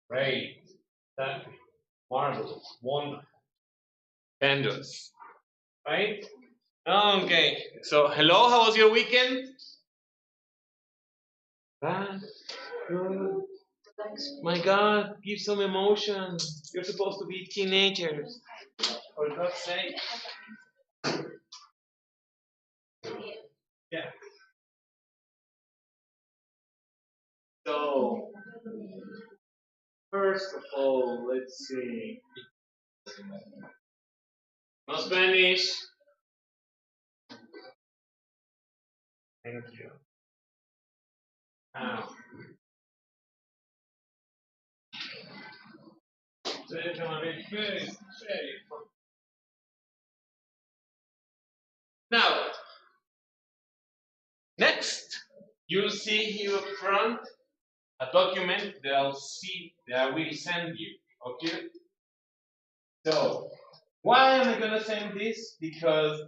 Great. That marvelous. Wonderful. Fabulous. Right? Okay. So, hello, how was your weekend? Bad. Good. My God, give some emotion. You're supposed to be teenagers. For God's sake. Yeah. So, first of all, let's see. No Spanish. Thank you. Now, now, next, you'll see here up front a document that I will send you. Okay? So, why am I gonna send this? Because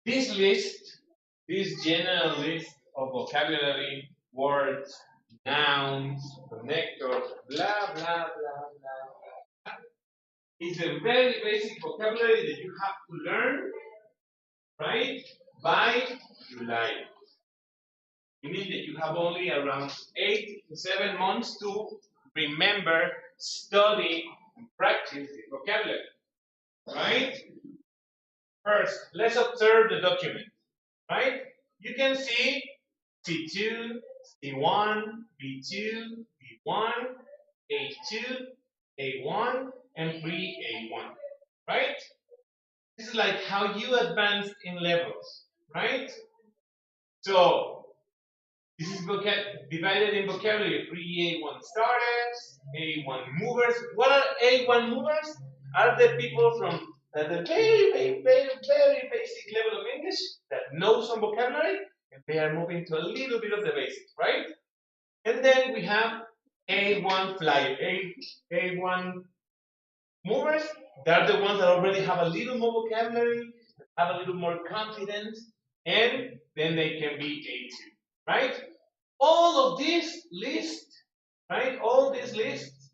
this list, this general list of vocabulary, words, nouns, connectors, blah blah blah blah, is a very basic vocabulary that you have to learn, right? By July. Meaning that you have only around 8 to 7 months to remember, study, and practice the vocabulary. Right? First, let's observe the document. Right? You can see C2, C1, B2, B1, A2, A1, and pre-A1. Right? This is like how you advance in levels. Right? So, this is divided in vocabulary. Pre-A1 starters, A1 movers. What are A1 movers? Are the people from the very basic level of English that know some vocabulary and they are moving to a little bit of the basics, right? And then we have A1 flyer, A1 movers. They're the ones that already have a little more vocabulary, have a little more confidence, and then they can be A2, right? All of these lists, right? All these lists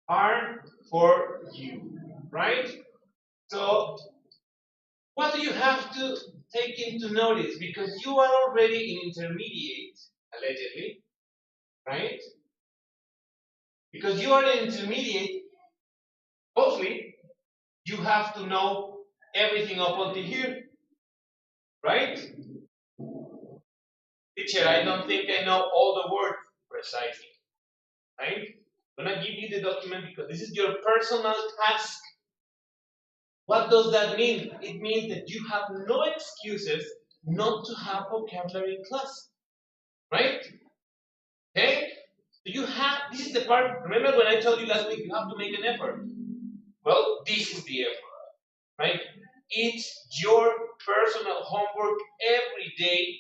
are for you, right? So, what do you have to take into notice? Because you are already in intermediate, allegedly, right? Because you are in intermediate, hopefully, you have to know everything up until here, right? Teacher, I don't think I know all the words precisely, right? I'm gonna give you the document because this is your personal task. What does that mean? It means that you have no excuses not to have vocabulary in class, right? Okay? So you have, this is the part, remember when I told you last week you have to make an effort? Well, this is the effort, right? It's your personal homework every day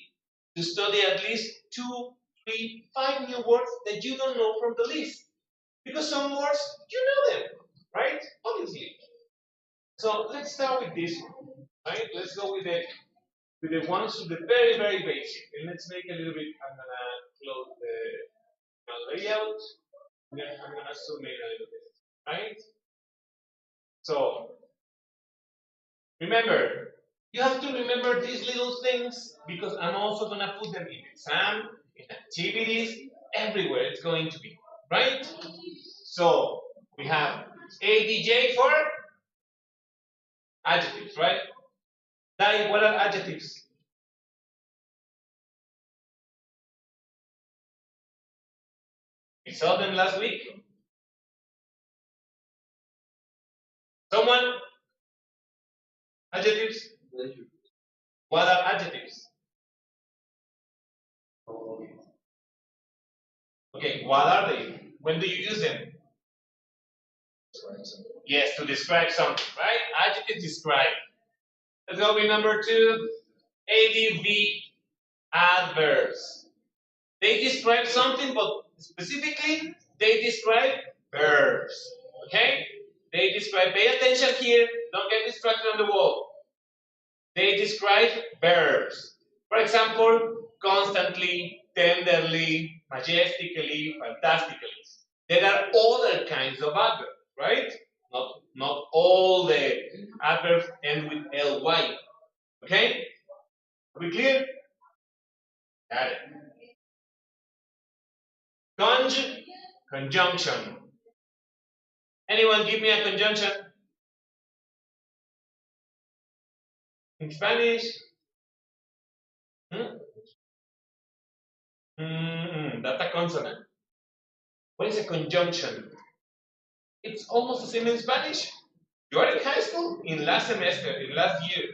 to study at least 2, 3, 5 new words that you don't know from the list. Because some words, you know them, right? Obviously. So let's start with this one, right? Let's go with the ones with the very basic. And let's make a little bit, I'm gonna close the layout. I'm gonna zoom in a little bit, right? So remember, you have to remember these little things because I'm also gonna put them in exam, in activities, everywhere it's going to be, right? So we have ADJ for adjectives, right? Dai, what are adjectives? We saw them last week. Someone? Adjectives? What are adjectives? Okay, what are they? When do you use them? Yes, to describe something, right? Adjectives describe. Let's go with number 2. ADV, adverbs. They describe something, but specifically, they describe verbs. Okay? They describe, pay attention here, don't get distracted on the wall. They describe verbs. For example, constantly, tenderly, majestically, fantastically. There are other kinds of adverbs, right? Not all the adverbs end with ly. Okay? Are we clear? Got it. Conjunction. Anyone give me a conjunction? In Spanish? That's a consonant. What is a conjunction? It's almost the same in Spanish. You are in high school, in last semester, in last year.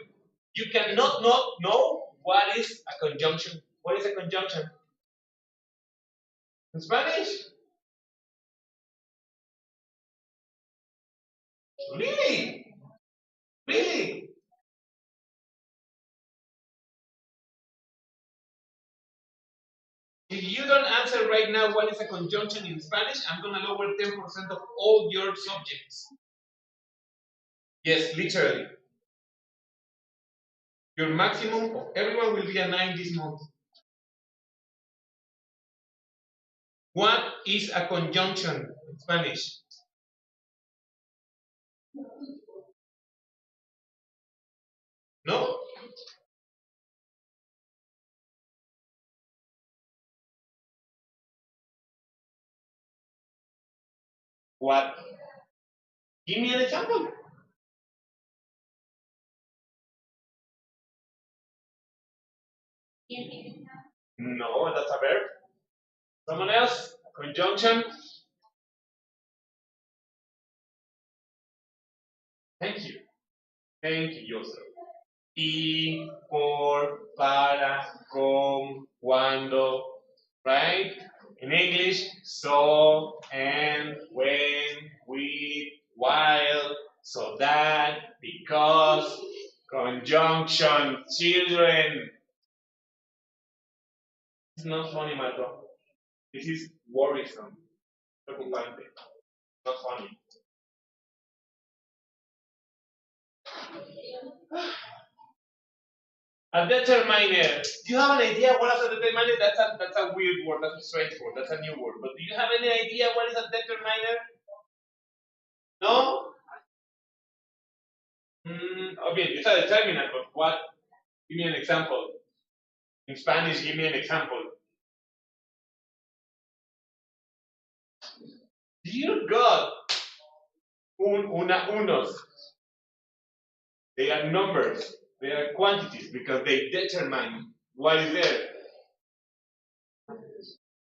You cannot not know what is a conjunction. What is a conjunction? In Spanish? Really? Really? If you don't answer right now what is a conjunction in Spanish, I'm going to lower 10% of all your subjects. Yes, literally. Your maximum of everyone will be a 9 this month. What is a conjunction in Spanish? No? What? Give me an example. No, that's a verb. Someone else? Conjunction? Thank you. Thank you, Joseph. Y, por, para, con, cuando, right? In English, so, and, when, with, while, so that, because, conjunction, children. It's not funny, Mato. This is worrisome. Preocupante. Not funny. A determiner. Do you have an idea what is a determiner? That's a weird word. That's a strange word. That's a new word. But do you have any idea what is a determiner? No? Okay, it's a determinant, but what? Give me an example. In Spanish, give me an example. Dear God, unos. They are numbers. They are quantities because they determine what is there.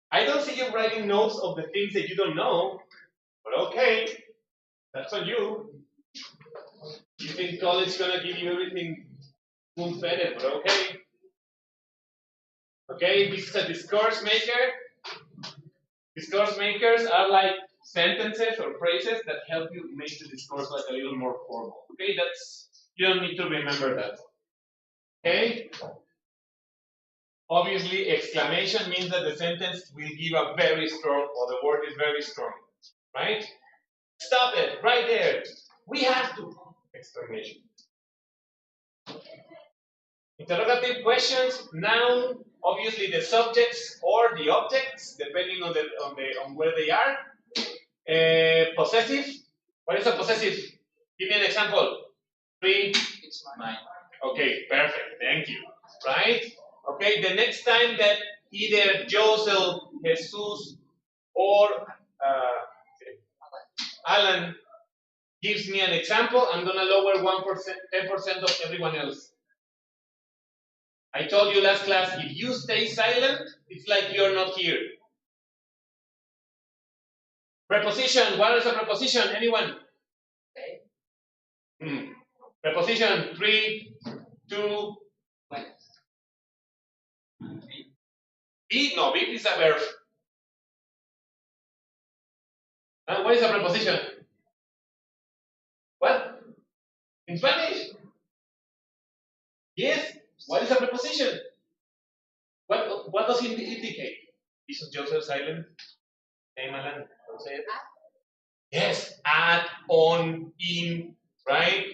I don't see you writing notes of the things that you don't know, but okay, that's on you. You think college is gonna give you everything full-fed, but okay. Okay, this is a discourse maker. Discourse makers are like sentences or phrases that help you make the discourse like a little more formal. Okay, you don't need to remember that. Okay? Obviously, exclamation means that the sentence will give a very strong, or the word is very strong. Right? Stop it, right there. We have to. Exclamation. Interrogative questions, noun, obviously the subjects or the objects, depending on where they are. Possessive. What is a possessive? Give me an example. 3. It's mine. Okay, perfect. Thank you. Right? Okay, the next time that either Joseph, Jesus, or Alan gives me an example, I'm gonna lower 1%, 10% of everyone else. I told you last class, if you stay silent, it's like you're not here. Preposition. What is a preposition? Anyone? Okay. Preposition. 3, 2, 1. Be? No, be is a verb. What is a preposition? What? In Spanish? Yes. What is a preposition? What does it indicate? Is Joseph silent? Hey, Malan, don't say it. Yes. At, on, in, right?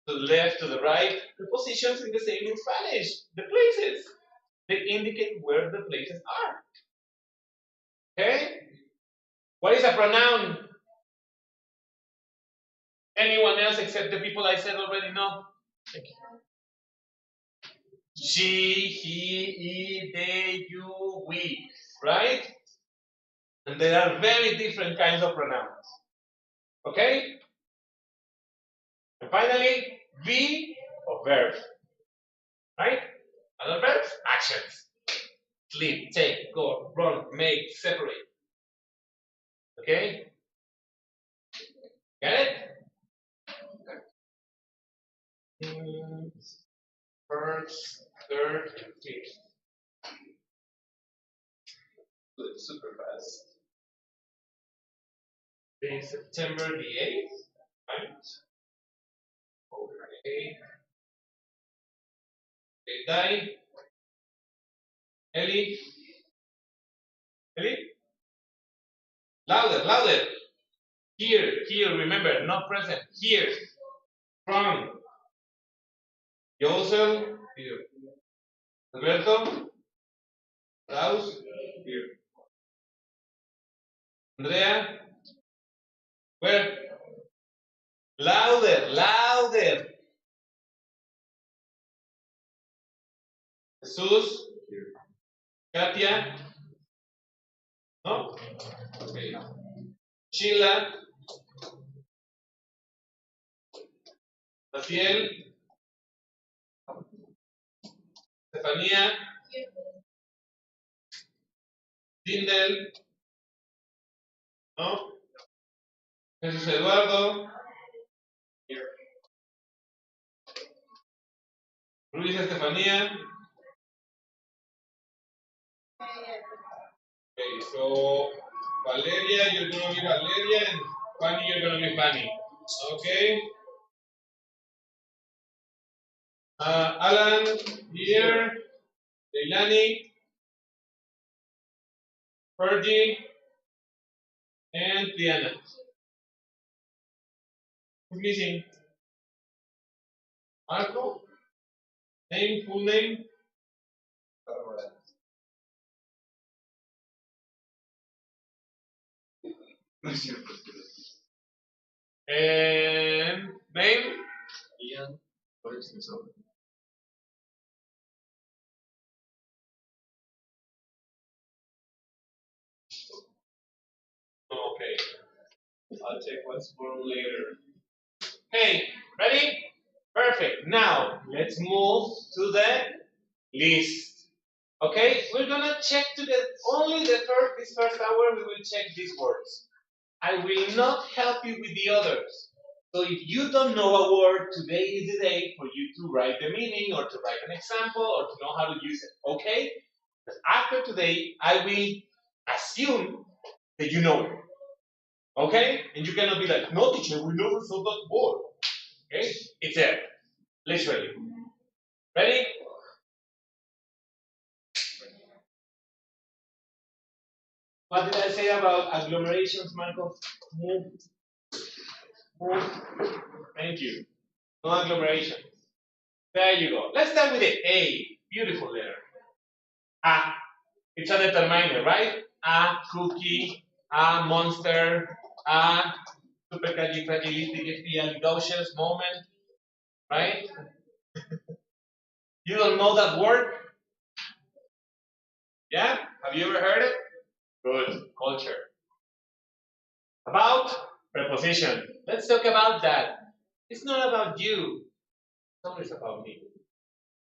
To the left, to the right. Prepositions in the same in Spanish. The places. They indicate where the places are. Okay? What is a pronoun? Anyone else except the people I said already know? She, he, he, they, you, we, right? And there are very different kinds of pronouns. Okay? And finally, be or verb. Right? Other verbs, actions. Sleep, take, go, run, make, separate. Okay? Get it? First, third, and fifth. Good, super fast. Today is September the 8th, right? Okay. Dai. Ellie. Ellie? Louder, louder. Here, here, remember, not present. Here. From. Josel. Here. Alberto. Klaus. Here. Andrea. Where? Louder, louder. Jesús. Here. Katia. No? Okay. Sheila. Maciel. Estefanía. Tindel. ¿No? Jesús Eduardo. Here. Luis Estefanía. Okay, so Valeria, you're going to be Valeria, and Fanny, you're going to be Fanny. Okay. Alan, here. Leilani. Fergie. And Diana. Who's missing? Marco? Name, full name? And name? Ian. Okay. I'll check what's wrong later. Okay, ready? Perfect. Now, let's move to the list. Okay, we're gonna check only this first hour we will check these words. I will not help you with the others. So if you don't know a word, today is the day for you to write the meaning or to write an example or to know how to use it. Okay? Because after today, I will assume that you know it. Okay? And you cannot be like, no teacher, we never saw that word. Okay? It's there. Literally. Ready? What did I say about agglomerations, Marco? Move. Move. Thank you. No agglomeration. There you go. Let's start with the A. Beautiful letter. A. It's a determiner, right? A cookie, a monster, a supercalifragilisticexpialidocious moment, right? You don't know that word? Yeah? Have you ever heard it? Good. Culture. About preposition. Let's talk about that. It's not about you. It's always about me.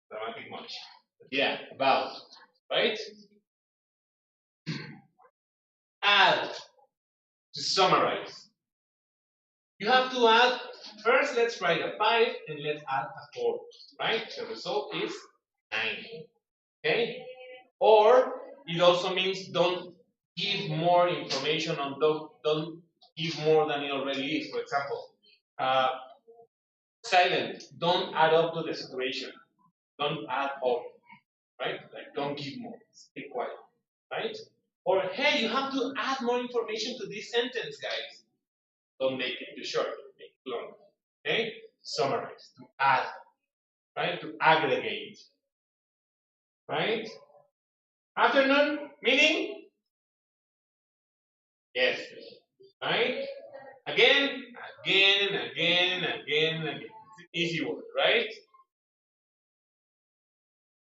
Dramatic much. Yeah, about. Right? Add. To summarize. You have to add, first let's write a 5 and let's add a 4. Right? The result is 9. Okay? Or it also means don't give more information on don't give more than it already is. For example, silent, don't add up to the situation. Don't add up. Right? Like don't give more. Stay quiet. Right? Or hey, you have to add more information to this sentence, guys. Don't make it too short, make it long. Okay? Summarize, to add, right? To aggregate. Right? Afternoon, meaning? Yes. Right? Again, again, and again, and again, and again. Easy word, right?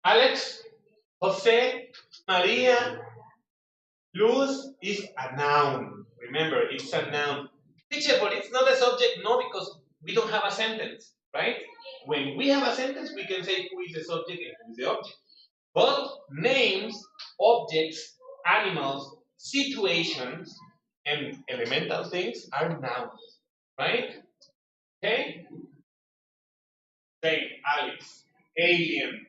Alex, Jose, Maria, Luz is a noun. Remember, it's a noun. Teacher, but it's not a subject. No, because we don't have a sentence, right? When we have a sentence, we can say who is the subject and who is the object. But names, objects, animals, situations, and elemental things are nouns, right? Okay? Say Alex, alien,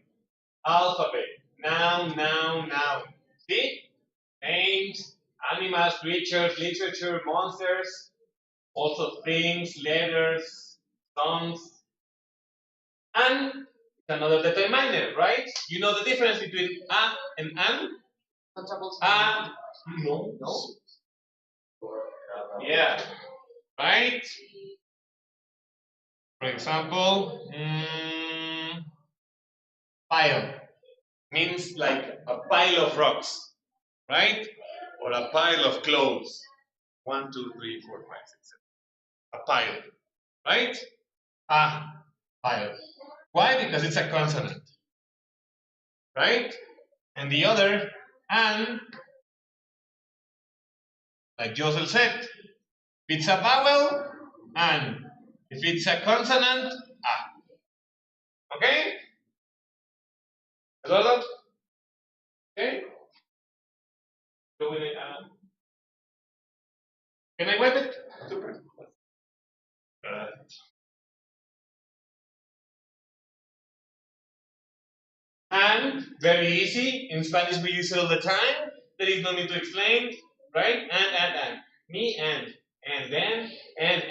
alphabet, noun, noun, noun. See? Names, animals, creatures, literature, monsters, also things, letters, songs, and another determiner, right? You know the difference between a and an? A, no. No? Yeah. Right? For example, pile means like a pile of rocks, right? Or a pile of clothes. 1, 2, 3, 4, 5, 6, 7. A pile, right? A pile. Why? Because it's a consonant, right? And the other, and, like Josel said, if it's a vowel, and. If it's a consonant, a. Okay? Eduardo? Okay? So we need, can I wipe it? Super. And, very easy. In Spanish we use it all the time. There is no need to explain, right? And. Me and then, and.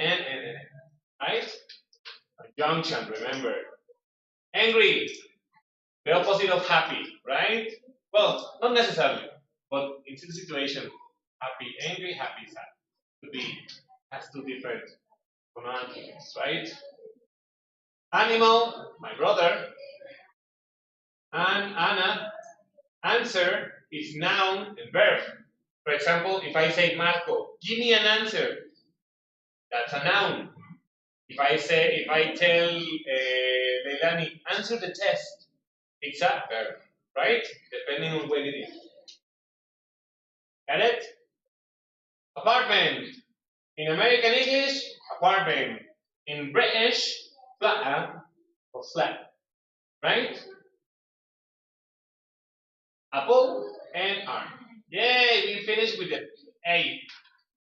Right? A junction, remember. Angry, the opposite of happy, right? Well, not necessarily, but in this situation, happy, angry, happy, sad. Could be has two different pronunciations, right? Animal, my brother, and Anna, answer is noun and verb. For example, if I say Marco, give me an answer, that's a noun. If I tell Leilani, answer the test, it's a verb, right? Depending on when it is. Got it? Apartment. In American English, apartment. In British, flat or flat, right? Apple and arm. Yay, we finished with the A.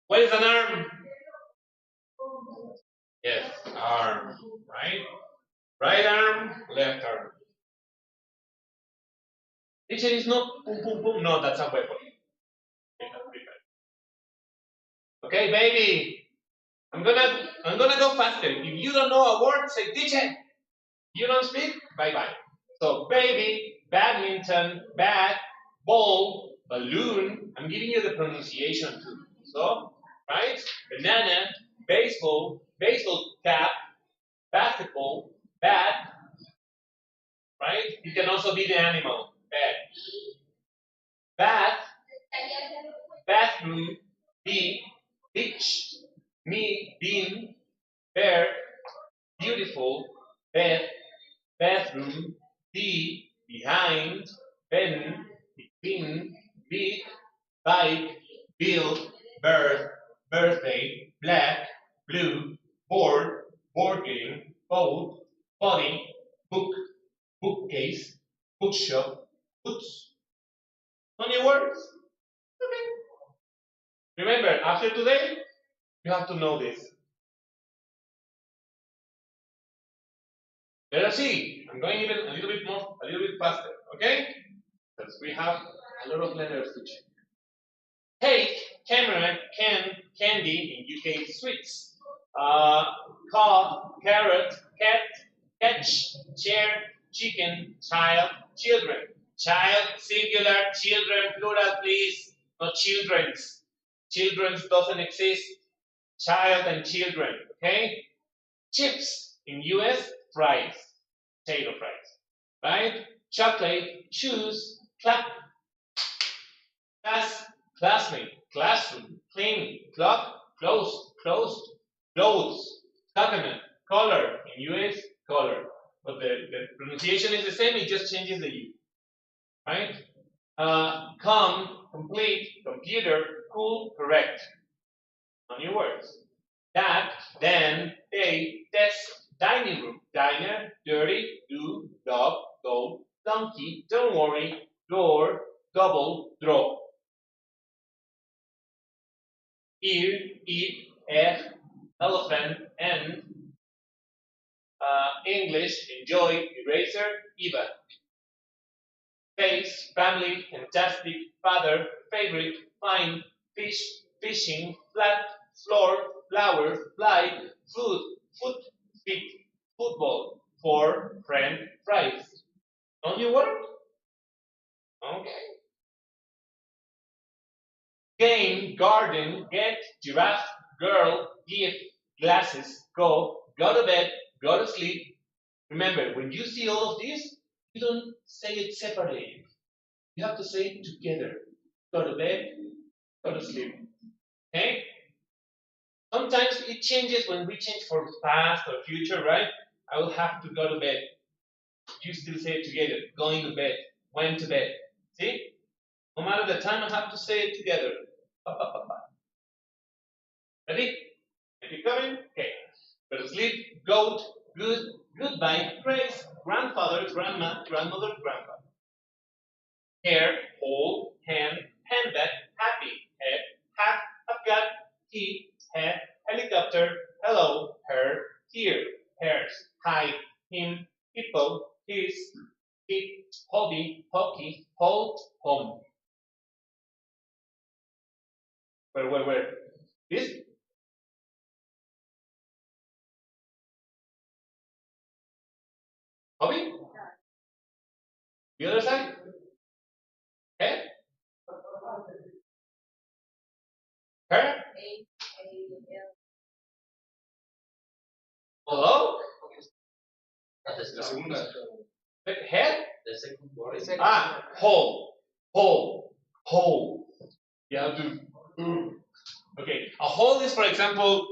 What is an arm? Yes, arm, right? Right arm, left arm. Teacher is not boom, boom, boom. No, that's a weapon. Okay, baby. I'm gonna go faster. If you don't know a word, say teacher. You don't speak? Bye bye. So baby, badminton, bat, ball, balloon. I'm giving you the pronunciation too. So, right? Banana, baseball, baseball cap, basketball, bat, right? You can also be the animal, bat. Bat, bathroom, bee, beach, me, bean, bear, beautiful, bed, bathroom, be, behind, ben, between, big, bike, bill, bird, birthday, black, blue, board, board game, boat, body, book, bookcase, bookshop, boots. Only words? Okay. Remember, after today, you have to know this. Let us see. I'm going even a little bit faster, okay? Because we have a lot of letters to check. Cake, camera, can, candy, in UK sweets. Car, carrot, cat, catch, chair, chicken, child, children. Child, singular, children, plural, please. Not children's. Children's doesn't exist. Child and children, okay? Chips, in US, fries, potato fries, right? Chocolate, shoes, clap, class, classmate, classroom, clean, clock, close, closed, clothes, document, color, in US, color. But the pronunciation is the same, it just changes the U. Right? Come, complete, computer, cool, correct. On your words. That, then, they, desk, dining room, diner, dirty, do, dog, go, donkey, don't worry, door, double, draw. Ear, eat, elephant, and English, enjoy, eraser, even. Face, family, fantastic, father, favorite, fine, fish, fishing, flat, floor, flower, fly, food, foot, feet, football, for, friend, fries. Don't you work? Okay. Game, garden, get, giraffe, girl, gift, glasses, go to bed, go to sleep. Remember, when you see all of this, you don't say it separately. You have to say it together. Go to bed, go to sleep. Okay? Sometimes it changes when we change from past or future, right? I will have to go to bed. You still say it together. Going to bed. Went to bed. See? No matter the time, I have to say it together. Ready? If you're coming, okay. Go to sleep, goat, good, goodbye, grace, grandfather, grandma, grandmother, grandpa. Hair, hold, hand, handbag, happy, head, hat, I've got, he, head, helicopter, hello, her, here, hers, hide, him, people, his, it, hobby, hockey, hold, home. Where? This? Hobby? The other side? Head? Her? Hello? La segunda. Head? The second word. Whole. You have to. Okay, a whole is, for example,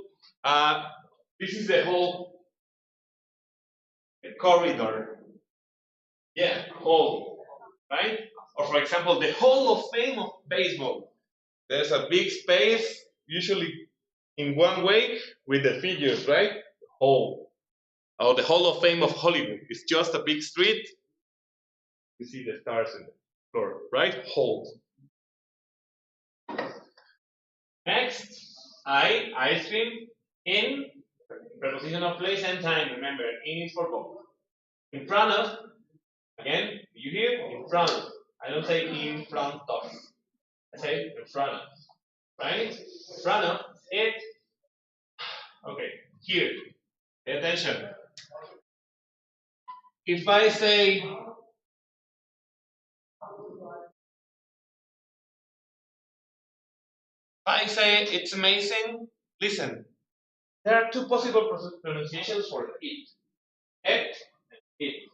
this is the whole corridor. Yeah, whole, right? Or for example, the Hall of Fame of baseball. There's a big space, usually in one way, with the figures, right? Hall. Or the Hall of Fame of Hollywood. It's just a big street. You see the stars in the floor, right? Hall. Next, ice cream, in, preposition of place and time. Remember, in is for both. In front of, again, you hear? In front of. I don't say in front of. I say in front of. Right? In front of it. Okay, here. Pay attention. If I say it's amazing, listen. There are two possible pronunciations for it. It and it.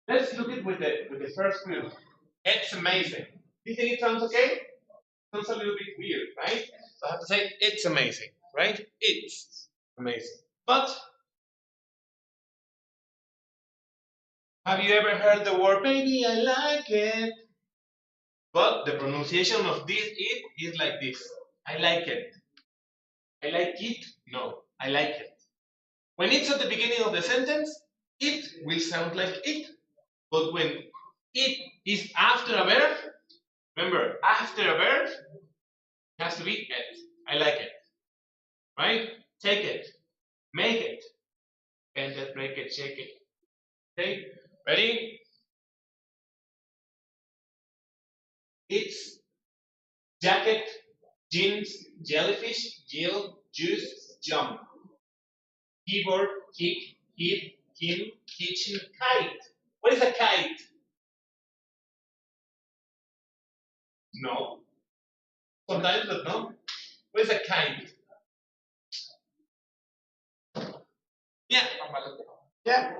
Let's look at with the first group. It's amazing. Do you think it sounds okay? Sounds a little bit weird, right? So I have to say it's amazing, right? It's amazing. But have you ever heard the word baby I like it? But the pronunciation of this it is like this. I like it. I like it? No, I like it. When it's at the beginning of the sentence, it will sound like it. But when it is after a verb, remember, after a verb, it has to be it. I like it. Right? Take it. Make it. Bend it, break it, shake it. Okay? Ready? It's jacket, jeans, jellyfish, jill, juice, jump. Keyboard, kick, hit, him, kitchen, kite. What is a kite? No. Sometimes, but no. What is a kite? Yeah. Yeah.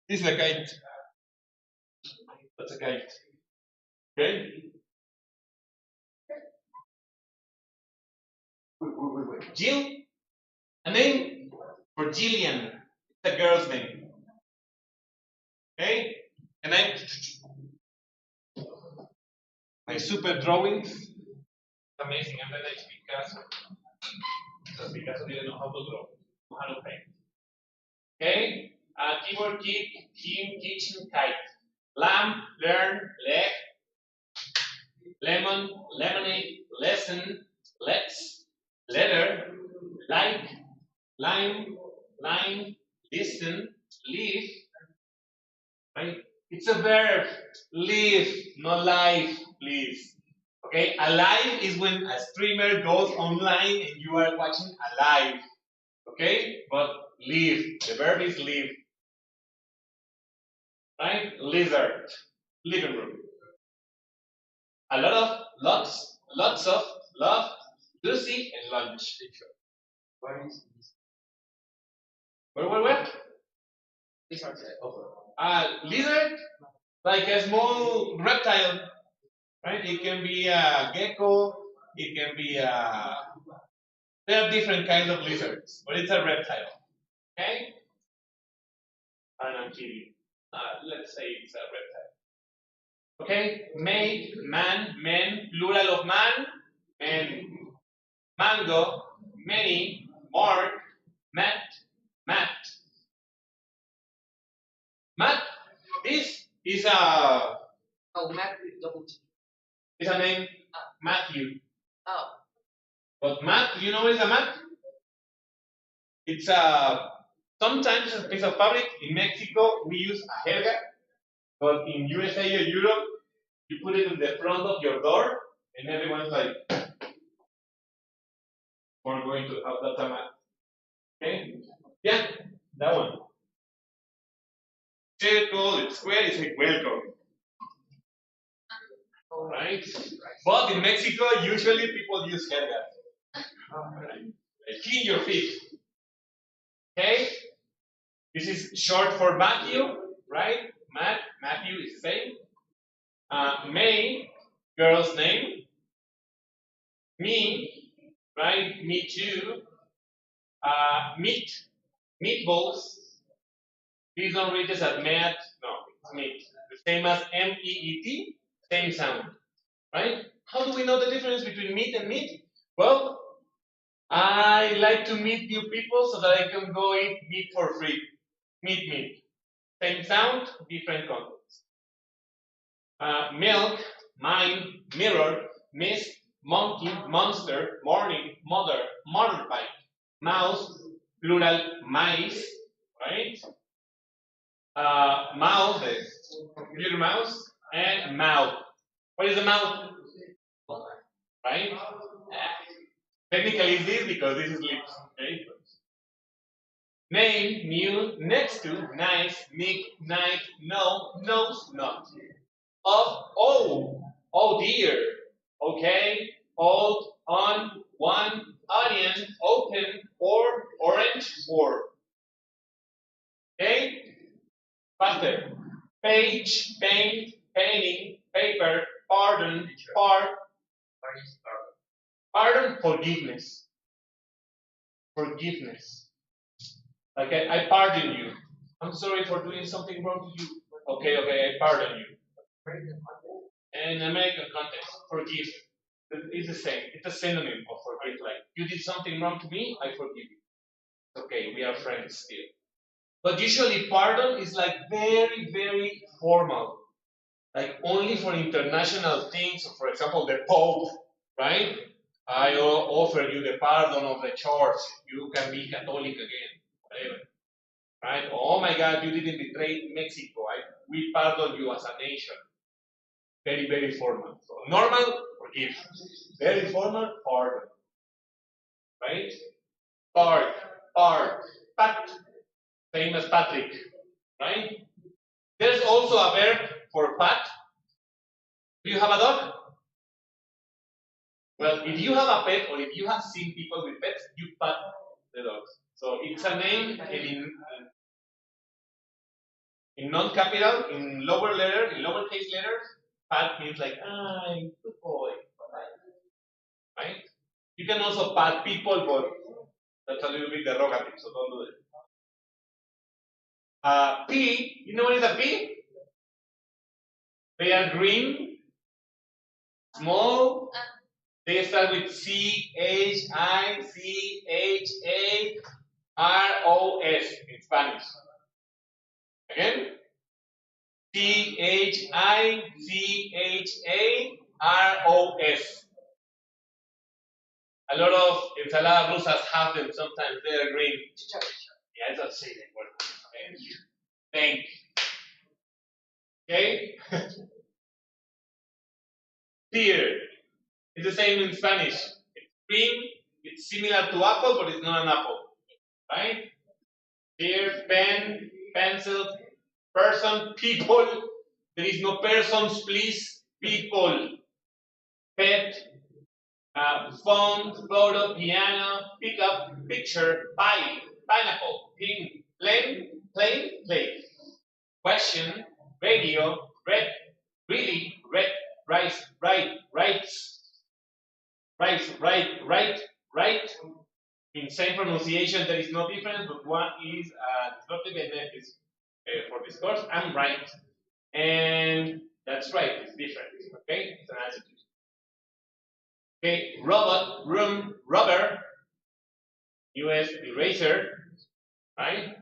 This is a kite. That's a kite. Okay? Wait. Jill? A name for Jillian. It's a girl's name. Okay? And my super drawings. It's amazing. I'm the next Picasso. Because Picasso didn't know how to draw, how to paint. Okay? Keyboard, kick, team, kitchen, kite. Lamb, learn, leg. Lemon, lemonade, lesson, let's, letter, like, lime, line, listen, leave. Right? It's a verb. Live, not life, please. Okay? Alive is when a streamer goes online and you are watching a live. Okay? But live. The verb is live. Right? Lizard. Living room. A lot of, lots of, love, Lucy, and lunch. Where is this? Where? These are the over. Lizard, like a small reptile, right? It can be a gecko, it can be a... There are different kinds of lizards, but it's a reptile, okay? An amphibian. Let's say it's a reptile. Okay? Maid, man, men, plural of man, and mango, many, mark, mat, mat. Matt, this is a... Oh, Matt with double T. It's a name, Matthew. Oh. But Matt, do you know what is a Matt? It's a... Sometimes it's a piece of fabric. In Mexico, we use a jerga. But in USA or Europe, you put it in the front of your door, and everyone's like, we're going to have that mat. Okay? Yeah, that one. Circle, it's square, it's like welcome. Right? But in Mexico, usually people use jerga. Right? Clean your feet. Okay? This is short for Matthew, right? Matthew is the same. May, girl's name. Me, right? Me too. Meatballs. Please don't read this as meat. No, it's meat. The same as M-E-E-T, same sound, right? How do we know the difference between meat and meat? Well, I like to meet new people so that I can go eat meat for free. Meat. Same sound, different context. Milk, mind, mirror, mist, monkey, monster, morning, mother, motorbike, mouse, plural, mice, right? Mouse, the computer mouse, and mouth. What is a mouth? Right? Technically, it's this because this is lips. Okay? Name, new, next to, nice, nick, night, no, nose, not. Of, oh dear. Okay, old, on, one, onion, open, or, orange, or. Okay? Faster. Page, paint, painting, paper, pardon, pardon, forgiveness. Forgiveness. Okay, I pardon you. I'm sorry for doing something wrong to you. Okay, I pardon you. In American context, forgive. It's the same. It's a synonym of forgive. Like, you did something wrong to me, I forgive you. Okay, we are friends still. But usually pardon is like very, very formal. Like only for international things. So for example, the Pope, right? I offer you the pardon of the church. You can be Catholic again. Whatever. Right? Oh my God, you didn't betray Mexico. We pardon you as a nation. Very, very formal. So normal, forgive. Very formal, pardon. Right? Part, pat, same as Patrick. Right? There's also a verb for pat. Do you have a dog? Well, if you have a pet or if you have seen people with pets, you pat the dogs. So it's a name, and in In non-capital, in lower letter, in lowercase letters, pat means like, ay, good boy, right? You can also pat people, but that's a little bit derogative, so don't do it. P, you know what is a P? They are green, small. They start with CHICHAROS in Spanish. Again, CHICHAROS. A lot of ensaladas rusas have them sometimes. They are green. Yeah, I don't say that word. Thank you. Okay? Pear. It's the same in Spanish. It's green. It's similar to apple, but it's not an apple. Right? Pear, pen, pencil, person, people. There is no persons, please. People. Pet. Phone, photo, piano, pickup, picture, pie, pineapple, pin, plane, plate. Question, radio, red, really, red, rice, right. In same pronunciation, there is no difference, but one is disruptive and that is for this course. I'm right. And that's right, it's different. Okay? It's an adjective. Okay, robot, room, rubber, US eraser, right?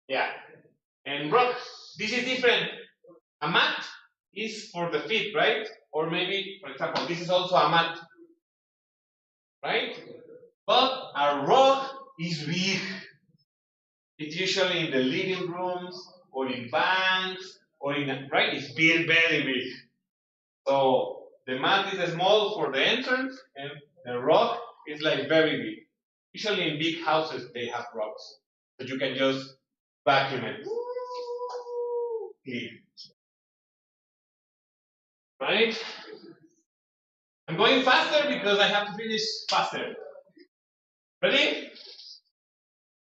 Yeah. And rock, this is different. A mat is for the feet, right? Or maybe, for example, this is also a mat, right? But a rock is big. It's usually in the living rooms or in banks or in a, right? It's very, very big. So the mat is small for the entrance and the rock is like very big. Usually in big houses they have rocks. So you can just vacuum it. Clean. Right? I'm going faster because I have to finish faster. Ready?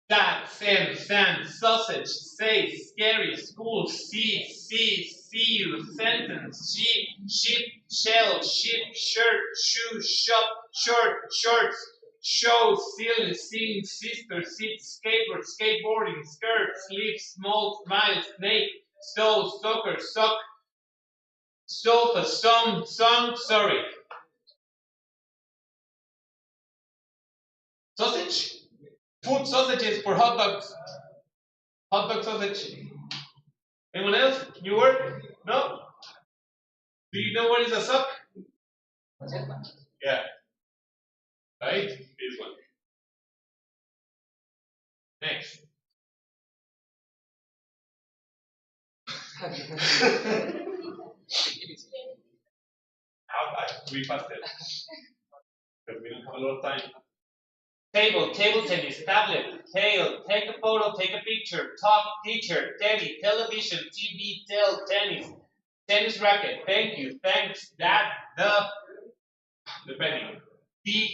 That, sand, sausage, say, scary, school, see, you, sentence, sheep, shell, ship, shirt, shoe, shop, short, shorts, show, silly, sing, sister, sit, skateboard, skateboarding, skirt, sleep, small, smile, snake, stove, soccer, sock, sofa, song, sorry. Sausage? Food sausages for hot dogs. Hot dog sausage. Anyone else? New word? No? Do you know what is a sock? Yeah. Right? This one. Next. How about we faster? Because we don't have a lot of time. Table tennis, tablet, tail, take a photo, take a picture, talk, teacher, teddy, television, TV, tennis racket, thank you, thanks, that, depending. The,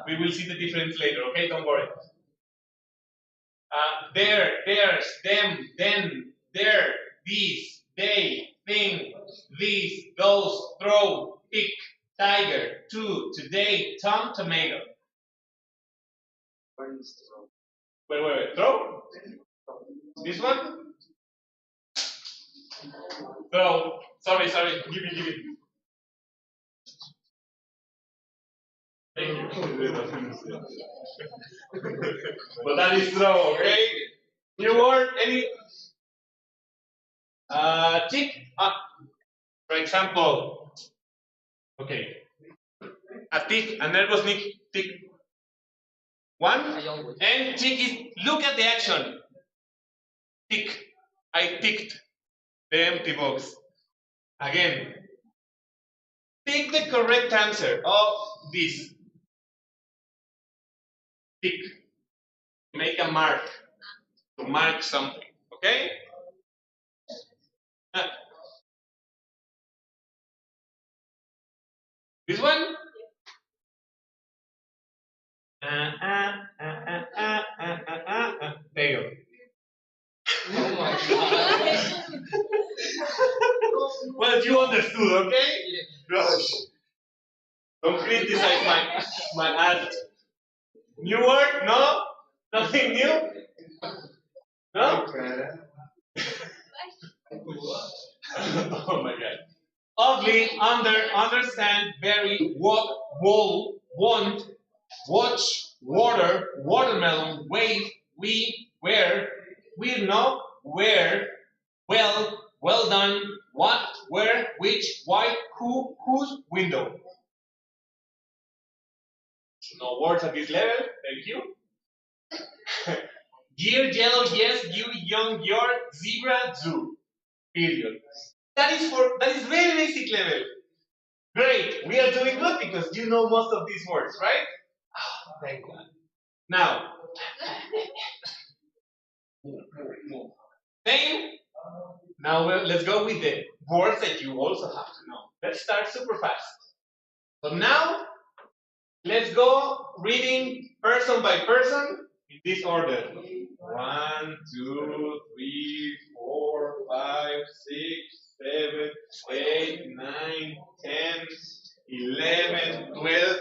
we will see the difference later, okay? Don't worry. There, theirs, them, then, there, these, they, thing, these, those, throw, pick, tiger, two, today, Tom, tomato. Wait, throw? This one? Throw. Sorry, give me. Thank you. But that is throw, okay? New word, any? Tick. For example, okay. A tick, a nervous tick. One, and tick is, look at the action. Tick. I ticked the empty box. Again. Pick the correct answer of this. Tick. Make a mark. To mark something. Okay? This one? Tail. Oh my Well, you understood, okay? Gosh. Don't criticize my art. New word? No? Nothing new? No? Oh my god. Ugly, understand, very, walk, wall, want, watch, water, watermelon, wave, we, where, we know, where, well, well done, what, where, which, why, who, whose, window. No words at this level, thank you. Year, yellow, yes, you, young, your, zebra, zoo. Period. That is very basic level. Great, we are doing good because you know most of these words, right? Oh, thank God. Now, same. Now let's go with the words that you also have to know. Let's start super fast. So now, let's go reading person by person in this order. 1, 2, 3, 4, 5, 6, 7, 8, 9, 10, 11, 12,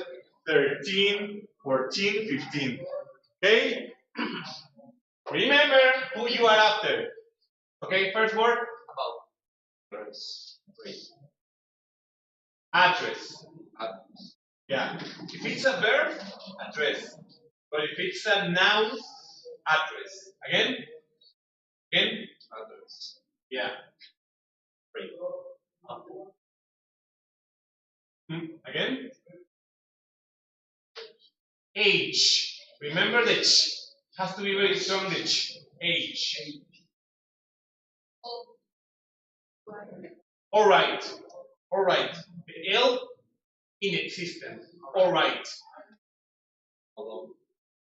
13, 14, 15. Okay? Remember who you are after. Okay, first word? About. Address. Yeah. If it's a verb, address. But if it's a noun, address. Again? Again? Address. Yeah. Again? Age. Remember the ch. Has to be very strong, the ch. Age. Alright. Alright. The L, inexistent. Alright.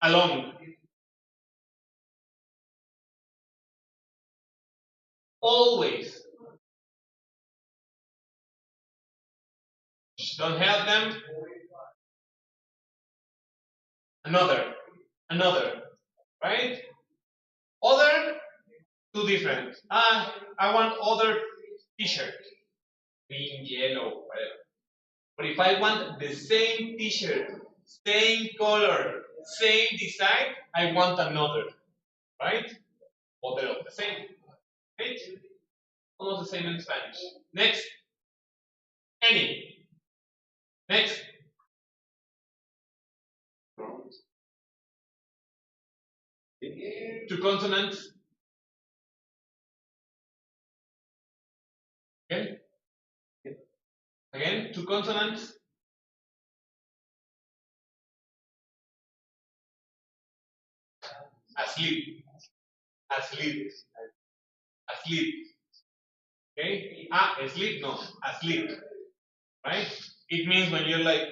Along. Always. Don't help them. Another. Another. Right? Other, two different. I want other t-shirt. Green, yellow, whatever. But if I want the same t-shirt, same color, same design, I want another. Right? Other of the same. Right? Almost the same in Spanish. Next. Any. Next. Two consonants. Again. Again, two consonants. Asleep. Asleep. Asleep. Okay? Asleep? No. Asleep. Right? It means when you're like.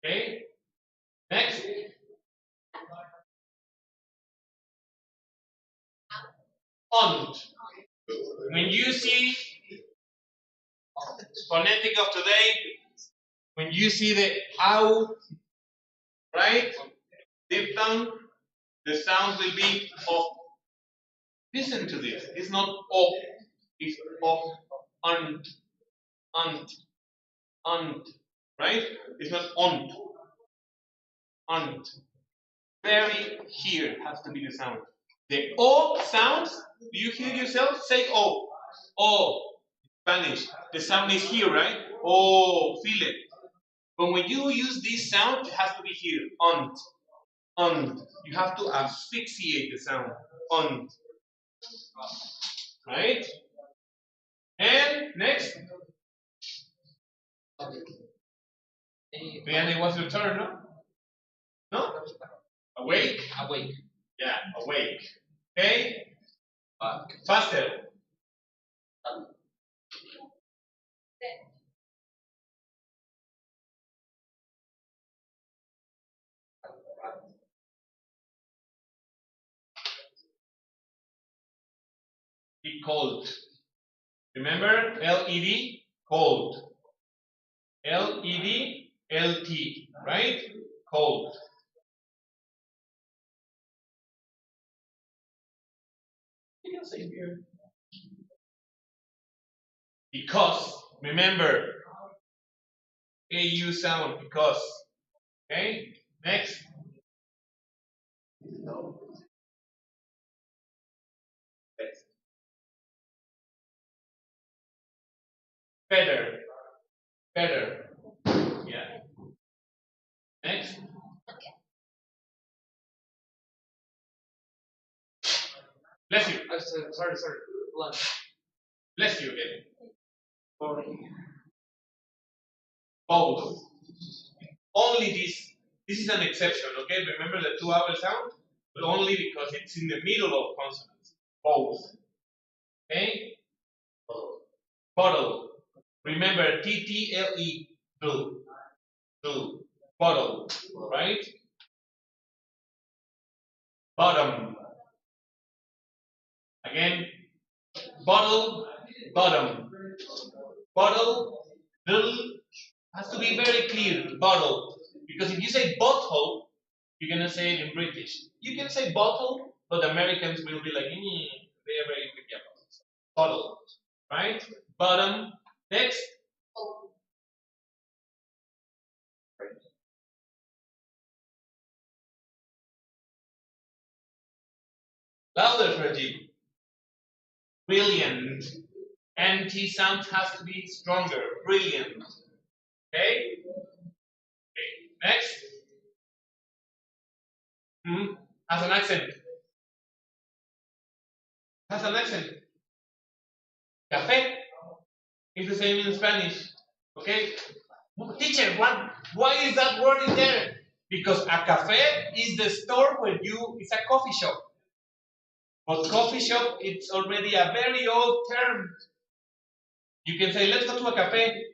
Okay? Next. On. When you see phonetic of today, when you see the ow, right? Deep down, the sound will be o. Listen to this. It's not o. It's o. On. Right? It's not on. Very here has to be the sound. The O sounds, do you hear yourself? Say O. O. Spanish. The sound is here, right? Oh, feel it. But when you use this sound, it has to be here. On. You have to asphyxiate the sound. On. Right? And next. Then it was your turn, no? No? Awake? Awake. Yeah, awake. Okay? Faster. Be cold. Remember? L-E-D, cold. L-E-D, L-T, right? Cold. same here. Because, remember, AU sound, because. Okay, next. Better, better. Yeah. Next. Bless you. Sorry. Lunch. Bless you again. Morning. Both. Only this. This is an exception, okay? Remember the 2-hour sound? But only because it's in the middle of consonants. Both. Okay? Bottle. Remember TTLE. Blue. Blue. Bottle. Right? Bottom. Again. Bottle. Bottom. Bottle. Little. Has to be very clear. Bottle. Because if you say bottle, you're gonna say it in British. You can say bottle, but Americans will be like, they are very picky about it. Bottle, right? Bottom. Next. Louder, Fergie. Brilliant. NT sound has to be stronger. Brilliant. Okay? Okay. Next. Has an accent. Has an accent. Café is the same in Spanish. Okay? Teacher, why is that word in there? Because a cafe is the store where it's a coffee shop. But coffee shop, it's already a very old term. You can say, let's go to a cafe.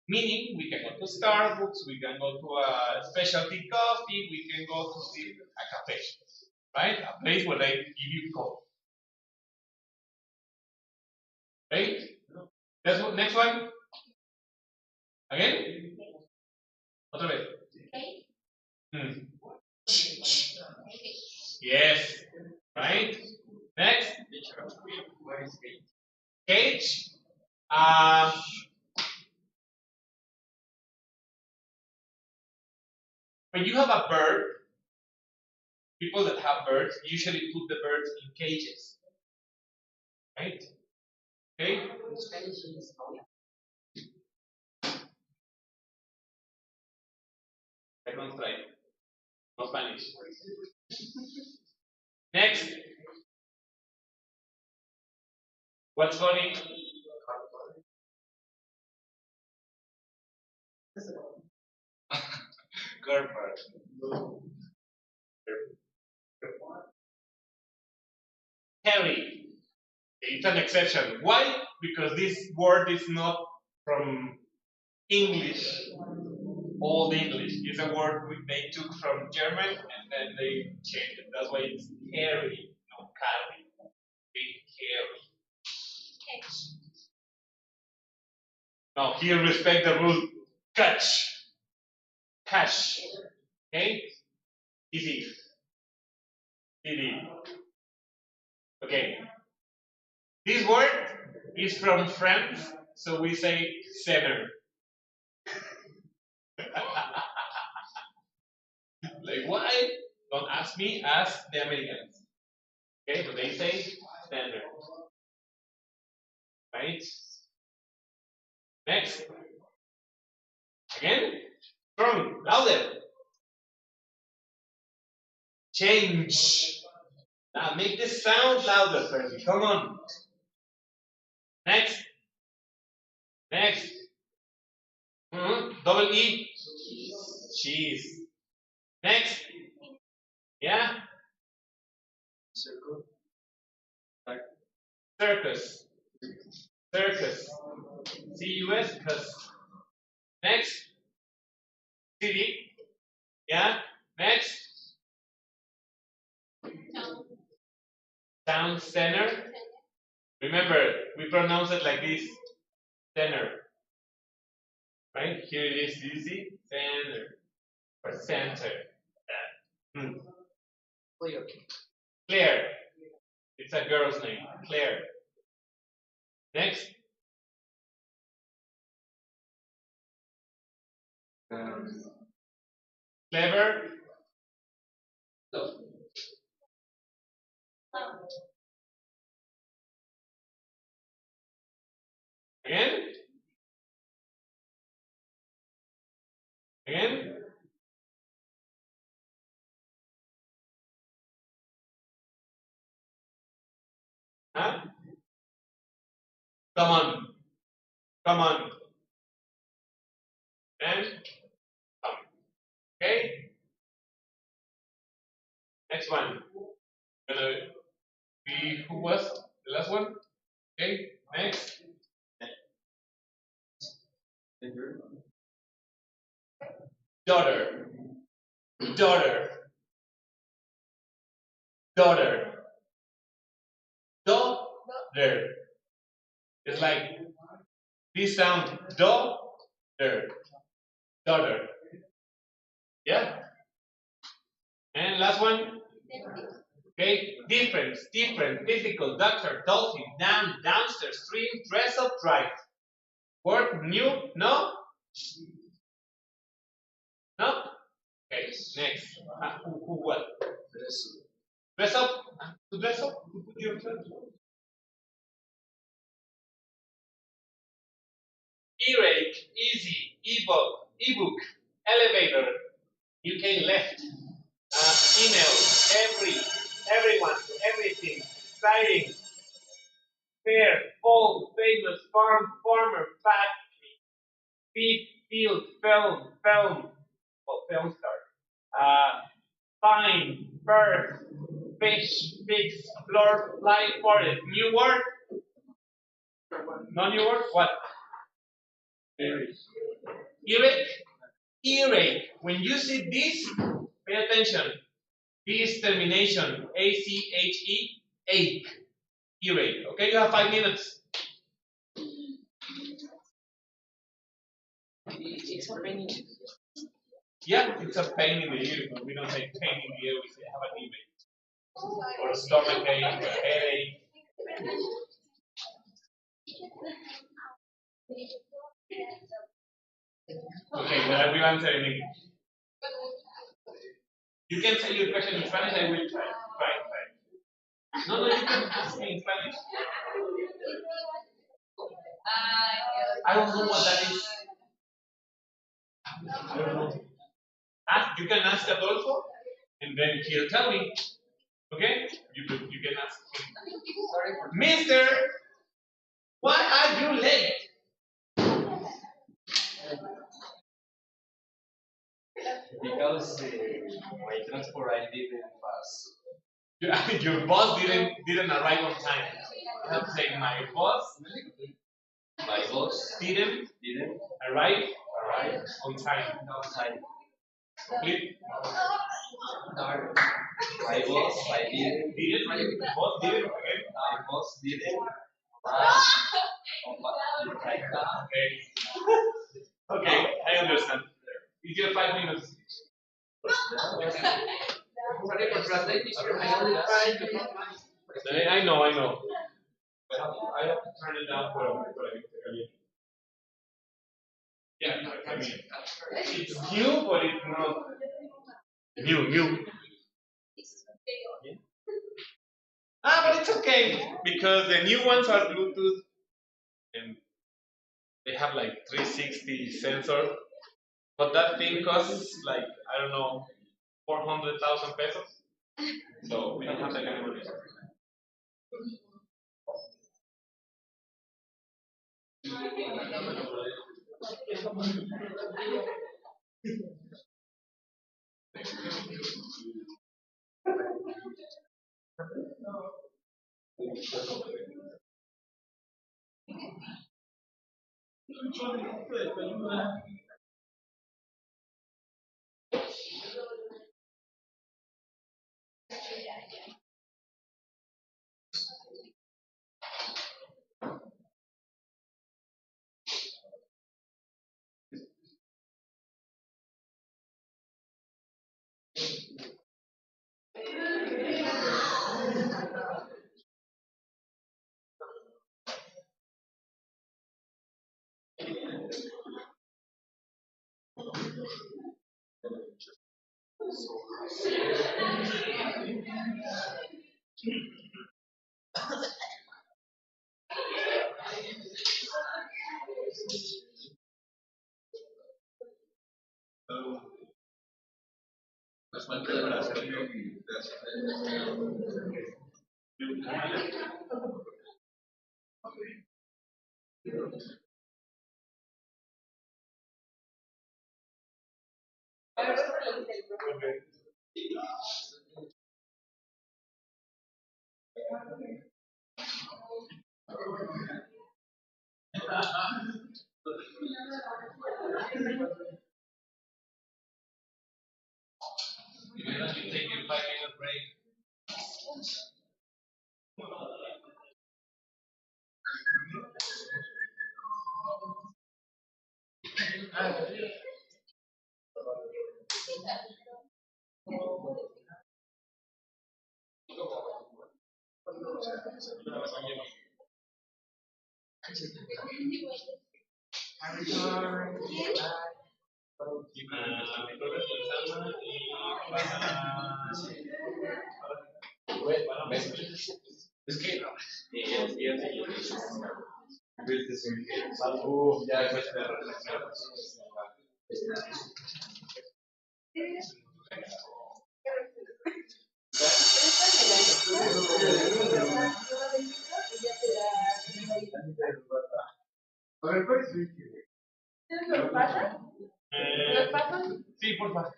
Meaning, we can go to Starbucks, we can go to a specialty coffee, we can go to a cafe. Right? A place where they give you coffee. Right? Next one. Again? Otra vez. Yes. Right? Next. Where is it? Cage. When you have a bird, people that have birds usually put the birds in cages. Right? Okay? In Spanish is Second try. No Spanish. Next. What's funny? Carpet. Harry. It's an exception. Why? Because this word is not from English, Old English. It's a word they took from German and then they changed it. That's why it's Harry, not carry. Big Harry. Now here respect the rule. Catch. Cash. Okay? Easy. Easy. Okay. This word is from France, so we say center. Like why? Don't ask me, ask the Americans. Okay, but they say center. Right? Next. Again. Strong. Louder. Change. Now make the sound louder, Fergie. Come on. Next. Next. Double E. Cheese. Next. Yeah. circle. Circus. Circus. CUS. Cus. Next. City. Yeah. Next. Town center. Remember, we pronounce it like this. Center. Right? Here it is. Do you see? Center. Or center. Yeah. Clear. Clear. It's a girl's name, Claire. Next. Clever. Again. Again. Huh? Come on. Come on. And come. Okay. Next one. Gonna be who was the last one? Okay. Next. Daughter. Daughter. Daughter. Daughter. It's like this sound. Daughter. Daughter. Yeah. And last one. Okay. Different. Different. Difficult. Doctor. Dolphin. Down. Downstairs. Stream. Dress up. Drive. Word. New. No. No. Okay. Next. Who what? Dress up. To dress up. To put yourself. Earache, easy, ebook, elevator, UK left, email, everyone, everything, exciting, fair, old, famous, farmer, factory, beef, field, film, film star, fine, bird, fish, pigs, floor, fly, forest, new word, no new word, what? Earache, earache. When you see this, pay attention. This termination, ACHE, ache, earache. Okay, you have 5 minutes. It's a pain. Yeah, it's a pain in the ear, but we don't say pain in the ear, we say have an earache. Or a stomach ache, or a headache. Okay, but I will answer in English. You can say your question in Spanish, I will try. No, you can ask me in Spanish. I don't know what that is. I don't know. You can ask Adolfo, and then he'll tell me. Okay? You can ask him. Mister, why are you late? Because my transport I didn't pass. Your boss didn't arrive on time. You have to say my boss didn't arrive on time. Complete. My boss I didn't. Boss didn't again. My boss didn't arrive on time. Okay, I understand. It's your 5 minutes. Sorry for translating. I only I know. But I have to turn it down for yeah, I mean, it's new, but it's not new. But it's okay because the new ones are Bluetooth and they have like 360 sensor. But that thing costs like I don't know 400,000 pesos. So we don't have that kind of money. You take your 5-minute break. Es que ya después de reflexionar. ¿Me lo pasas? ¿Me lo pasas? Sí, por favor.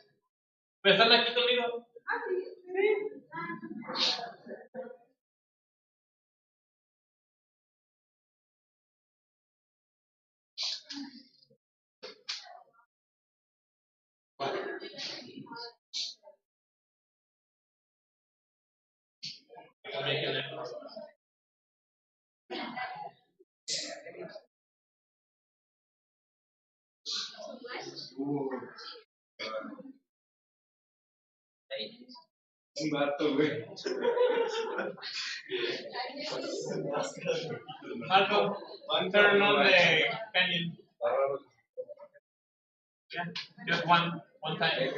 ¿Pero están aquí conmigo? Ah, sí. Un gato, güey. Marco, turn on the canyon. Yeah, just one time.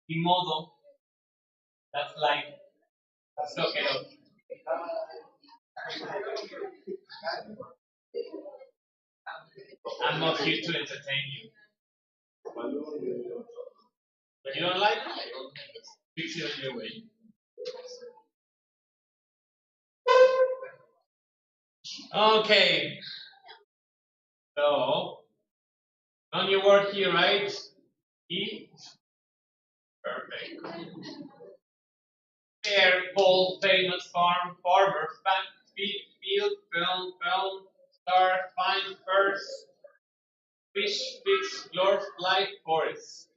Ni modo, that's life. Suck it up. I'm not here to entertain you. But you don't like it? Fix it on your way. Okay. So, no new word here, right? Eat. Perfect. Fair, cold, famous, farmer, field, film, star, fine, first, fish, fix, dwarf, life, forest.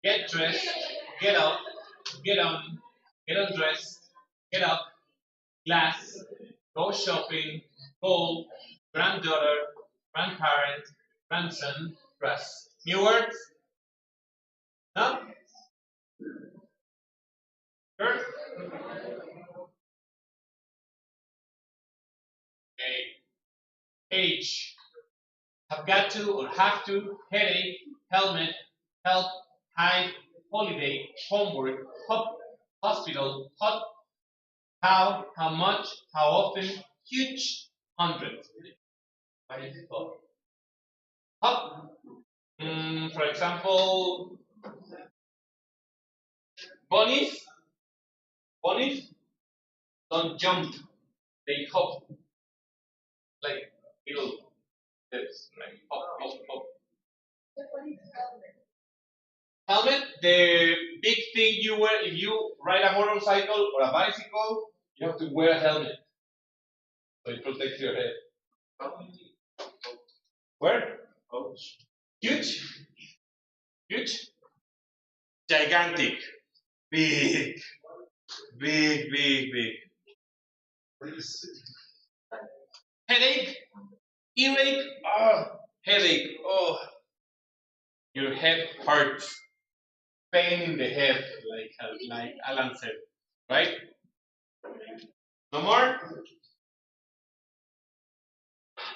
Get dressed, get up, get on, get undressed, get up, glass, go shopping, gold, granddaughter, grandparent, grandson, dress. New words? No? Sure? Okay. Age. Have got to or have to, headache, helmet, help, hide, holiday, homework, hop, hospital, hot, how much, how often, huge, 100. What is it called? Hop. For example, bunnies don't jump, they hop like little steps, right? Hop, hop, hop. Helmet, the big thing you wear if you ride a motorcycle or a bicycle, you have to wear a helmet. So it protects your head. Where? Huge? Huge? Gigantic. Big. Big, big, big. Headache? Earache, oh, headache, oh, your head hurts, pain in the head, like Alan said, right? No more.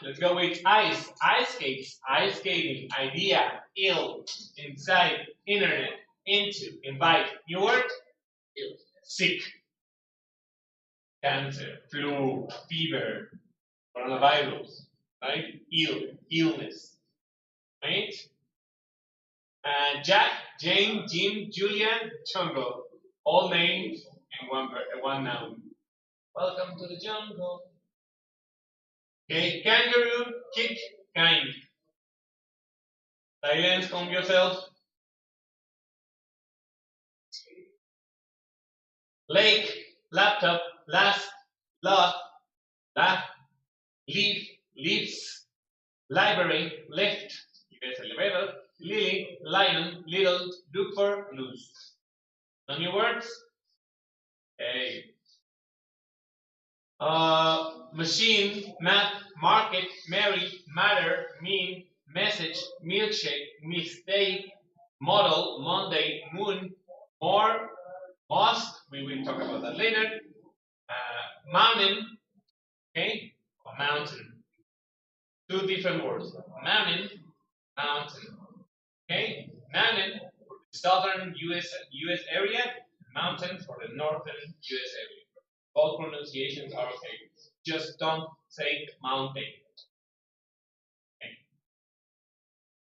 Let's go with ice, ice skates, ice skating, idea, ill, inside, internet, into, invite. New word? Ill. Sick, cancer, flu, fever, coronavirus, right? Ill, illness, right? Jack, Jane, Jim, Julian, jungle, all names and one noun. Welcome to the jungle. Okay, kangaroo, kick, kind. Silence, calm yourself. Lake, laptop, last, lot, laugh, leaf, leaves, library, lift, elevator, lily, lion, little, look for, lose. No new words? Okay. Machine, map, market, marry, matter, mean, message, milkshake, mistake, model, Monday, moon, more, must, we will talk about that later. Mountain, okay, or mountain. Two different words. Mountain, mountain. Okay, mountain for the southern US area, mountain for the northern US area. Both pronunciations are okay. Just don't say mountain. Okay.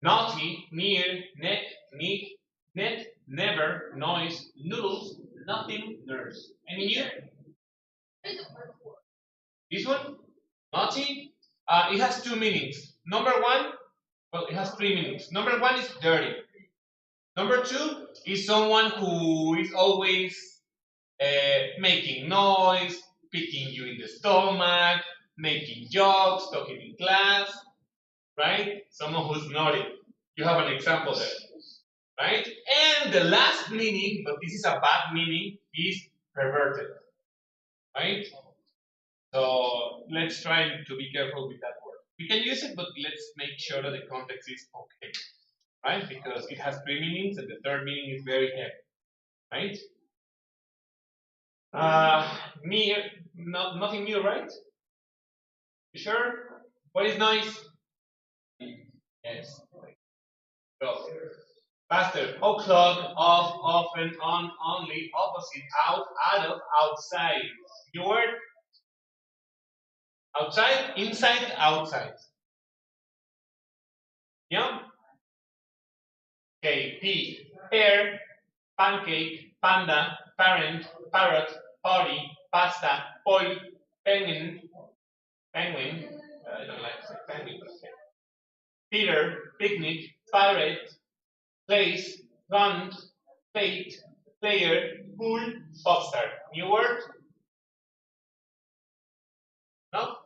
Naughty, near, neck, neat, net, never, noise, noodles, nothing, nurse. Any new? This one? Naughty? It has two meanings. Number one, well, it has three meanings. Number one is dirty. Number two is someone who is always making noise, picking you in the stomach, making jokes, talking in class, right? Someone who's naughty. You have an example there, right? And the last meaning, but this is a bad meaning, is perverted, right? So let's try to be careful with that word. We can use it, but let's make sure that the context is okay, right? Because it has three meanings, and the third meaning is very heavy, right? Near, nothing new, right? You sure? What is noise? Yes. Go. Faster. O'clock, off, often, on, only, opposite, out, out of, outside. Your word? Outside, inside, outside. Yeah? Okay, P. Pear, pancake, panda, parent, parrot, party, pasta, poi, penguin, penguin. I don't like to say penguin, but okay. Peter, picnic, pirate, place, fund, fate, player, pool, popstar. New word? No?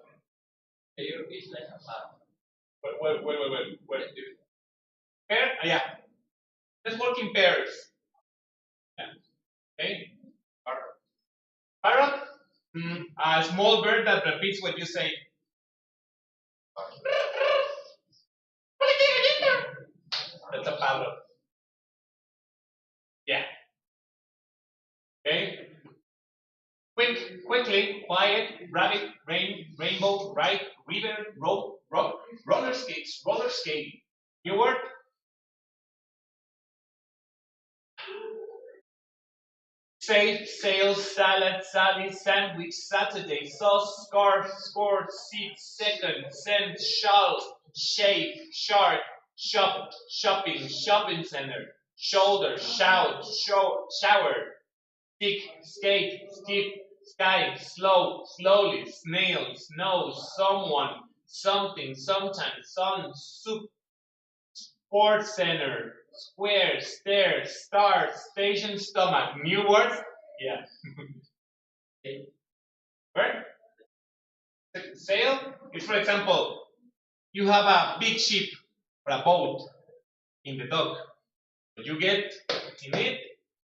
Player is like a part. Wait. Pair? Yeah. Let's work in pairs. Yeah. Okay. Parrot? A small bird that repeats what you say. That's a parrot. Yeah. Okay. Quickly, quiet, rabbit, rain, rainbow, right, river, rope, rock, roller skates, roller skate. New word? Safe, sail, salad, Sally, sandwich, Saturday, sauce, scarf, score, seat, second, send, shawl, shave, shark, shop, shopping, shopping center, shoulder, shout, shower, stick, skate, skip, sky, slow, slowly, snail, snow, someone, something, sometimes, sun, soup, sports center, square, stairs, star, station, stomach. New words? Yeah. Okay. Where? Sail is, for example, you have a big ship or a boat in the dock. You get in it.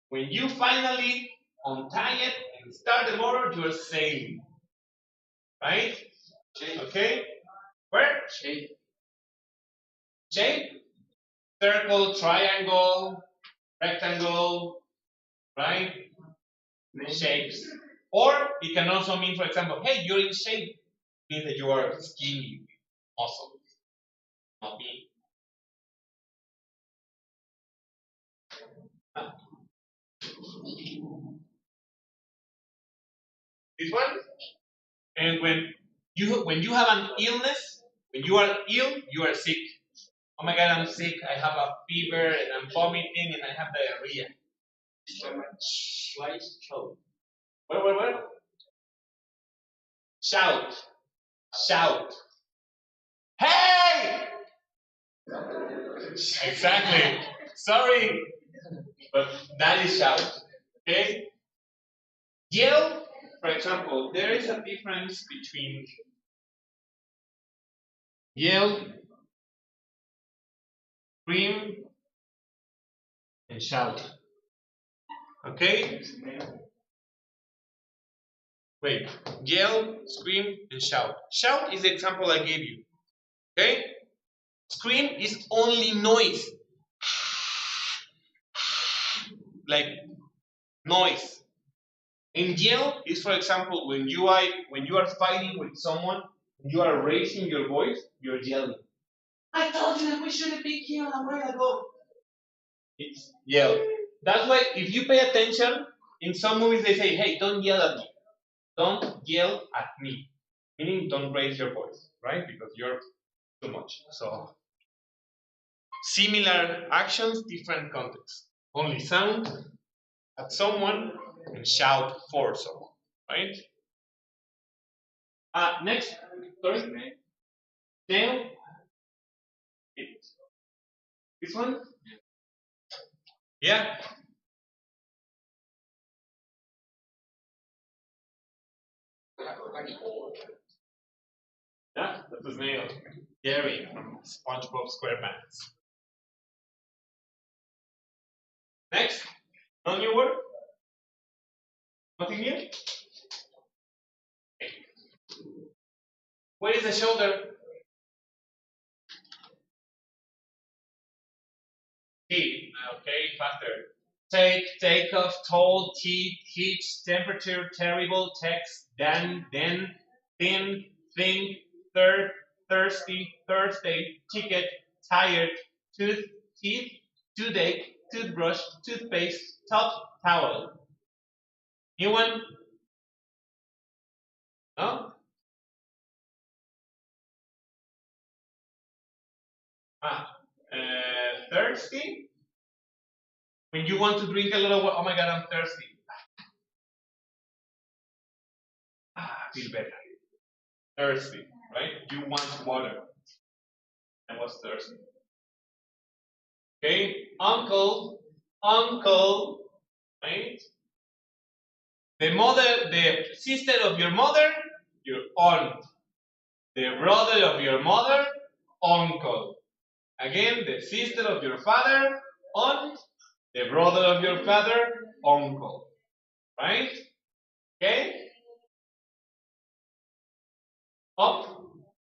When you finally untie it and start the motor, you're sailing. Right? Okay? Where? Shape. Shape. Circle, triangle, rectangle, right? Shapes. Or it can also mean, for example, hey, you're in shape. Means that you are skinny, awesome. Not me. This one. And when you have an illness, when you are ill, you are sick. Oh my God, I'm sick. I have a fever and I'm vomiting and I have diarrhea. Where? Shout. Shout. Hey! Exactly. Sorry. But that is shout. Okay? Yell, for example, there is a difference between yell, scream, and shout. Okay? Wait. Yell, scream, and shout. Shout is the example I gave you. Okay? Scream is only noise. Like noise. And yell is, for example, when you are fighting with someone, you are raising your voice, you're yelling. I told you that we should have been killed a while ago. It's yell. That's why if you pay attention, in some movies they say, hey, don't yell at me. Don't yell at me. Meaning don't raise your voice, right? Because you're too much. So similar actions, different context. Only sound at someone and shout for someone, right? Next, sorry. Tail. This one? Yeah. Yeah, that's his name. Gary from SpongeBob SquarePants. Next, no new word? Nothing new? Where is the shoulder? T. Okay, faster. Take off, told, teach, temperature, terrible, text, then, thin, think, third, thirsty, Thursday, ticket, tired, tooth, teeth, toothache, toothbrush, toothpaste, top, towel. New one? No? Thirsty? When you want to drink a lot of water, oh my God, I'm thirsty. Feel better. Thirsty, right? You want water. I was thirsty. Okay, uncle, right? The sister of your mother, your aunt. The brother of your mother, uncle. Again, the sister of your father, aunt. The brother of your father, uncle. Right? Okay?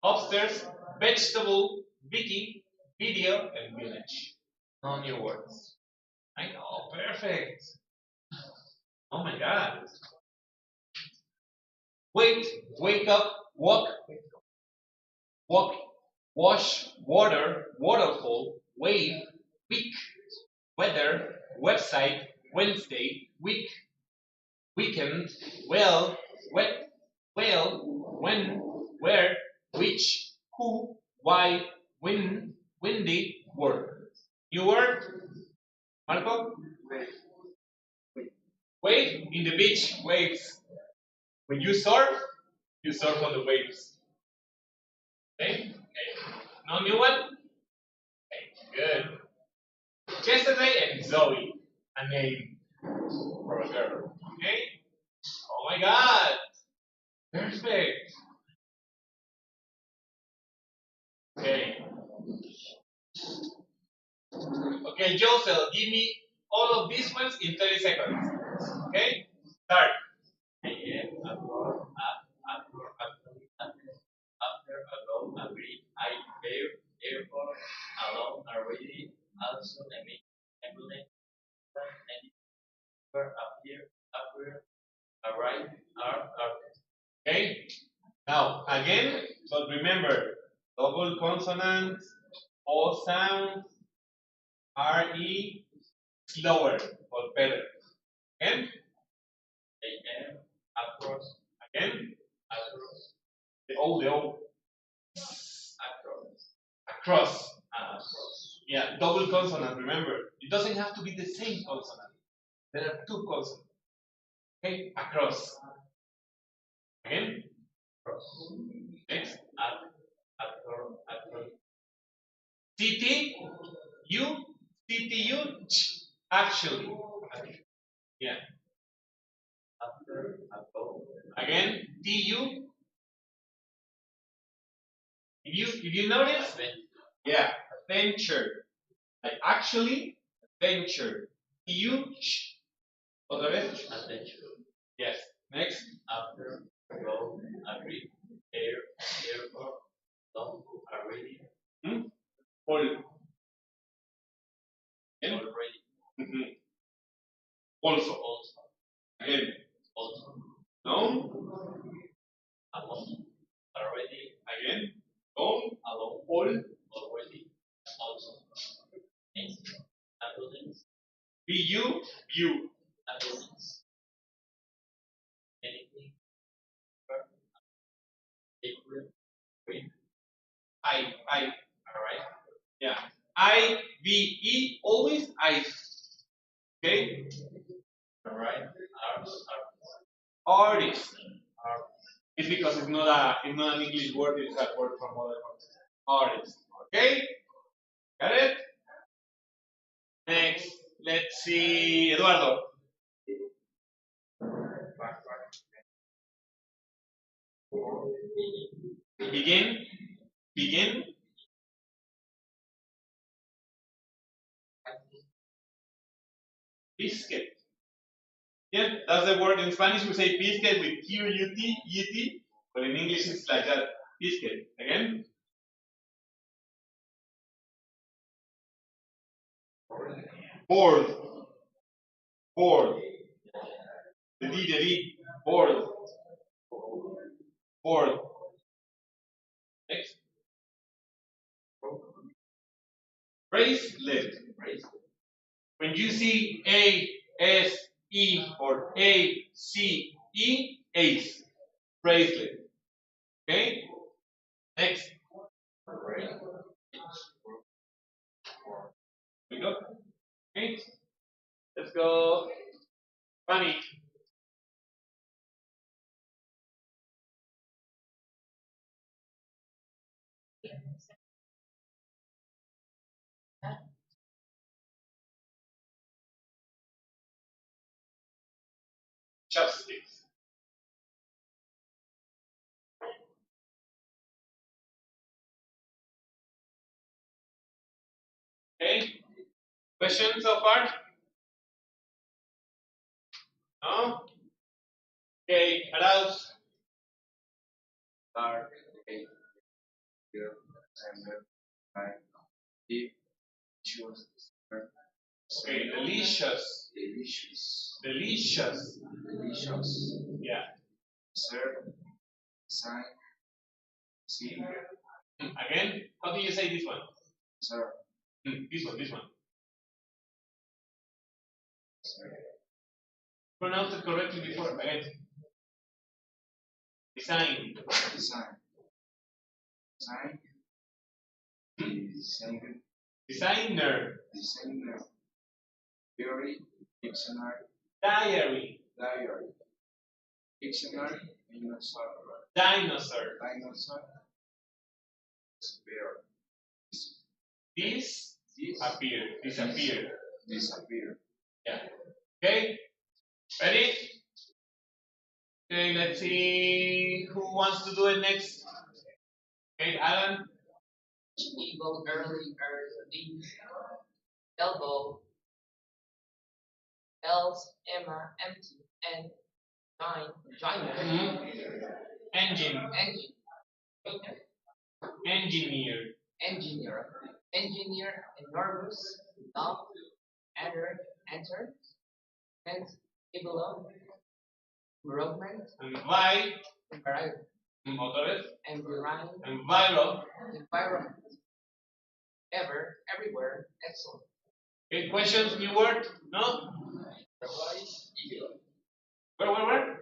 Upstairs, vegetable, Vicky, video, and village. No new words. I know, perfect. Oh my God. Wake up, walk, wash, water, waterfall, wave, week, weather, website, Wednesday, week, weekend, well, wet, well, when, where, which, who, why, when, windy, word. New word? Marco? Wave in the beach, waves. When you surf on the waves. Okay? No new one? Okay, good. Yesterday and Zoe, a name for a girl. Okay? Oh my God! Perfect. Okay. Okay, Josel, give me all of these ones in 30 seconds. Okay? Start. After, ago, agree, Airport, alone, already, also, ambulance, any appear, arrive, are. Okay? Now, again, but remember, double consonants, all sounds, RE, slower, but better. Again? AM, across, Again? across, The O, the O. across, Across. across, Yeah, double consonant, remember. It doesn't have to be the same consonant. There are two consonants. Okay? Across. Again? across, Next. across, City, you, actually. Yeah. after, above, Again, TU. If you notice, yeah, adventure. Like actually, adventure. Huge. Otra vez. adventure, Yes. Next. after, go, agree, airport, don't, already, All. Again. already, Mhm. Also. also, Again. also, No. alone, already, Again. Don't. alone, All. already, also, ambulance, You. You. ambulance, anything, equal, with, I. alright, Yeah. IVE. Always I. Okay. alright, Artist. are, It's because it's not an English word, it's a word from other countries. Artist. Okay? Got it? Next, let's see Eduardo. Begin. Begin. Biscuit. Yeah, that's the word. In Spanish we say biscuit with Q-U-T, but in English it's like that. Biscuit. Again. Board. Board. The D. Board. Board. Next. Bracelet. When you see A, S, E, or A, C, E, ace. Bracelet. Okay? Next. We go. Okay? Let's go. Funny. Chopsticks. Okay? Questions so far? No? Okay, arouse. Dark, here, and deep, choose, Okay, delicious. delicious, Delicious. delicious, Yeah. serve, sign, see, Again, how do you say this one? serve, This one. serve, Pronounce it correctly before. Again. Design. design, sign, design, Designer. designer, theory, dictionary, Diary. diary, dictionary, dinosaur, Dinosaur. dinosaur, bear, Disappear. Disappear. disappear, Yeah. Okay. Ready? Okay, let's see who wants to do it next. Okay, Alan. Eagle early, elbow, else, Emma, empty, and vagina, Engine. engine, Engineer. engineer, enormous, love, enter, and develop, development, envy, environment, otra vez, environment, environment. ever, everywhere, excellent. Okay, questions, new word? No? Where?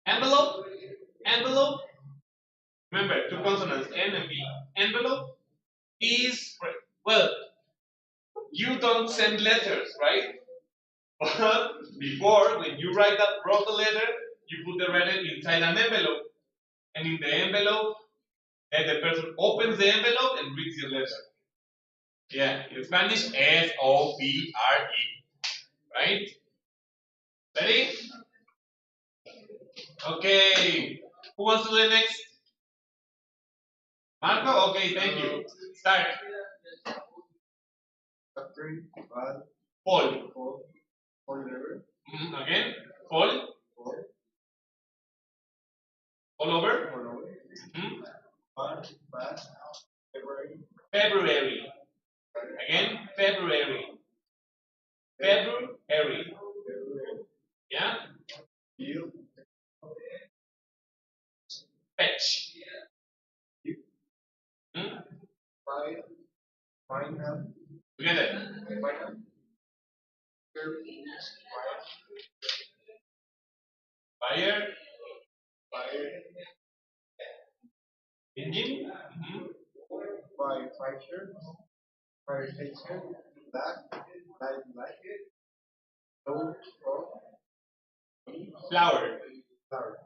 Envelope? Envelope? Remember, two consonants, N and B. Envelope is, well, you don't send letters, right? But before, when you wrote a letter, you put the letter inside an envelope. And in the envelope, then the person opens the envelope and reads your letter. Yeah, in Spanish, S-O-P-R-E. Right? Ready? Okay. Who wants to do the next? Marco? Okay, thank you. Start. Factory, bad, Fall. fall lever, Again. Fall. All over. fall over, Mhm. bad, February, February. Again. February. February. Yeah. deal, Fetch. final, Together. final, Fire. fire, Engine. fire station, black, light, low, Flower. flower,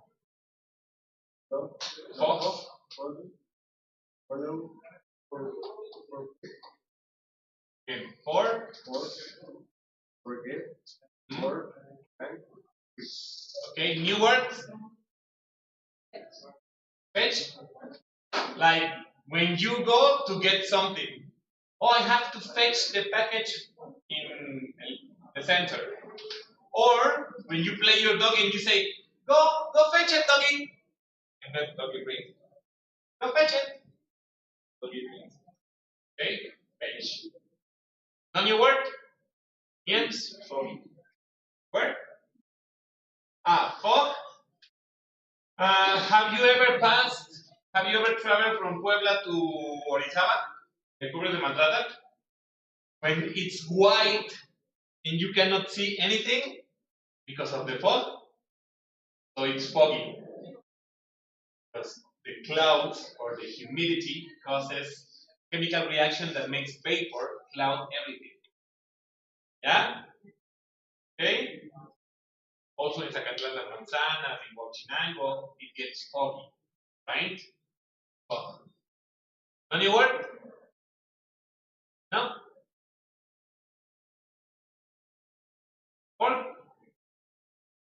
low, Fox. follow, Okay. Four. forget, Mhm. for, right, Okay. New words. Fetch. Like when you go to get something. Oh, I have to fetch the package in the center. Or when you play your dog and you say, go fetch it, doggy. And then doggy brings. Go fetch it. Doggy brings. Okay? Fetch. No new word? Yes? foggy, Word? Fog. Have you ever traveled from Puebla to Orizaba? The Cubres de Maltrata? When it's white and you cannot see anything because of the fog, so it's foggy. Because the clouds or the humidity causes chemical reaction that makes vapor cloud everything. Yeah? Okay? Also in Zacatlán Las Manzanas, in Huachinango, it gets foggy. Right? Fog. Any word? No? Fork?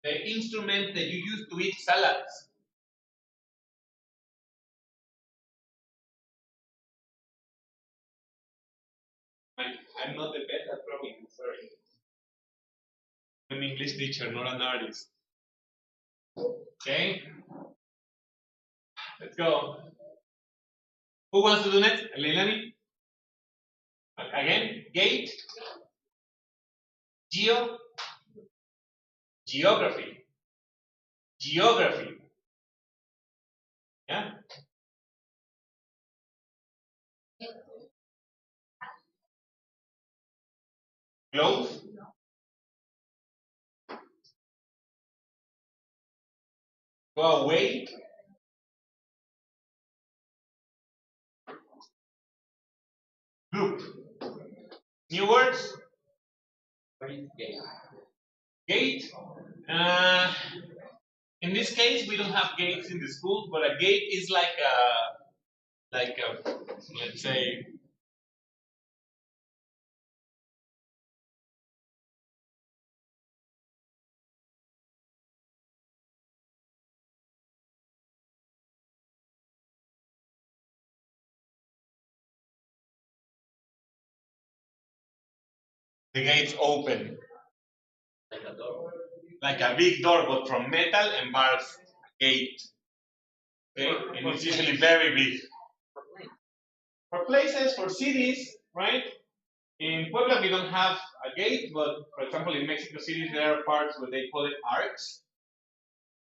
The instrument that you use to eat salads. I'm not the best at drawing, sorry. I'm an English teacher, not an artist. Okay? Let's go. Who wants to do next? Leilani? Again, gate, geography. Yeah? Close, go away. Group. New words? What is gay? Gate. In this case, we don't have gates in the schools, but a gate is like a, let's say, the gates open. Like a door. Like a big door, but from metal and bars. Gate. Okay? And it's usually very big. For places, for cities, right? In Puebla, we don't have a gate, but for example, in Mexico City, there are parts where they call it arcs.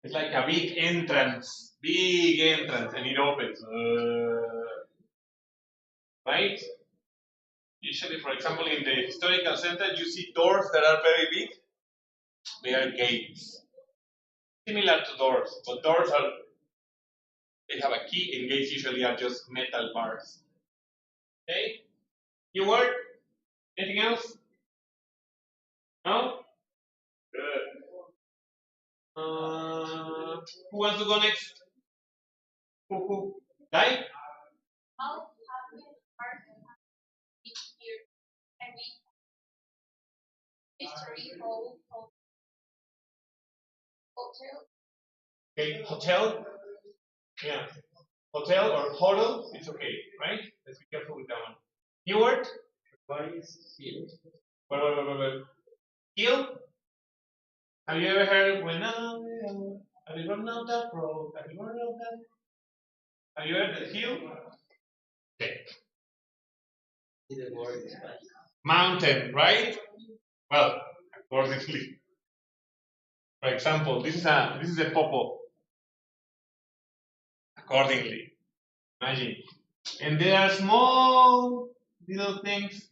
It's like a big entrance, and it opens, right? Usually, for example, in the historical center, you see doors that are very big. They are gates, similar to doors, but doors are, they have a key, and gates usually are just metal bars. Okay? New word? Anything else? No? Good. Who wants to go next? Who? Guy? How happy are each year? I mean, history, hotel. Okay, hotel. Yeah. Hotel or hotel, it's okay, right? Let's be careful with that one. New word? What is sido? Wait. Hill? Have you ever heard when have you run out that road? Have you run out that? Have you heard the hill? Okay. See the word in Spanish. Mountain, right? Well, accordingly. For example, this is a popo. Accordingly. Imagine. And there are small little things.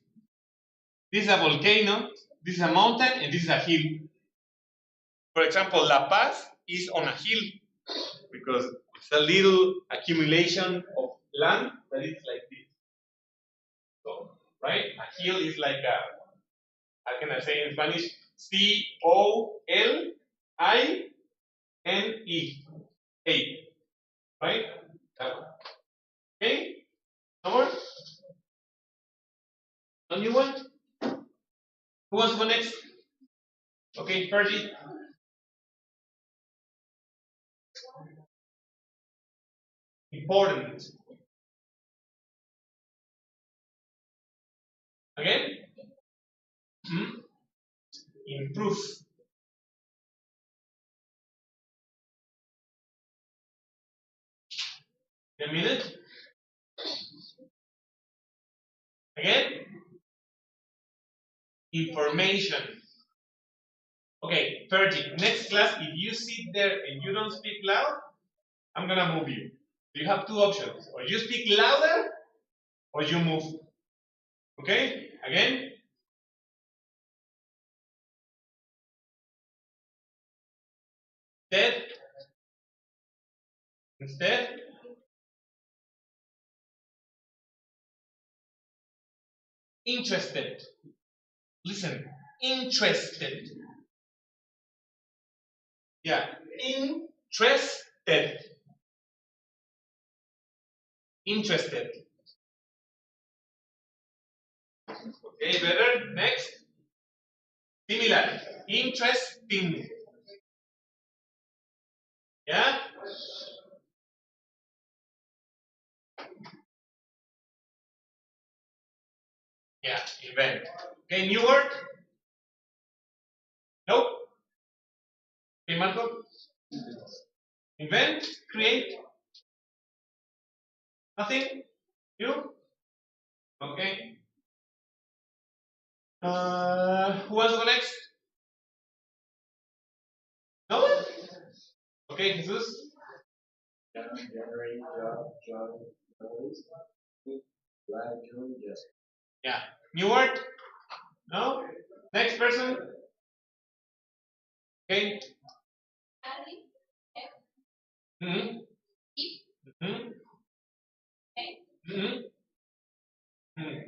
This is a volcano, this is a mountain, and this is a hill. For example, La Paz is on a hill because it's a little accumulation of land that is like this. So, right? A hill is like a, how can I say in Spanish? Colline. A. Right? That one. Okay? No more? No new one? Who wants to go next? Okay, Fergie. Important. Again? Improve. A minute. Again? Information. Okay, Fergie, next class, if you sit there and you don't speak loud, I'm gonna move you. You have two options. Or you speak louder, or you move. Okay? Again? Instead, interested. Listen, interested. Yeah, interested. Interested. Okay, better. Next. Similar. Interesting. Yeah? Yeah, invent. Okay, new word? Nope. Okay, Marco? Invent, create. Nothing? You? Okay. Who wants to go next? No one? Okay, Jesus. January, John, July, June, yes. Yeah. New word? No? Next person? Okay. Ali, Mm-hmm. if, Mm-hmm. okay, Mm-hmm. Mm-hmm.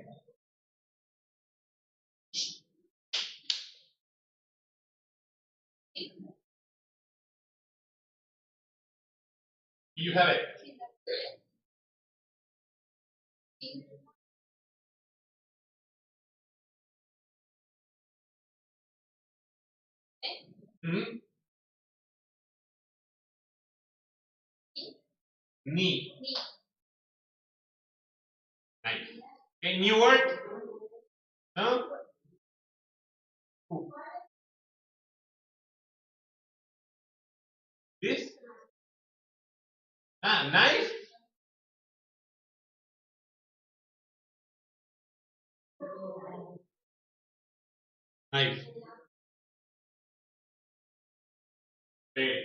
if, You have it. if, Mm-hmm. Knee. me, Nice. Okay, new word? No? Who? This? Ah, knife? Knife. Okay.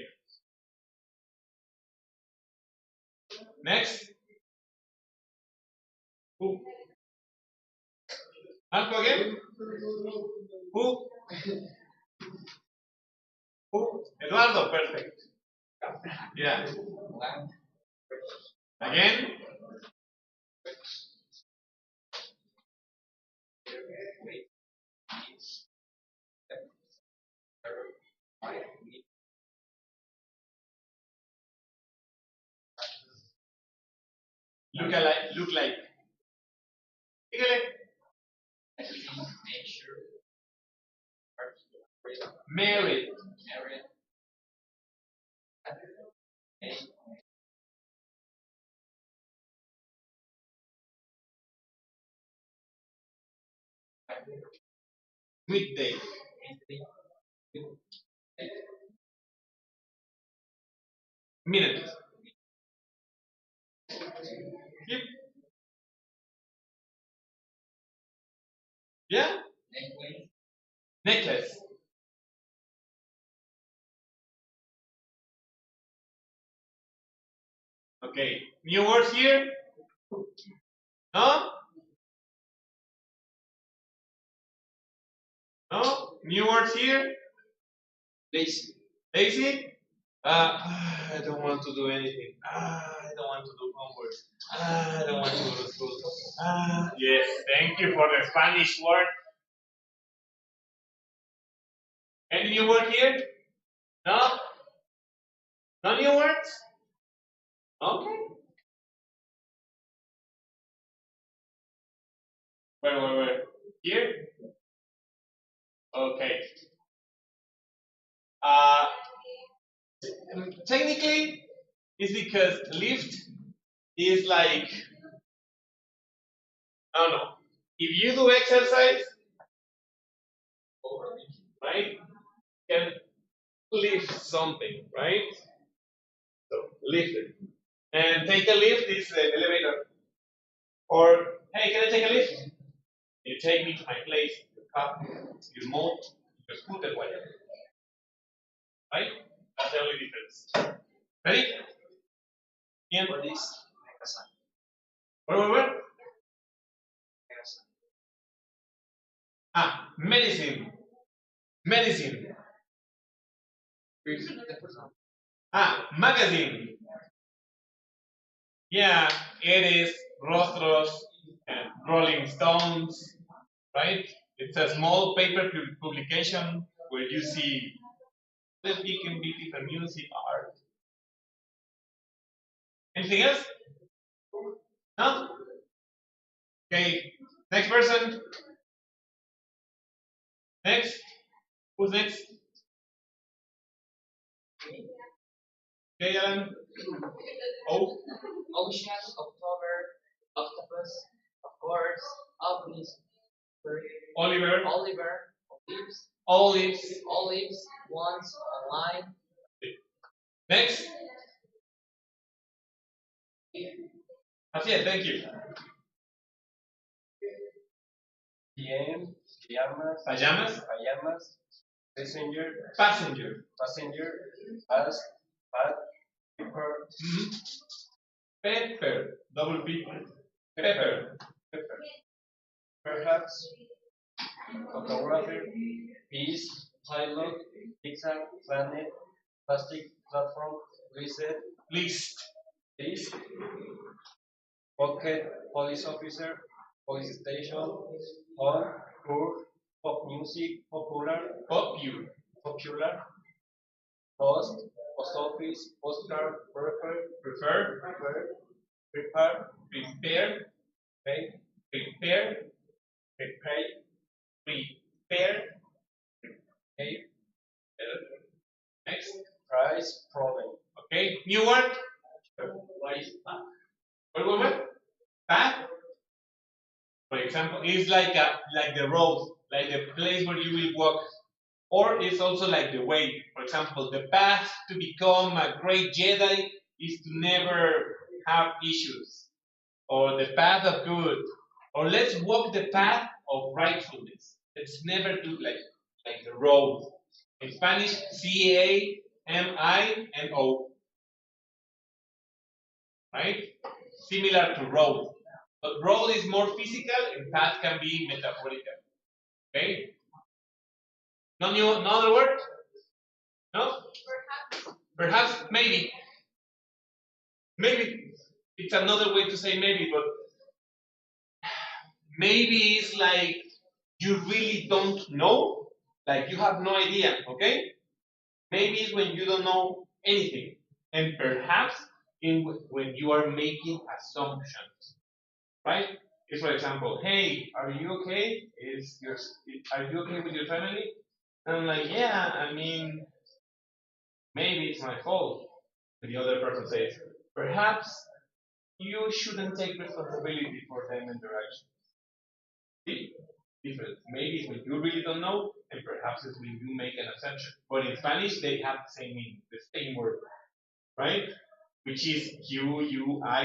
Next. Who? Marco again? Who? Who? Eduardo, perfect. Yeah. Again? Look like. Dígale. Married. Midday. Minute. Yep. Yeah? Necklace. Okay. New words here? No? No? New words here? Lazy. Lazy? I don't want to do anything. I don't want to do homework. I don't want to go to school. Yes, thank you for the Spanish word. Any new word here? No? No new words? Okay. Where? Here? Okay. Technically, it's because lift is like, I don't know. If you do exercise, right, you can lift something, right? So lift it. And take a lift is the elevator. Or, hey, can I take a lift? You take me to my place, your car, your motor, your scooter, whatever. Right? That's the only difference. Ready? Ian? What is Where? Medicine. Medicine. Magazine. Yeah, it is Rostros and Rolling Stones, right? It's a small paper publication where you see that it can be different music, art. Anything else? No? Okay, next person. Next. Who's next? Okay, Alan. Oh. Ocean, October, octopus, of course, obelisk, Oliver. olives, once, online. Next. That's it, thank you. PM, Pajamas. passenger, ask, pat, paper, Pepper. Double P. Pepper. perhaps, photographer, piece, pilot, pizza, planet, plastic, platform, List. list, pocket, police officer, police station, home, poor, pop music, popular, popular, post, post office, postcard, Prefer. prepare, Prepare. pay, Prepare. Okay. Next. price, problem. Okay. New word. What is What? Path. For example, is like the road, like the place where you will walk, or it's also like the way. For example, the path to become a great Jedi is to never have issues, or the path of good, or let's walk the path of rightfulness. Let's never do like the road. In Spanish, CAMINO. Right? Similar to road. But road is more physical and path can be metaphorical. Okay? No other word? No? Perhaps, maybe. Maybe. It's another way to say maybe, but maybe it's like you really don't know, like you have no idea, okay? Maybe it's when you don't know anything. And perhaps when you are making assumptions, right? It's for example, hey, are you okay? Are you okay with your family? And I'm like, yeah, I mean, maybe it's my fault. And the other person says, perhaps you shouldn't take responsibility for them interaction. See? Different. Maybe it's when you really don't know, and perhaps it's when you make an assumption. But in Spanish, they have the same meaning, the same word, right? Which is Quizas,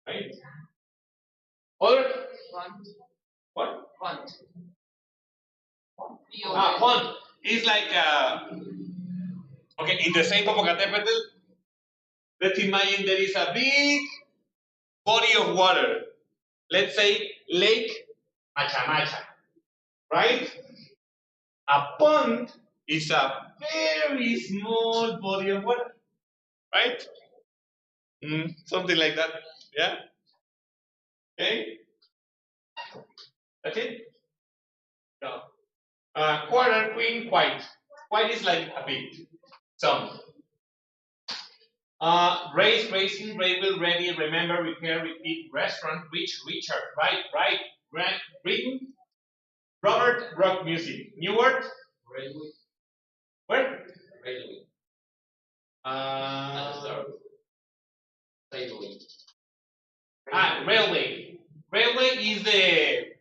right? Other? Font. What? Font. Font. It's like, okay, in the same Popocatépetl, let's imagine there is a big body of water. Let's say Lake Macha Macha, right? A pond is a very small body of water, right? Something like that, yeah? Okay? That's it? No. Quarter, queen, quite. Quite is like a bit. Some. Race, racing, railway, ready, remember, repair, repeat, restaurant, rich, Richard, right, written, Robert, rock music. New word? Railway. Where? Railway. Railway. Railway. Railway is the.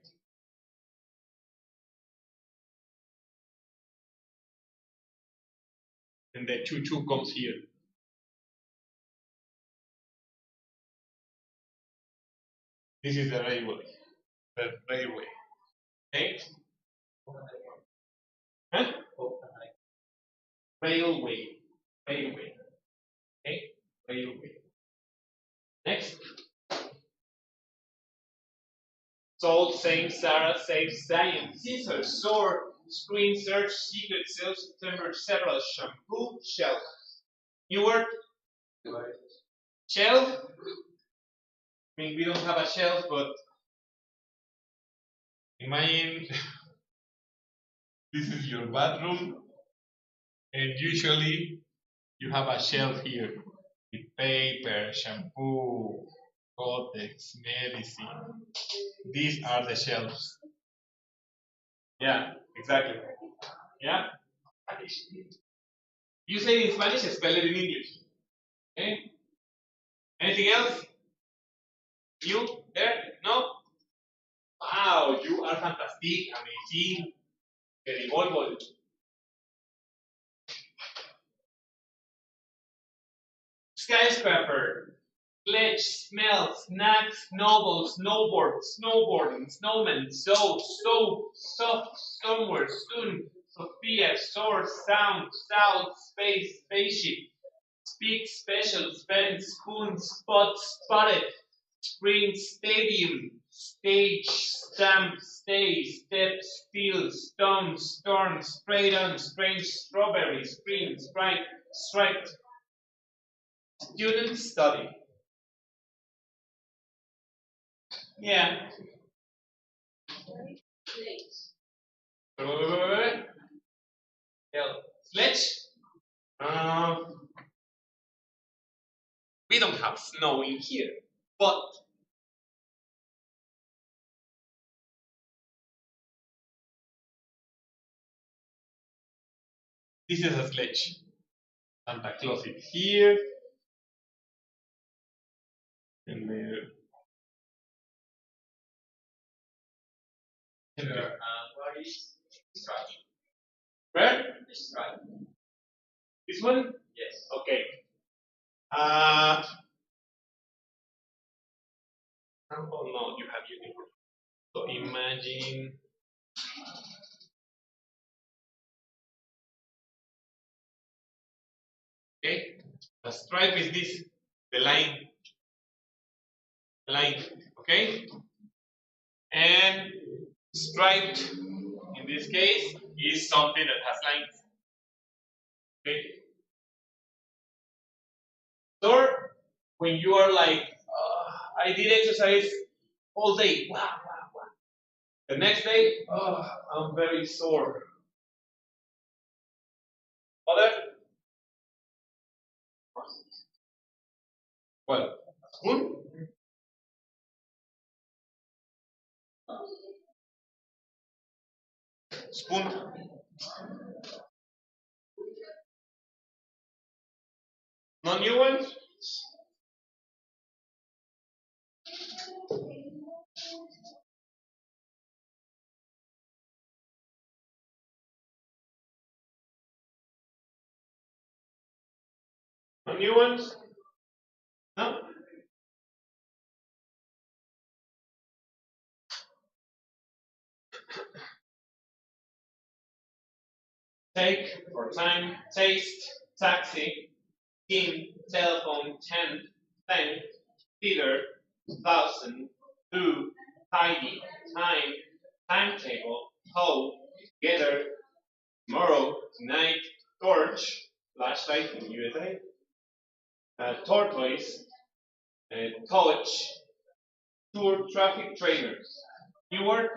And the choo-choo comes here. This is the railway. The railway. Okay? Huh? Railway. Railway. Okay? Railway. Next. Salt, same, Sarah, save, science, scissors, sword, screen, search, secret, sales, September, several, shampoo, shelf. New word? Shelf? I mean, we don't have a shelf, but imagine this is your bathroom, and usually you have a shelf here with paper, shampoo, Cotex, medicine. These are the shelves. Yeah, exactly. Yeah? You say it in Spanish, spell it in English. Okay? Anything else? You? There? No? Wow, you are fantastic, amazing, very good. Skyscraper, sledge, smell, snacks, novel, snowboard, snowboarding, snowman, soap, soft, somewhere, soon, Sophia, source, sound, south, space, spaceship, speak, special, spend, spoon, spot, spotted, spring, stadium, stage, stamp, stay, step, steel, stone, storm, sprayed on, strange, strawberry, screen, strike, striped, student, study. Yeah. Sledge? We don't have snow in here, but this is a sledge. Santa Claus is here. And there. What is stripe? Where? Stripe. This one? Yes. Okay. Oh no, you have uniform. So imagine. Okay, a stripe is this, the line, okay, and striped in this case is something that has lines. Okay, or when you are like, I did exercise all day, wow, wow, wow. The next day, I'm very sore. Other? What? Spoon? Spoon. No new ones? No new ones? No? Take for time, taste, taxi, skin, telephone, tent, tent, theater, thousand, do, tidy, time, timetable, hoe, together, tomorrow, tonight, torch, flashlight in USA, tortoise, coach, tour, traffic, trainers. New word?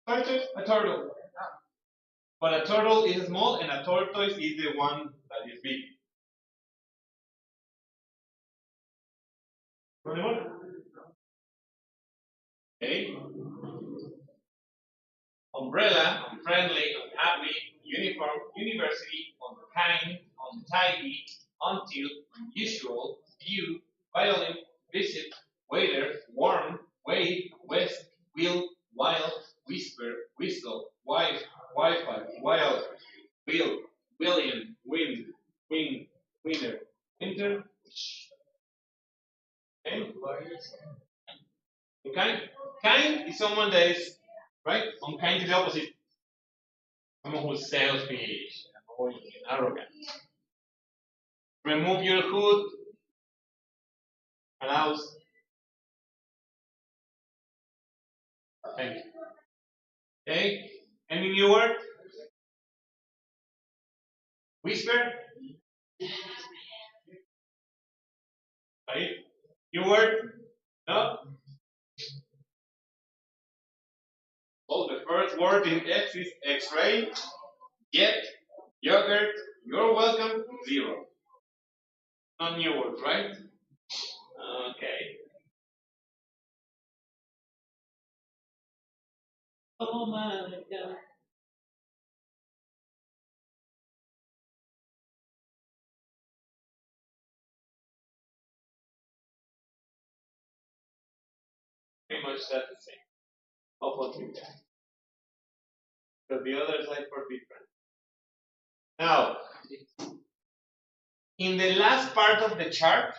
Tortoise? A turtle. But a turtle is small and a tortoise is the one that is big. Okay. Umbrella, unfriendly, unhappy, uniform, university, unkind, untidy, until, unusual, view, violin, visit, waiter, warm, wait, west, will, wild, whisper, whistle, wife, Wi-Fi, wild, will, William, wind, wing, winner, winter. Okay. Unkind. Kind is someone that is right. Unkind is the opposite. Someone who's selfish, annoying, and arrogant. Remove your hood. Allows. Thank you. Okay. Any new word? Whisper. Right. New word? No. Oh, the first word in X is X-ray. Get. Yogurt. You're welcome. Zero. No new word, right? Okay. Oh my God. Pretty much that's the same. Opposite. But the other side for different. Now, in the last part of the chart,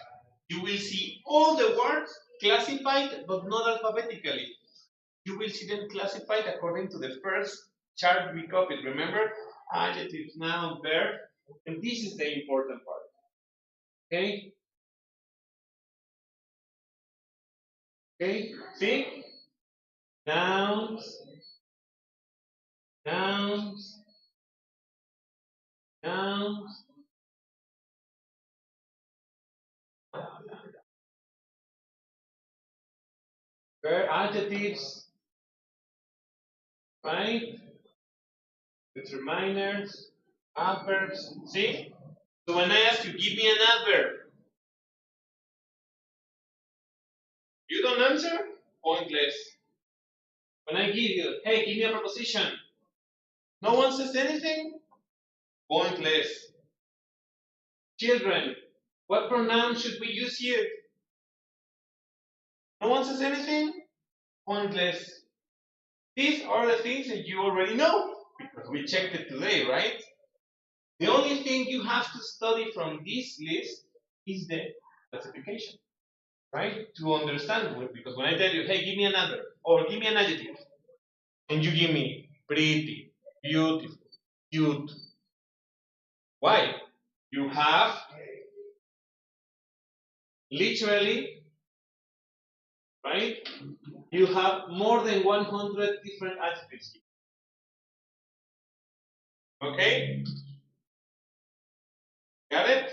you will see all the words classified, but not alphabetically. You will see them classified according to the first chart we copied. Remember? Adjectives, noun, verb. And this is the important part. Okay? Okay? See? Nouns, nouns, nouns. Verb, adjectives, right? Determiners, adverbs. See? So when I ask you, give me an adverb, you don't answer? Pointless. When I give you, hey, give me a preposition, no one says anything? Pointless. Children, what pronoun should we use here? No one says anything? Pointless. These are the things that you already know because we checked it today, right? The only thing you have to study from this list is the classification, right? To understand, because when I tell you, hey, give me an adverb, or give me an adjective, and you give me pretty, beautiful, cute. Why? You have literally, right? You have more than 100 different adjectives. Okay? Got it?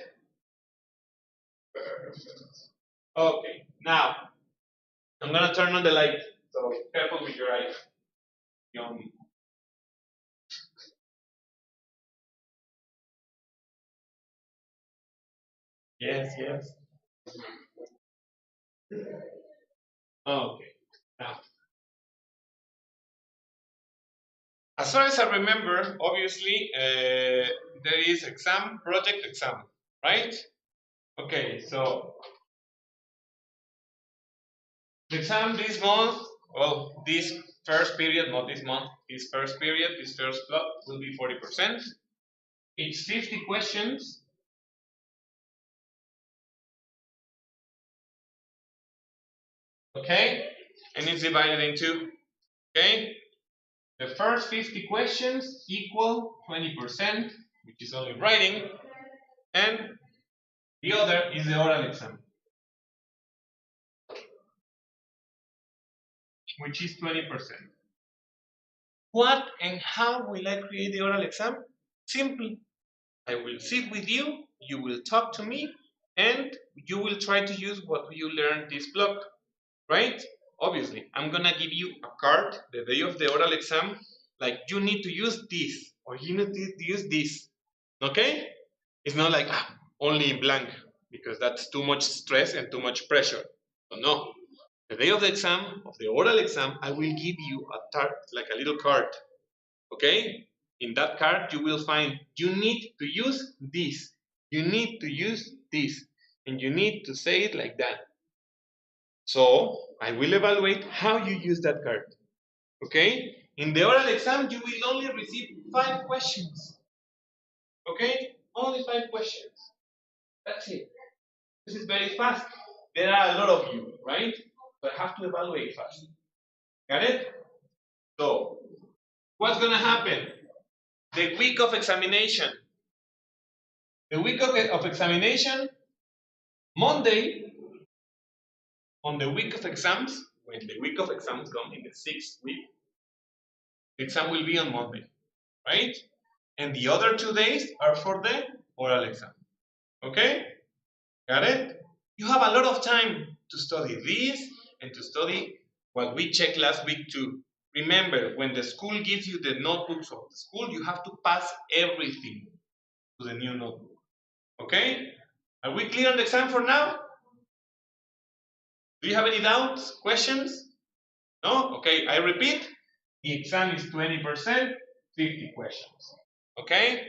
Okay, now I'm gonna turn on the light, so careful with your eyes. Yes, yes. Okay, now as far as I remember, obviously there is exam, project, exam, right? Okay, so the exam this month, well, this first period, not this month, this first period, this first block will be 40%. It's 50 questions. Okay, and it's divided in two. Okay, the first 50 questions equal 20%, which is only writing, and the other is the oral exam, which is 20%. What and how will I create the oral exam? Simple. I will sit with you, you will talk to me, and you will try to use what you learned this block, right? Obviously, I'm gonna give you a card the day of the oral exam, like you need to use this, or you need to use this, okay? It's not like only blank, because that's too much stress and too much pressure. So no, the day of the exam, of the oral exam, I will give you like a little card, okay? In that card, you will find you need to use this, you need to use this, and you need to say it like that. So I will evaluate how you use that card, okay? In the oral exam, you will only receive 5 questions, okay? Only 5 questions. That's it. This is very fast. There are a lot of you, right? So I have to evaluate fast. Got it? So, what's gonna happen? The week of examination. The week of examination, Monday, on the week of exams, when the week of exams come in the 6th week, the exam will be on Monday, right? And the other 2 days are for the oral exam. Okay? Got it? You have a lot of time to study this and to study what we checked last week too. Remember, when the school gives you the notebooks of the school, you have to pass everything to the new notebook. Okay? Are we clear on the exam for now? Do you have any doubts, questions? No? Okay, I repeat, the exam is 20%, 50 questions. Okay?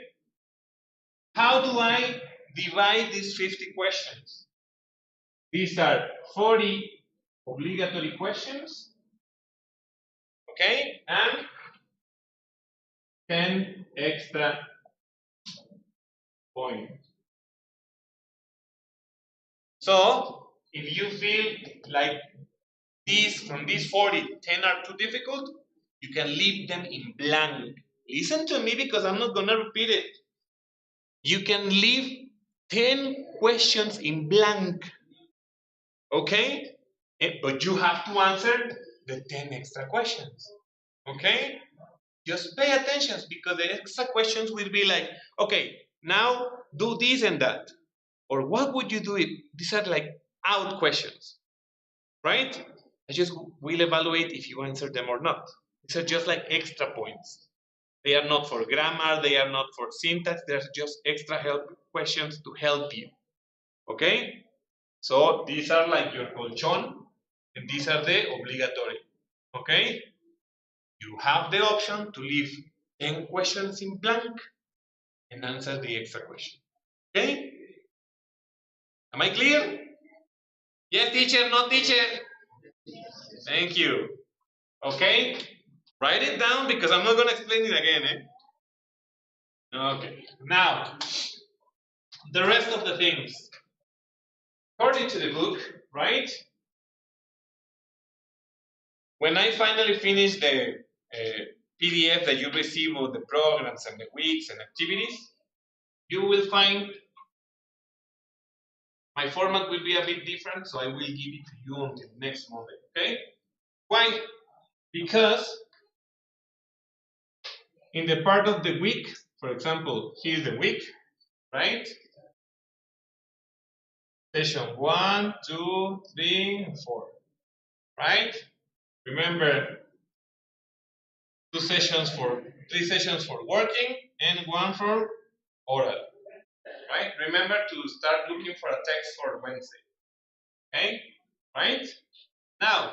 How do I divide these 50 questions? These are 40 obligatory questions, okay, and 10 extra points. So, if you feel like from these 40, 10 are too difficult, you can leave them in blank. Listen to me because I'm not going to repeat it. You can leave 10 questions in blank, okay? But you have to answer the 10 extra questions, okay? Just pay attention because the extra questions will be like, okay, now do this and that. Or what would you do if these are like out questions, right? I just will evaluate if you answer them or not. These are just like extra points. They are not for grammar, they are not for syntax, they're just extra help questions to help you. Okay? So these are like your colchón, and these are the obligatory. Okay? You have the option to leave 10 questions in blank and answer the extra question. Okay? Am I clear? Yes, teacher, no teacher. Thank you. Okay? Write it down because I'm not going to explain it again. Okay. Now, the rest of the things. According to the book, right? When I finally finish the PDF that you receive of the programs and the weeks and activities, you will find my format will be a bit different, so I will give it to you until next Monday. Okay? Why? Because in the part of the week, for example, here's the week, right? Session 1, 2, 3, and 4. Right? Remember, 3 sessions for working and 1 for oral. Right? Remember to start looking for a text for Wednesday. Okay? Right? Now,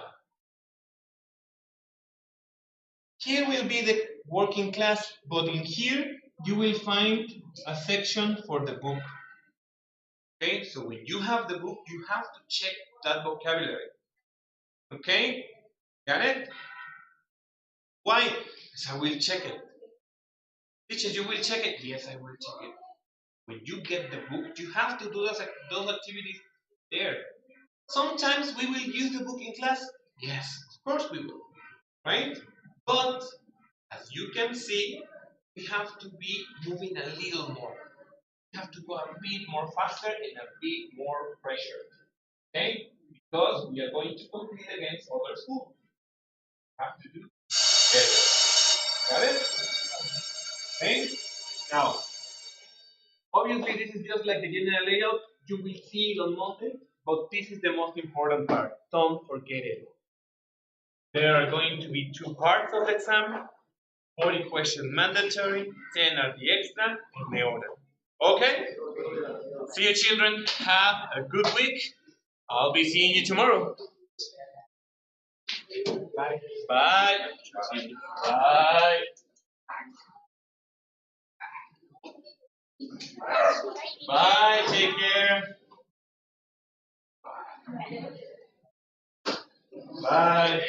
here will be the working class, but in here you will find a section for the book. Okay? So when you have the book, you have to check that vocabulary. Okay? Got it? Why? Because I will check it. Teacher, you will check it? Yes, I will check it. When you get the book, you have to do those activities there. Sometimes we will use the book in class. Yes, of course we will. Right? But as you can see, we have to be moving a little more. We have to go a bit more faster and a bit more pressure. Okay? Because we are going to compete against other schools. We have to do better. Got it? Okay? Now, obviously, this is just like the general layout. You will see it on Monday, but this is the most important part. Don't forget it. There are going to be 2 parts of the exam. 40 questions mandatory, 10 are the extra, and the order. Okay? See you, children. Have a good week. I'll be seeing you tomorrow. Bye. Bye. Bye. Bye. Take care. Bye.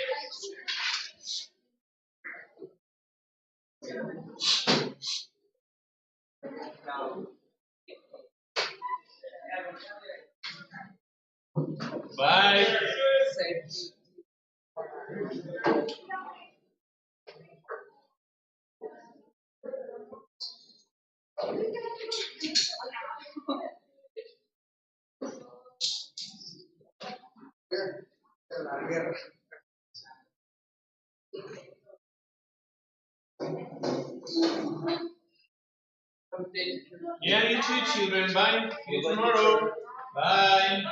Bye. Yeah, you too, children. Bye. See you tomorrow. Bye.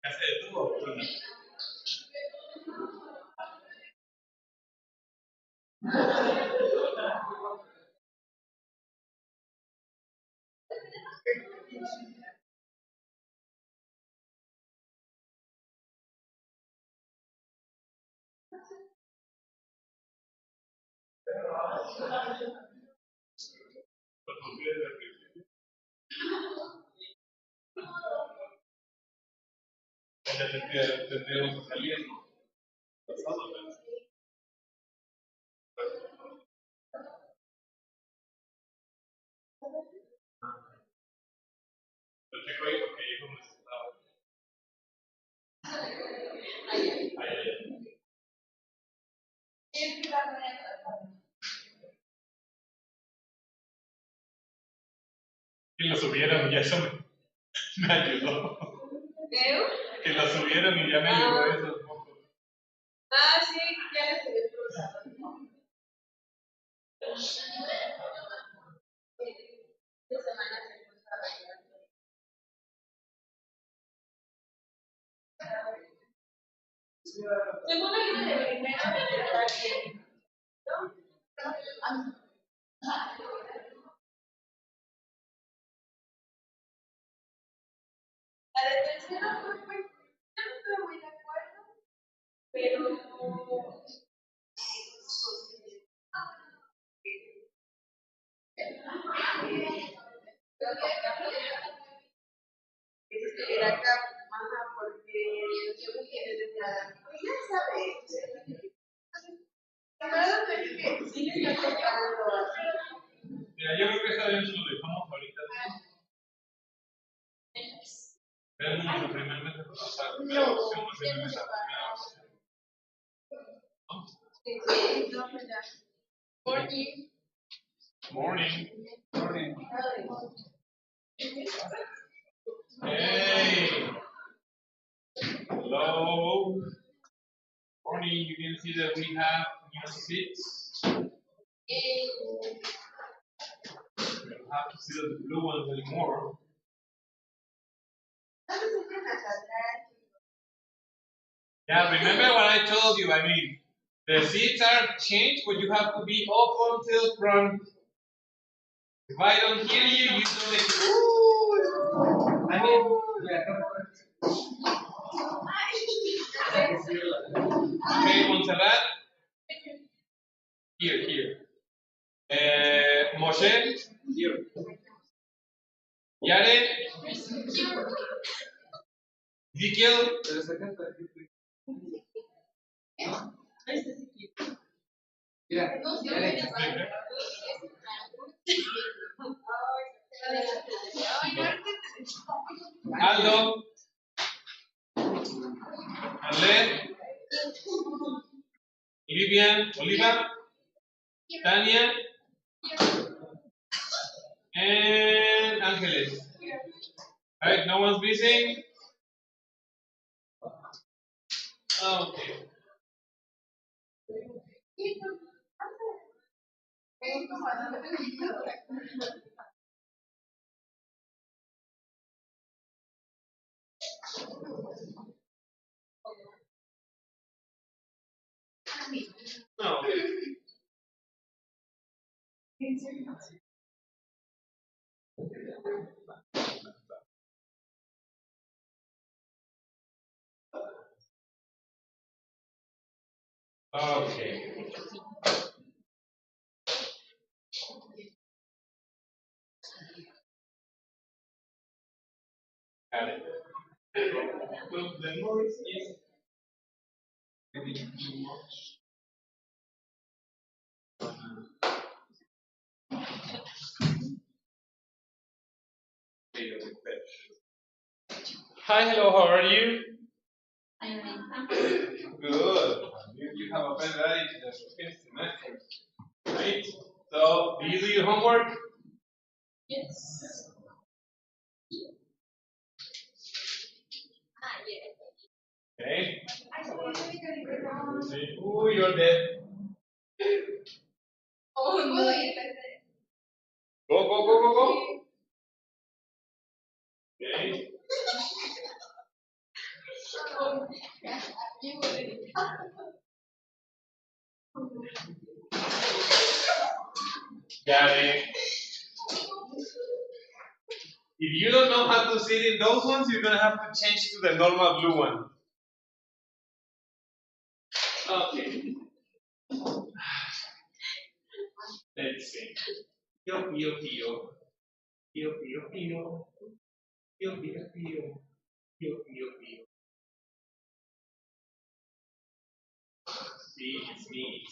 Ya se detuvo. Tendríamos que salir. Lo checo ahí porque yo no estaba. Que lo subieron y ya eso me ayudó. ¿Qué? Que lo subieron y ya me ayudó eso un poco. Ah, sí, ya les había preguntado. Esta semana se puso a bailar. Según el libro de primero, me quedaba bien. ¿No? La de tercero, pues, yo no estoy muy de acuerdo, pero era acá, ajá, porque yo me quedé de nada. Pues ya sabes, claro que sí le está tocando así. Mira, yo creo que esta vez lo dejamos ahorita. Veamos nuestro primer mes de pasar. No, Segundo primer mes. sí, no, pues ya. Morning. Morning. Morning. Hey. Hello. Morning. You can see that we have new seats. You don't have to sit on the blue ones anymore. Yeah, remember what I told you. I mean, the seats are changed, but you have to be up until front. If I don't hear you, you don't make ooh. I mean, yeah. Okay, Montserrat. Here. Moshe, Here. Yare, Ezekiel, Aldo, Arlet, Oliva, Tania, and Angeles. Alright, no one's missing? Okay. Okay. Okay. Got it. So the noise is maybe too much. Hi, hello, how are you? Good. You have a better idea than the first semester, right? So, do you do your homework? Yes. Okay. Ooh, you're dead. Oh, no. Go. Okay. Got it. If you don't know how to sit in those ones, you're gonna have to change to the normal blue one. Okay. Let's see. Pio, pio, pio. Pio, pio, pio. Pio, pio, pio. Pio, pio, pio. See, it's me.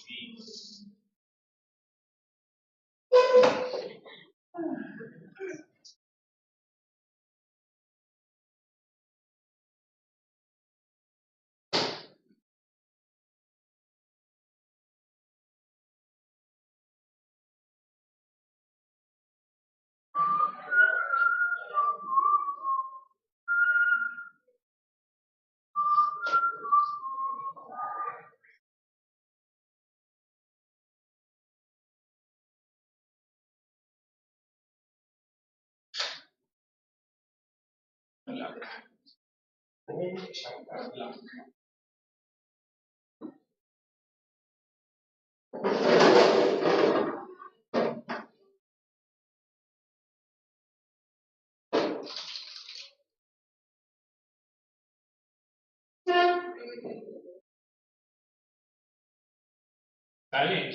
Dale.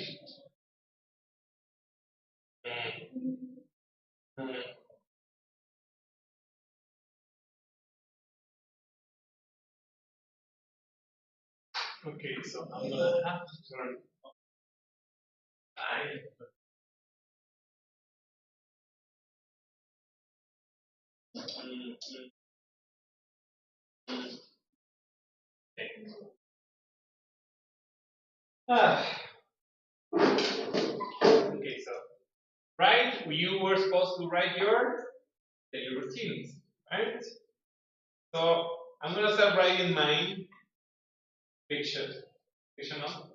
Okay, so I'm gonna have to turn I. Okay. Okay, so right, you were supposed to write your daily routines, right? So I'm gonna start writing mine. Picture now.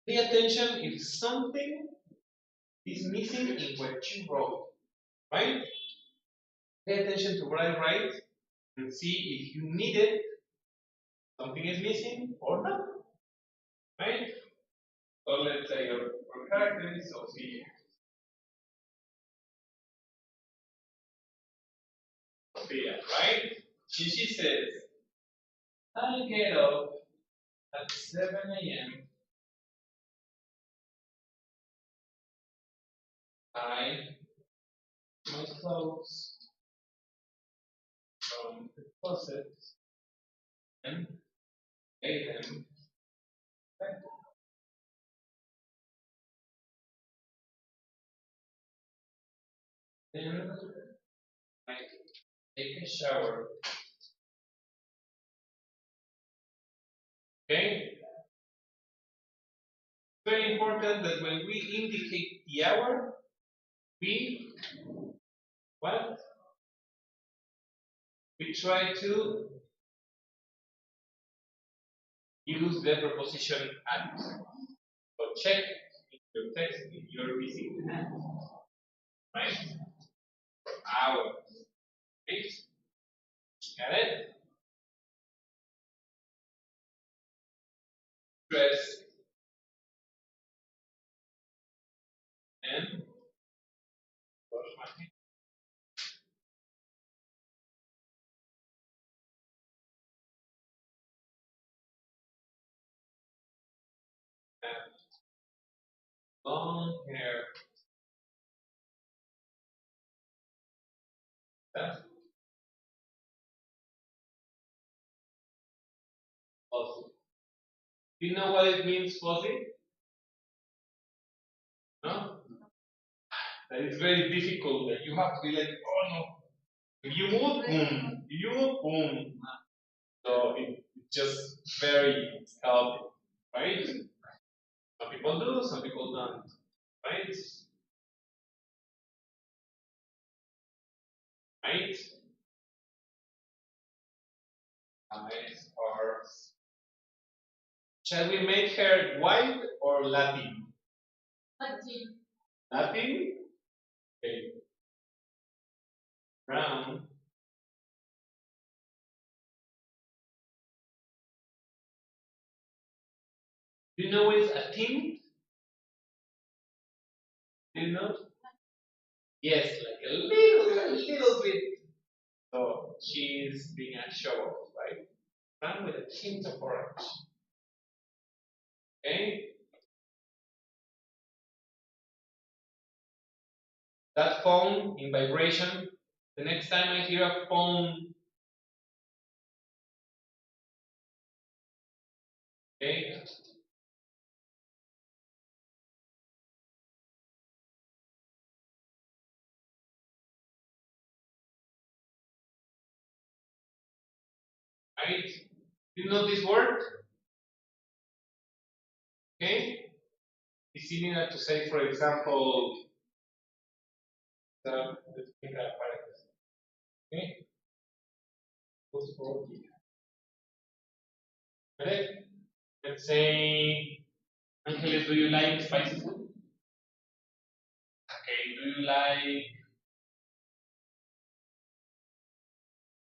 Pay attention if something is missing in what you wrote, right? Pay attention to what I write and see if you need it, something is missing or not, right? So let's say your characters, so see Sophia, right? And she says, I get up at 7 a.m. I my clothes from the closet and lay them back. Then I take a shower. Okay? Very important that when we indicate the hour, we what? We try to use the preposition at. So check in your text if you're using at. Right? Hour. Right? Got it? Dress and wash my hands. Have long hair. That's fuzzy. Do you know what it means, fuzzy? No? That is very difficult. That you have to be like, oh no. If you move, boom. If you move, boom. So it's just very chaotic, right? Some people do, some people don't, right? Right? Eyes are. Shall we make her white or Latin? Latin. Latin? Okay. Brown. Do you know what is a tint? Do you know? Yes, like a little bit. So she's being a show off, right? Brown with a tint of orange. Okay? That phone in vibration. The next time I hear a phone, okay? Right? You know this word? Okay? It's similar to say, for example, let's take a parenthesis. Okay? Correct? Let's say, Angeles, do you like spicy food? Okay, do you like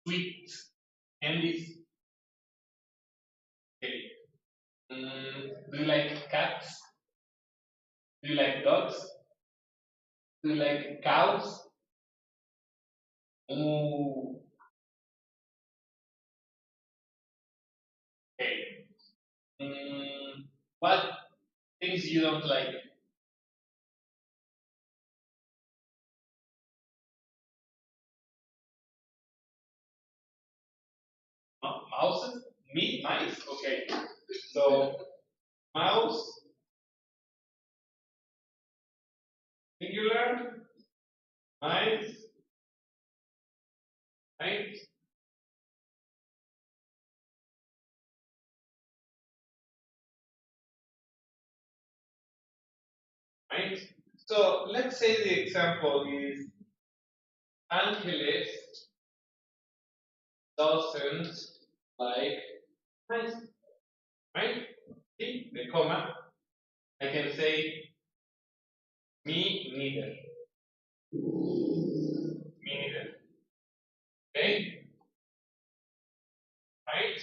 sweet candies? Okay. Do you like cats? Do you like dogs? Do you like cows? Ooh. Okay. What things you don't like? Mouses? Meat? Mice? Okay. So, mouse, singular, mice, right? Right? So, let's say the example is Angeles doesn't like mice, right? See the comma. I can say me neither. Me neither. Okay? Right?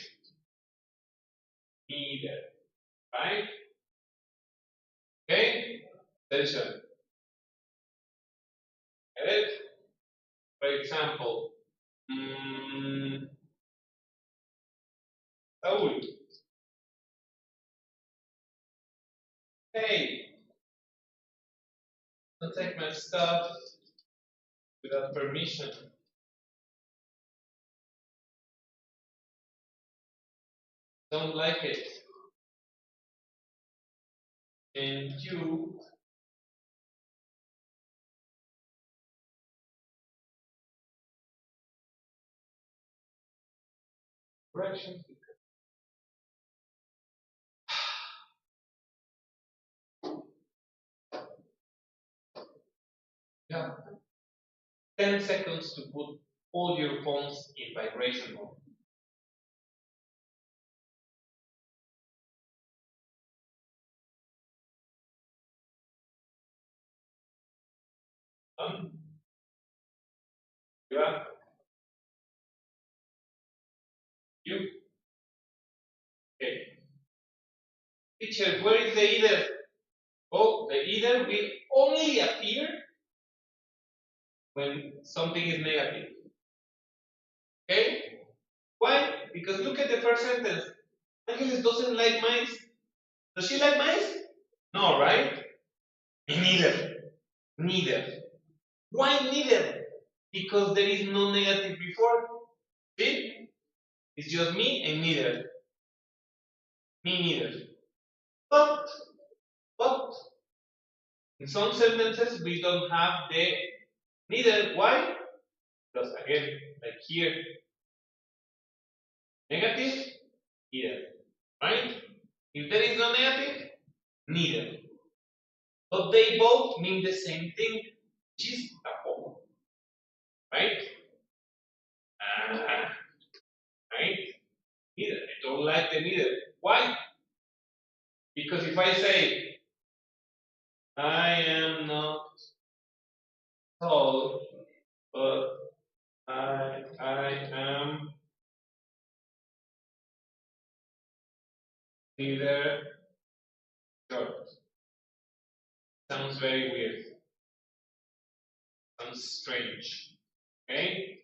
Neither. Right? Okay? Attention. Get it? For example, Saul. Hey, Don't take my stuff without permission. Don't like it. And you correction. Yeah. 10 seconds to put all your phones in vibration mode. Done? Yeah. You? Okay. Teacher, where is the either? Oh, the either will only appear when something is negative. Okay? Why? Because look at the first sentence. Angeles doesn't like mice. Does she like mice? No, right? Me neither. Neither. Why neither? Because there is no negative before. See? It's just me and neither. Me neither. But in some sentences we don't have the neither. Why? Because again, like here, negative, either. Right? If there is no negative, neither. But they both mean the same thing, which is tampoco. Right? Right? Neither. I don't like the neither. Why? Because if I say, I am not tall, but I am neither short. Sounds very weird. Sounds strange. Okay?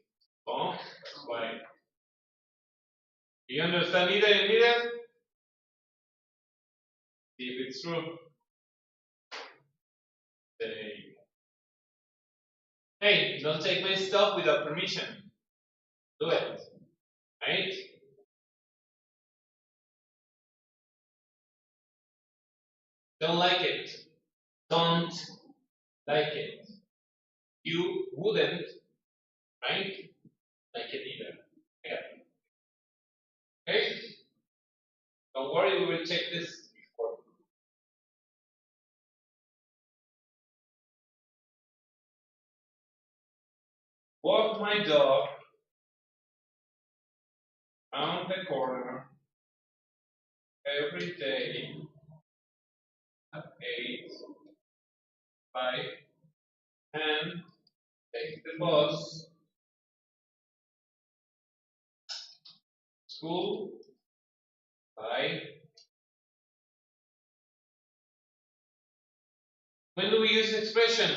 Oh, that's why. Do you understand neither and neither? See if it's true. Say, hey, don't take my stuff without permission. Do it. Right? Don't like it. Don't like it. You wouldn't, right? Like it either. Yeah. Okay? Don't worry, we will check this before. Walk my dog around the corner every day at 8, 5, and take the bus, school, 5. When do we use the expression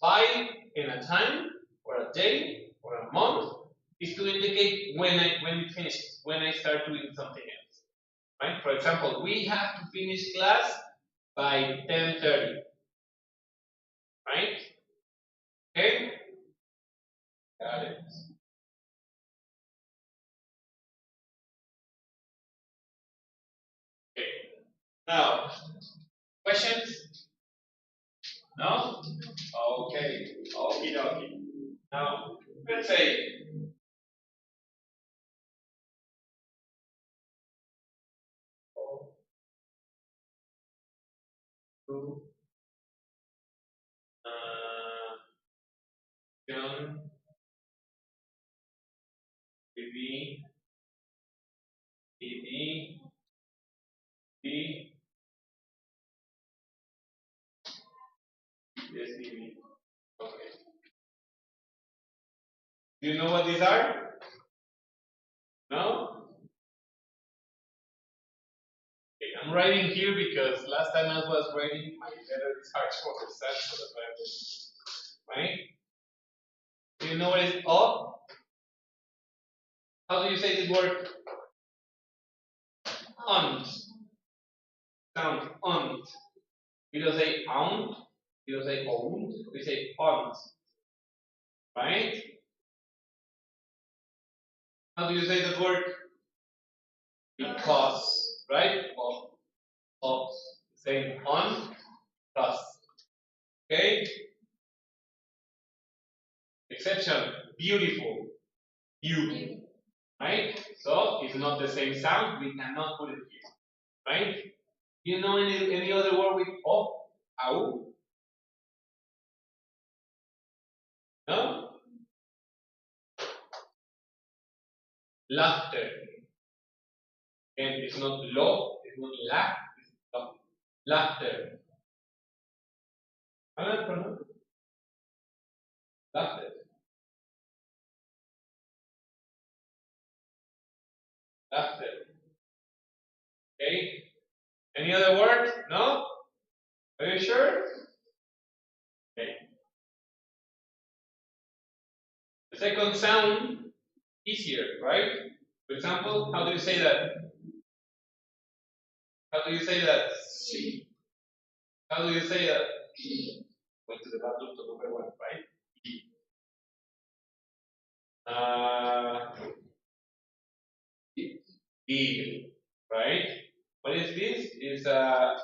by in a time, or a day, or a month? Is to indicate when it finishes, when I start doing something else. Right? For example, we have to finish class by 10:30. Right? Okay? Got it. Okay. Now, questions? No? Okay. Okie dokie. Now, let's say John, BB, BB, B, yes, BB. Okay. Do you know what these are? No? Okay, I'm writing here because last time I was writing, my letter is hard to understand, so that's why I'm doing. Right? Do you know what is O? How do you say this word? Ont. Sound. Ont. We don't say aunt. We don't say owned, we say owned. Right? How do you say that word? Because, right? Of. Saying on, plus. Okay? Exception, beautiful. You. Right? So, it's not the same sound, we cannot put it here. Right? Do you know any other word with of? Au? No? Laughter. And it's not lo, it's not la, it's lo. Laughter. Laughter. Laughter. Okay? Any other word? No? Are you sure? Okay. The second sound, easier, right? For example, how do you say that? How do you say that? C. How do you say that? E. Went to the bathroom to number one, right? E. Deal, right? What is this? It's a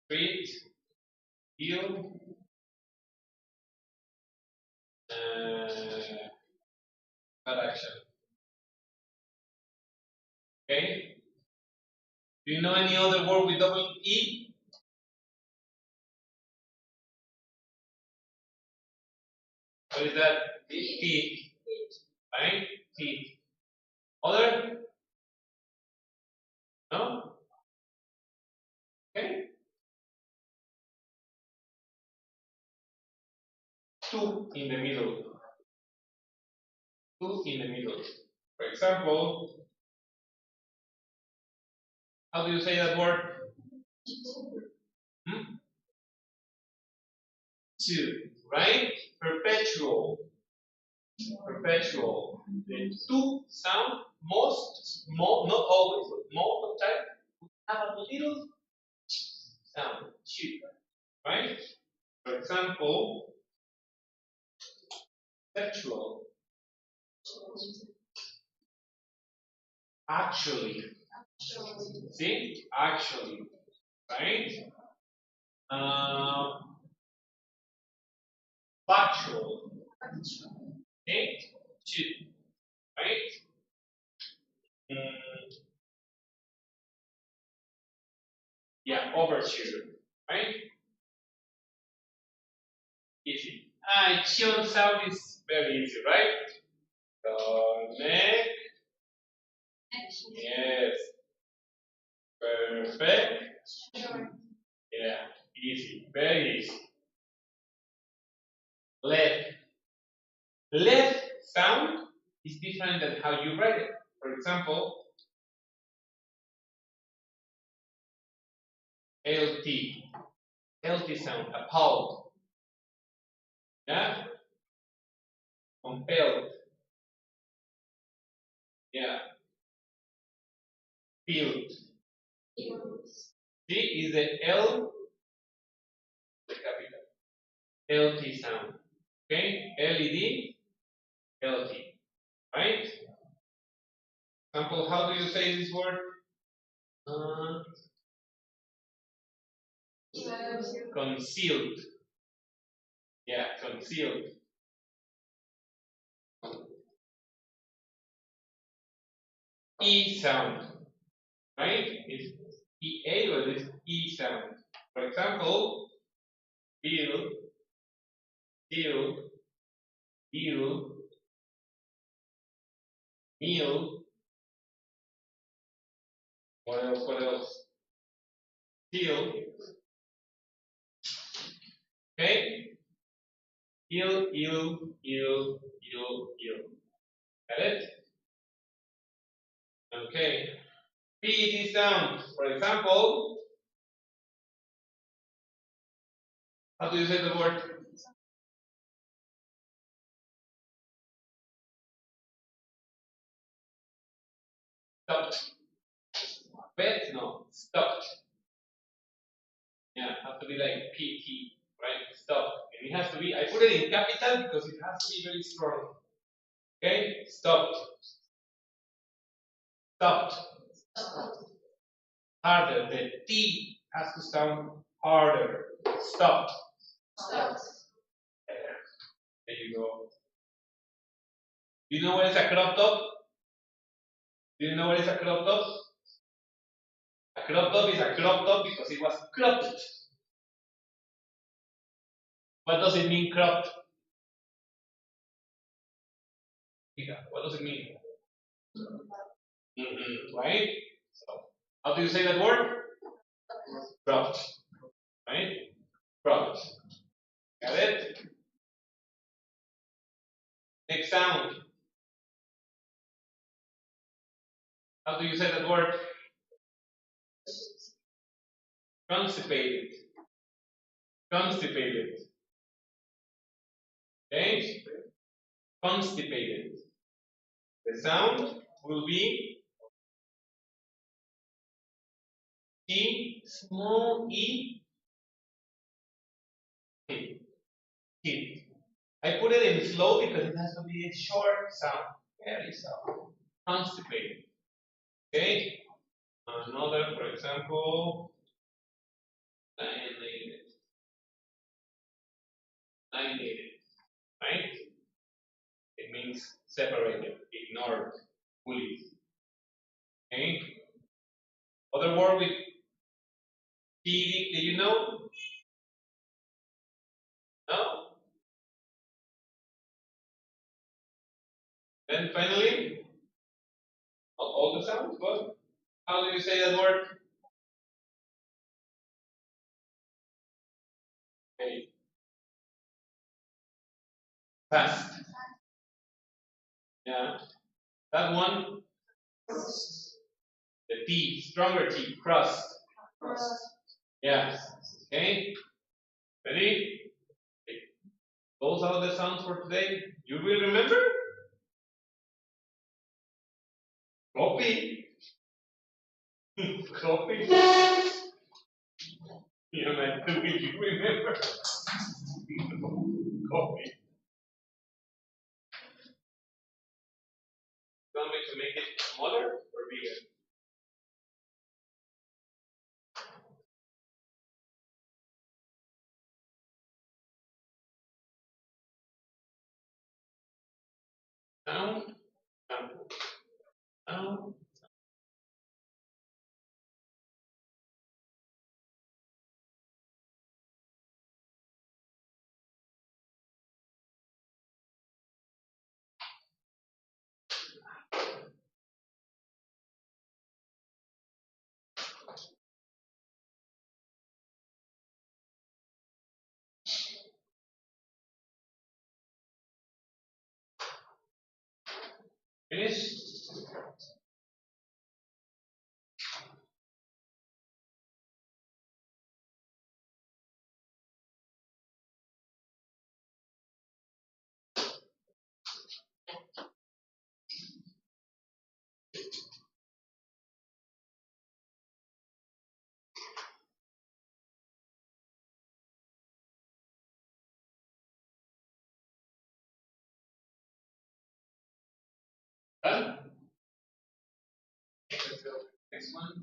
treat, deal, bad action. Okay? Do you know any other word with double E? What is that? Teeth. Right? Teeth. Other? No? Okay? Two in the middle. Two in the middle. For example, how do you say that word? Two, right? Perpetual. Perpetual. The two sound most, not always, but most of the time, have a little sound. Two, right? For example, sexual. Actually. See? Actually. Right? Factual. Okay? Two. Right? Yeah, overture. Right? Easy. Chill sound is very easy, right? Connect. Yes. Perfect. Yeah, easy. Very easy. Left. Left sound is different than how you write it. For example, LT. LT sound, appalled. Yeah? Compelled. Yeah. Filled. C is the L, the capital. LT sound. Okay? LED, LT. Right? Example, how do you say this word? Concealed. Yeah, concealed. E sound. Right? It's EA or this E sound. For example, bill, bill, bill, meal. What else? What else? Deal. Okay? Ill. Got it? Okay. PED sound. For example, how do you say the word? Stopped. Bet? No. Stopped. Yeah, have to be like PT, right? It has to be, I put it in capital because it has to be very strong. Okay? Stopped. Stopped. Harder. The T has to sound harder. Stopped. There you go. Do you know what is a crop top? Do you know what is a crop top? A crop top is a crop top because it was cropped. What does it mean, cropped? What does it mean? Right? So, how do you say that word? Cropped. Right? Cropped. Got it? Next sound. How do you say that word? Constipated. Constipated. Okay? Constipated. The sound will be T, small e, T. T. I put it in slow because it has to be a short sound. Very soft. Constipated. Okay? Another, for example, alienated. Alienated. Right? It means separated, ignored, fully. Okay? Other word with T, do you know? No? Then finally, all the sounds, what? How do you say that word? Okay. Fast. Yeah. That one, the T, stronger T, crust. Yeah. Okay. Ready? Okay. Those are the sounds for today. You will remember? Copy. Copy. You're like, will you remember? Copy. You want me to make it smaller or bigger? Sound, sample. Sound. Finish? Done? Let's go. Next one.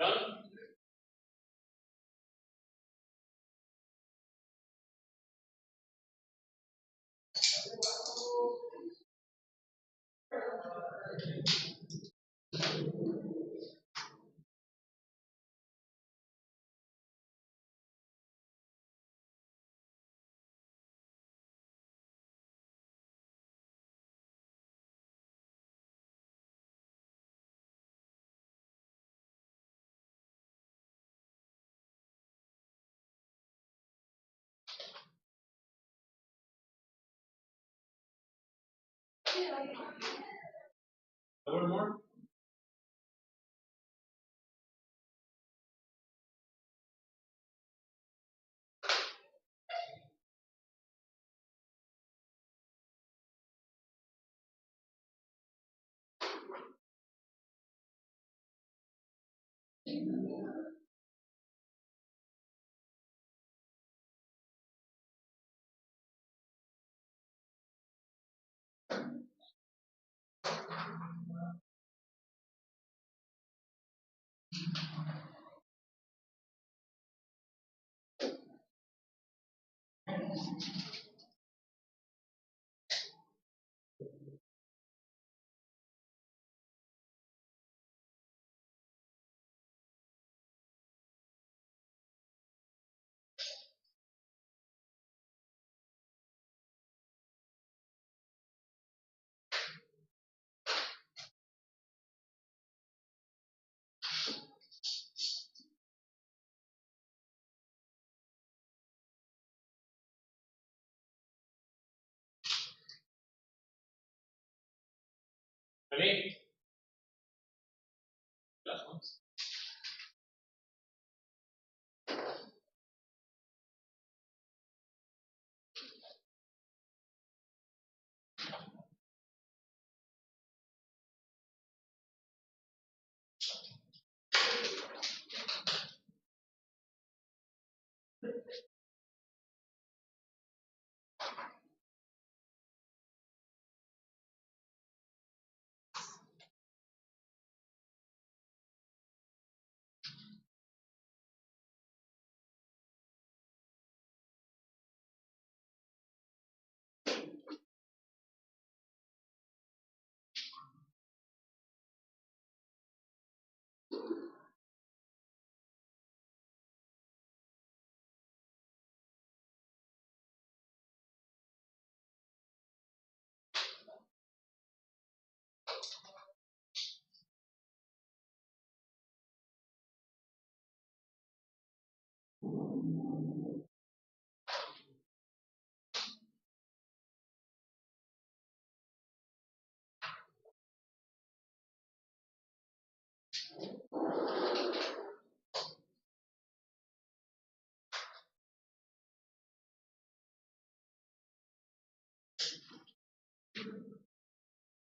Done? One more? Ready? Last ones.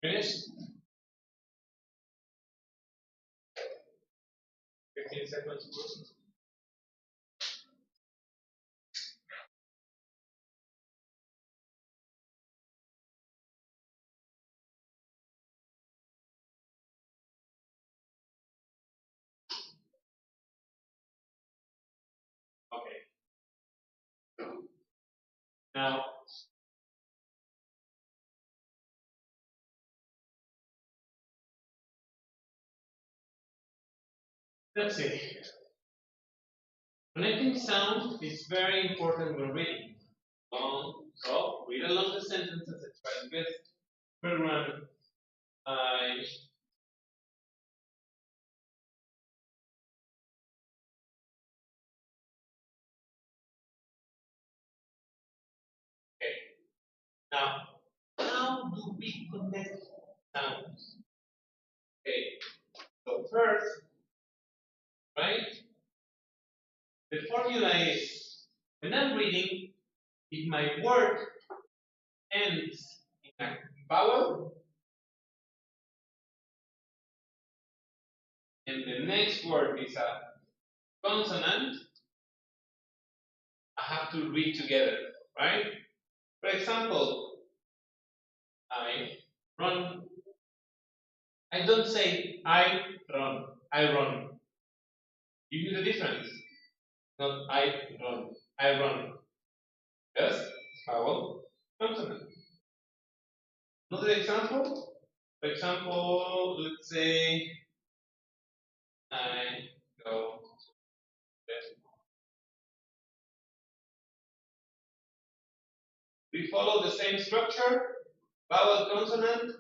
Finish? 15 seconds. Okay. Now, let's see. Connecting sound is very important when reading. So read along the sentences and try to guess. Program I okay. Now, how do we connect sounds? Okay. So first, right? The formula is when I'm reading, if my word ends in a vowel, and the next word is a consonant, I have to read together, right? For example, I run. I don't say I run. Give you the difference. Not I run. I run. Yes? Vowel, consonant. Another example? For example, let's say I go. We follow the same structure. Vowel consonant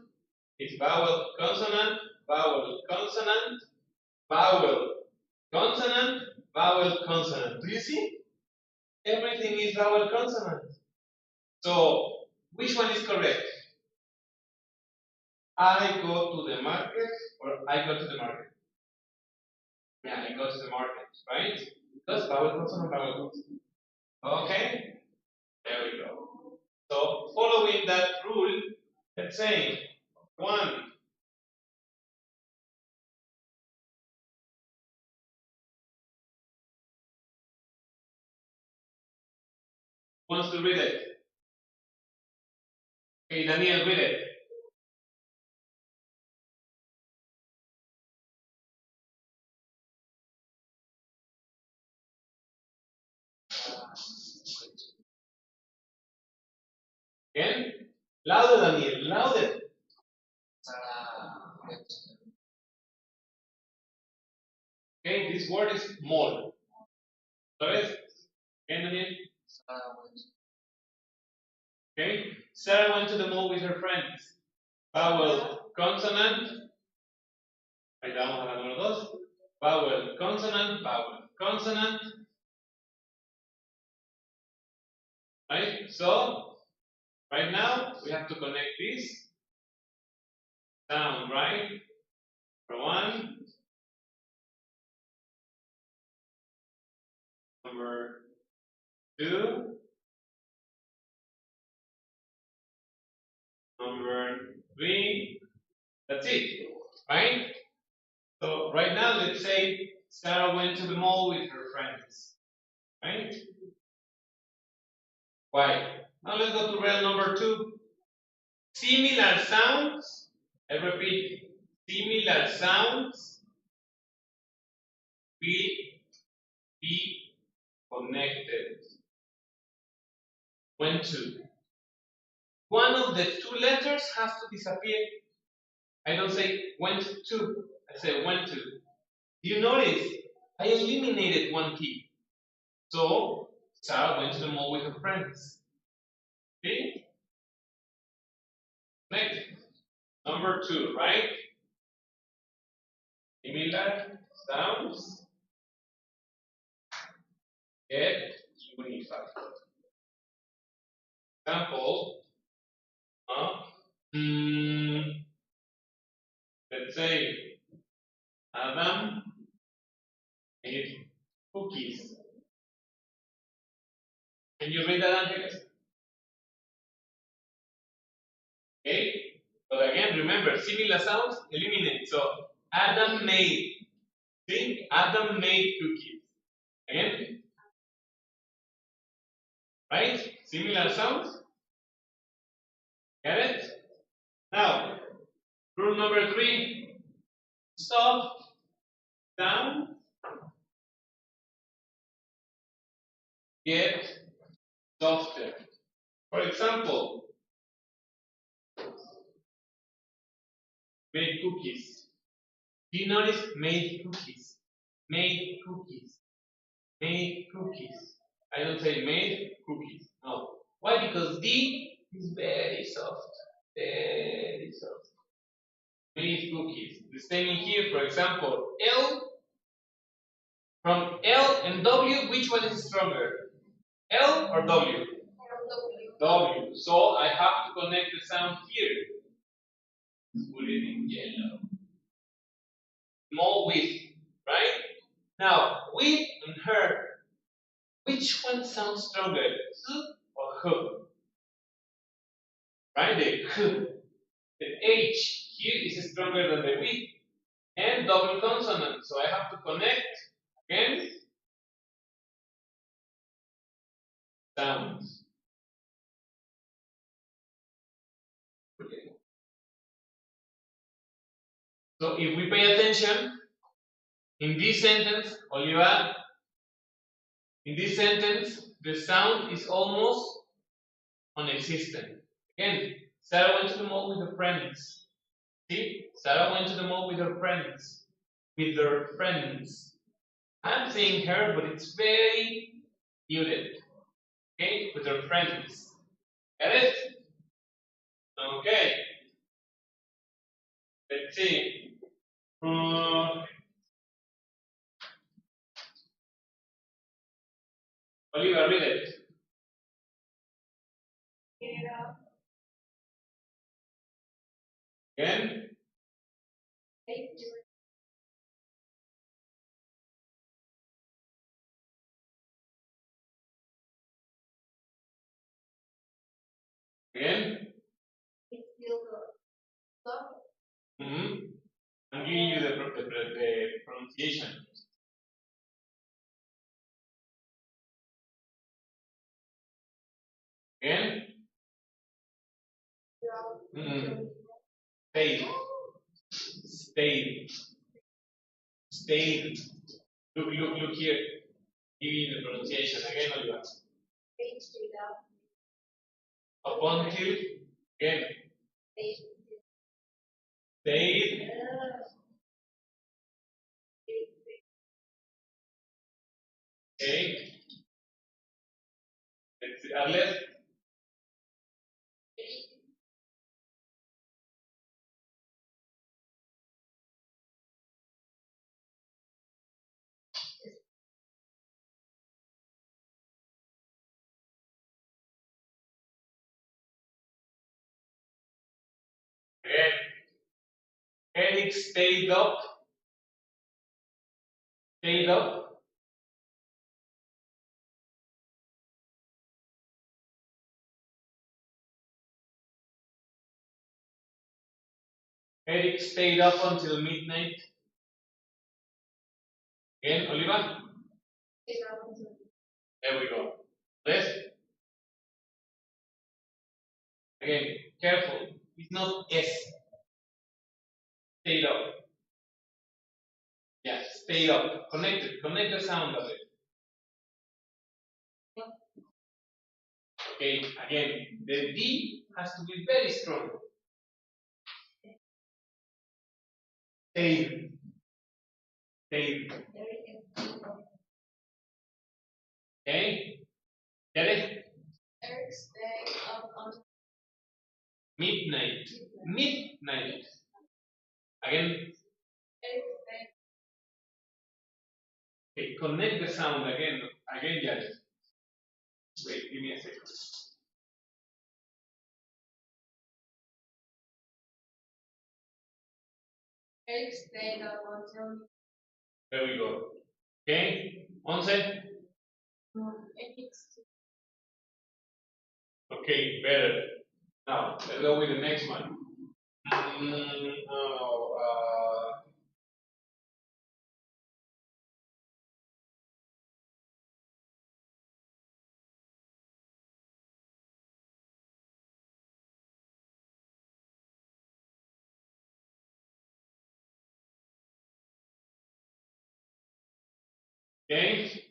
is vowel consonant, vowel consonant, vowel consonant, vowel consonant. Do you see? Everything is vowel consonant. So, which one is correct? I go to the market or I go to the market? Yeah, I go to the market, right? Because vowel consonant, vowel consonant. Okay? There we go. So, following that rule, let's say 1. Wants to read it? Okay, Daniel, read it. Again? Louder, Daniel, louder. Okay, this word is mall. ¿Sabes? Okay, Daniel? Okay, Sarah went to the mall with her friends. Vowel consonant. Ahí vamos a la número 2. Vowel consonant, vowel consonant. Right? So, right now, we have to connect this sound, right? Number 1. Number 2. Number 3. That's it, right? So, right now, let's say Sarah went to the mall with her friends, right? Why? Now let's go to rule number 2. Similar sounds, I repeat, similar sounds will be connected. When to? One of the 2 letters has to disappear. I don't say went to, I say went to. Do you notice? I eliminated 1 key. So, Sarah went to the mall with her friends. See? Next. Number 2, right? Similar sounds get unified. Example, let's say Adam made cookies. Can you read that, Angeles? Okay, but again, remember, similar sounds, eliminate. So, Adam made. See? Adam made cookies. Again? Right? Similar sounds? Get it? Now, rule number 3. Soft sound get softer. For example, made cookies. Do you notice made cookies? Made cookies. Made cookies. I don't say made cookies. No. Why? Because D is very soft. Very soft. Made cookies. The same in here, for example, L. From L and W, which one is stronger? L or W? W. So I have to connect the sound here. Put it in yellow. Small with, right? Now, with and her, which one sounds stronger? H or H? Right? The H. The H here is stronger than the with. And double consonant. So I have to connect again sounds. So if we pay attention, In this sentence, Oliva, in this sentence, the sound is almost non-existent. Again, Sarah went to the mall with her friends. See? Sarah went to the mall with her friends. With their friends. I'm saying her, but it's very muted. Okay? With her friends. Get it? Okay. Let's see. Oliver, read it. Again? Again? Mm-hmm. I'm giving you the pronunciation. Again? Mm-hmm. Stayed. Stayed. Stayed. Look here. Give you the pronunciation. Again, Oliver. Up until. Again. Stayed. Okay. Let's see. Arles. Again. Eric stayed up. Stayed up. Eric stayed up until midnight. Again, Oliva. There we go. Yes. Again, careful. It's not S. Stayed up. Yeah, stayed up. Connect it. Connect the sound of it. Okay, again, the D has to be very strong. Stayed. Stayed. Okay? Get it? Midnight. Midnight. Again. Okay, connect the sound again. Again, Jared. Wait, give me a second. There we go. Okay? 11. Okay, better. Now, let's go with the next one. Okay?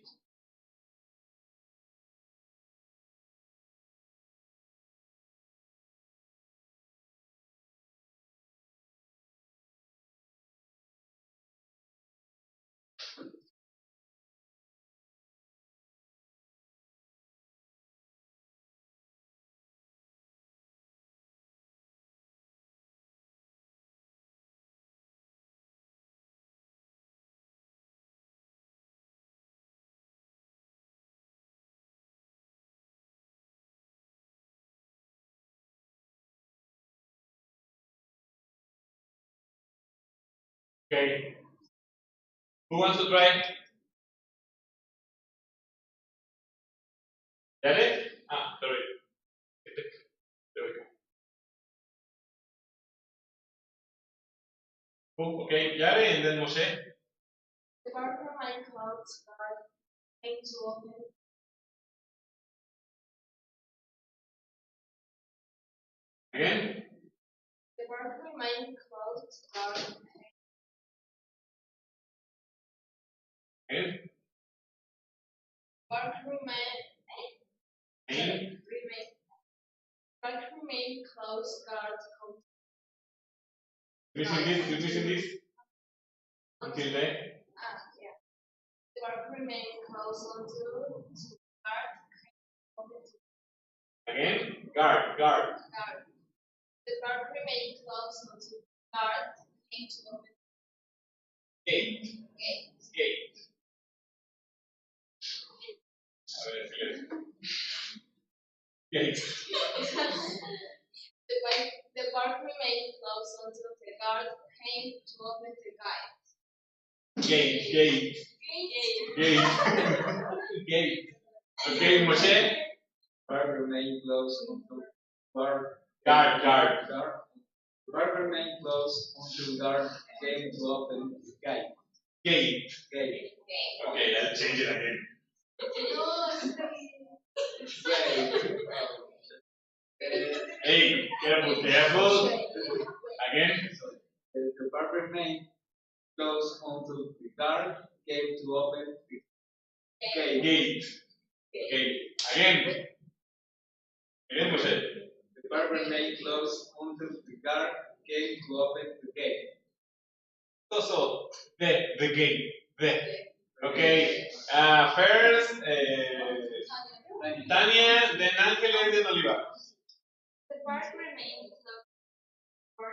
Okay. Who wants to try? That it? Ah, sorry. There we go. Cool. Okay, Yare and then Moshe. The bar from my clouds are going to open. Again? The bar from my clouds are Again. Verb remain close guard. You're missing this until then. Yeah. The verb remain close until guard. Again, guard. Guard. The verb remain close until guard came to open. Gate. A ver, gate. The verb remained closed until the guard came to open the gate. Gate. Okay, Moshe. Verb remain closed until guard. Verb remain closed until guard came to open the gate. Gate. Okay, let's change it again. Hey, careful. Again. The verb remain closed until the guard came to open the Gate. Okay, again, Moshe. The verb remain closed until the guard came to open the gate. So, the gate. Okay, first, Tania, then Ángeles, then Oliva. The verb remained closed.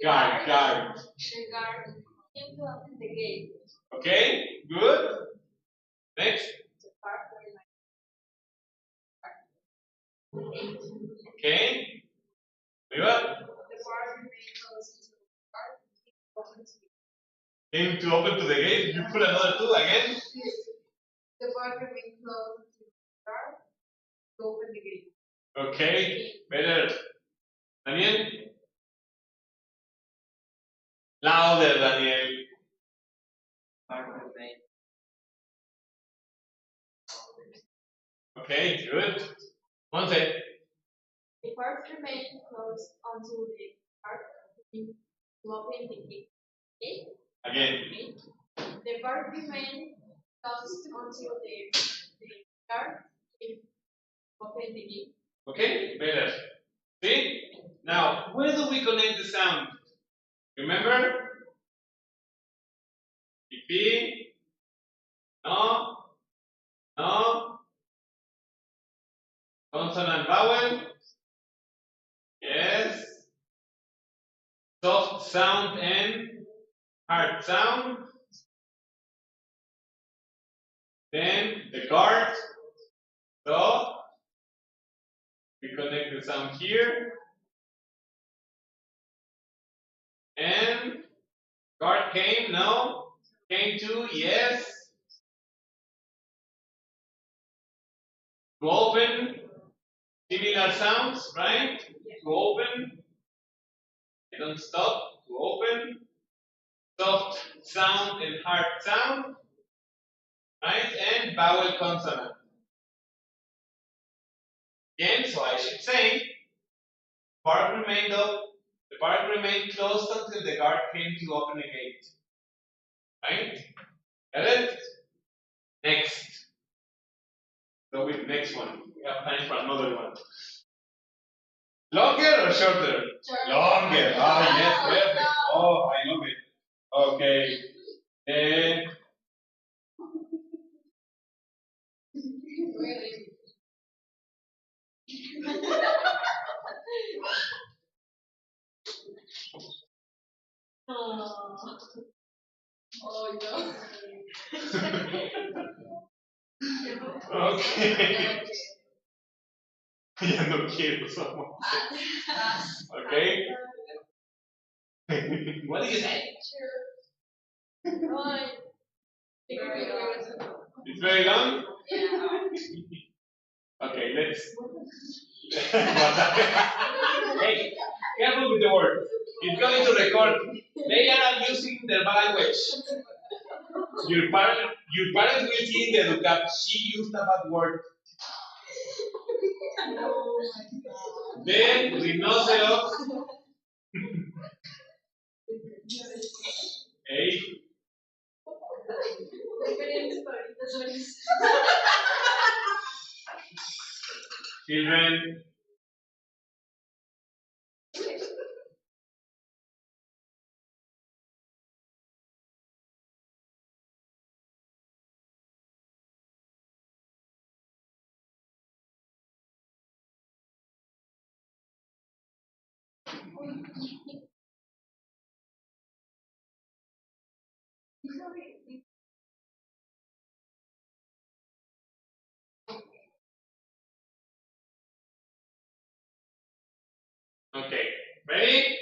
Guard. The guard came to open the gate. Okay, good. Next. The verb remained. Okay. Oliva. The verb remained closed until the guard Came to open to the gate. You put another two again. The verb remained closed until the guard to open the gate. Okay, better. Daniel. Louder, Daniel. Verb remain. Okay, good. One sec. The verb remained closed until the guard came to open the gate. Again. The verb remained closed until the guard came to open the gate. Okay, better. See? Now, where do we connect the sound? Remember? PP. No. Consonant vowel. Yes. Soft sound and hard sound. Then the guard. So we connect the sound here. And guard came, no. Came to, yes. To open, similar sounds, right? To open. I don't stop. To open. Soft sound and hard sound. Right? And vowel consonant. Again, so I should say, the verb remained closed until the guard came to open the gate. Right? Got it? Next. So with the next one, we have time for another one. Longer or shorter? Longer. Ah, yes, perfect. Oh, I love it. Okay. Then Oh no. okay. Ya no quiero somos. Okay. What did you say? It's very long? Okay, let's. Hey, careful with the word. It's going to record. They are abusing their language. Your parents will see in the educap. She used a bad word. Then rhinoceros. Hey. Children. Okay, ready?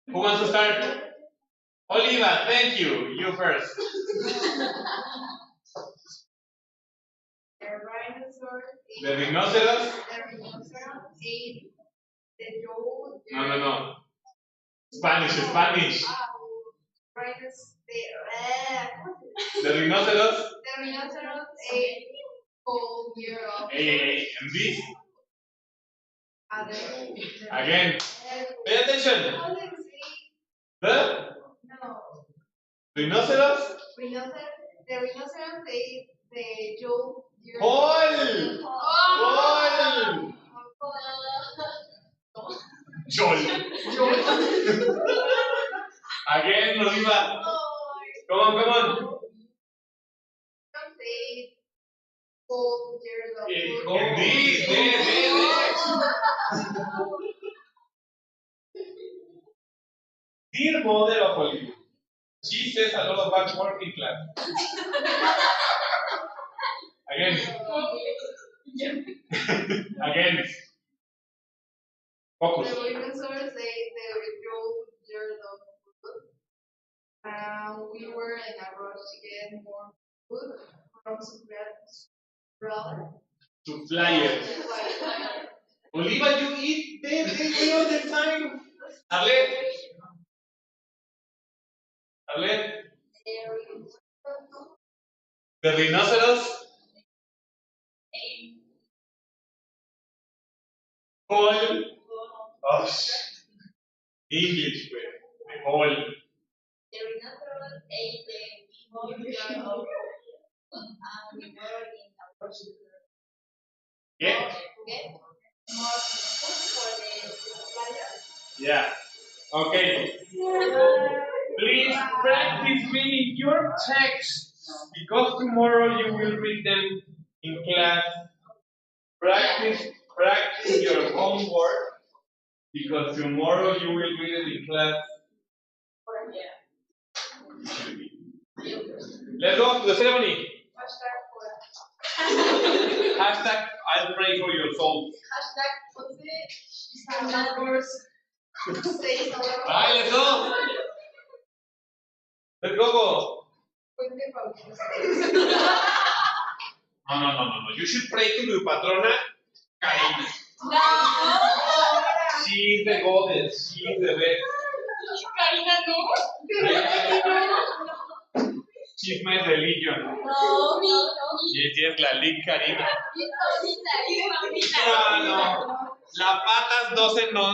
Who wants to start? Oliva, thank you. You first. The rhinoceros? Ate the yolk. No. Spanish. The rhinoceros? The rhinoceros ate whole year of And this? other. Again. Pay attention. How do you say? The No. rhinoceros? The rhinoceros ate the yolk. Paul! Paul! Joel. Again, Oliva. Come on. Say whole years of And this. Dear mother of Oliva, she says a lot of bad work in class. Again. Focus. The rhinoceros ate the yolk years of food. We were in a rush to get more food from some brother. To flyers. Oliva, you eat they all the time. Arlet. The rhinoceros. Paul. Oh, English, güey. The Paul. The rhinoceros ate the small jar of and we were in a rush to Yeah. get more food for the supplier. Yeah. Okay. Please practice reading your texts because tomorrow you will read them in class. Practice your homework because tomorrow you will read it in class. Let's go to the ceremony. Hashtag I'll pray for your soul. Alright, let's go. Let's go. No. You should pray to your patrona, Karina. She is the goddess. She is the best. She's my religion. Yes, la Liga Karina. No. La patas 12, no.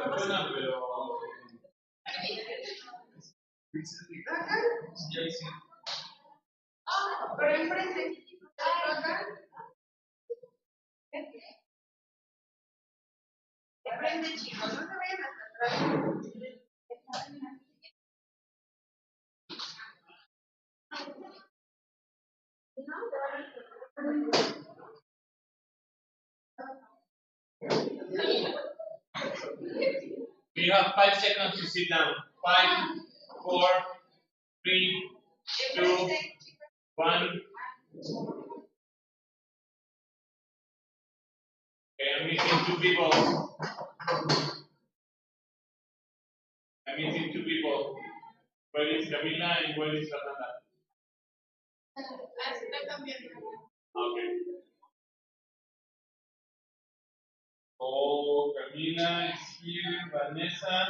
Funciona, pero Pero enfrente. Acá. Enfrente, chicos. No se vayan hasta atrás. you have 5 seconds to sit down. 5, 4, 3, 2, 1. Okay, I'm missing 2 people. I'm missing 2 people. Where is Camila and where is Fernanda? Okay. Oh, Camila is here. Vanessa.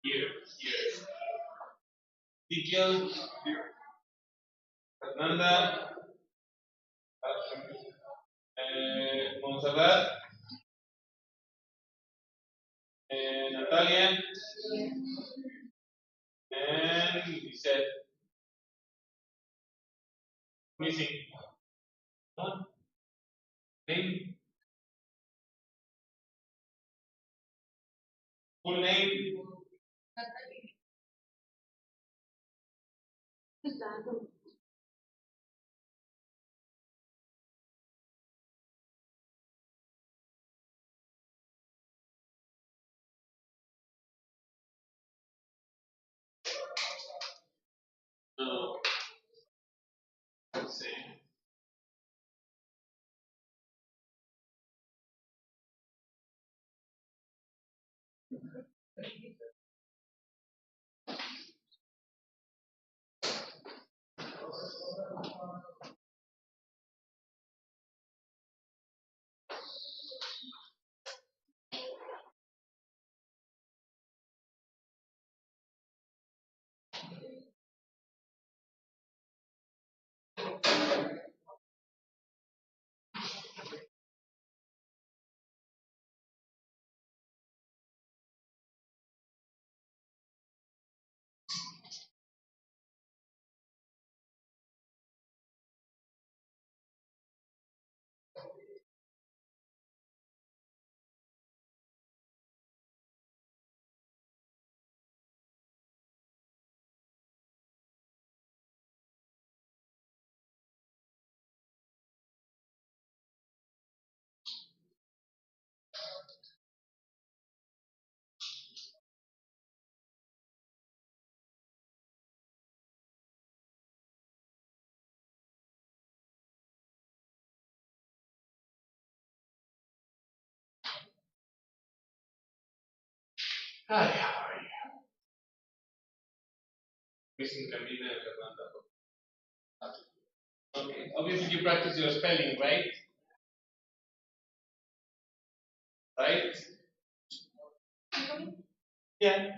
Here. Ezekiel. Fernanda. Montserrat. Natalia. And Lisette. Missing. One. Name. Full name. No. Let's see. Hi, how are you? Missing Camila and Fernanda. Okay, obviously you practice your spelling, right? Right? Yeah.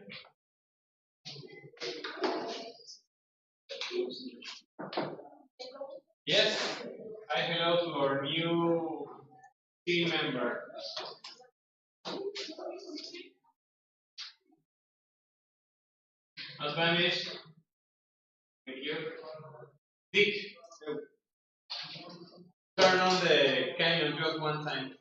Yes. Hi, hello to our new team member. No Spanish. Thank you. Dick. Turn on the canyon just one time.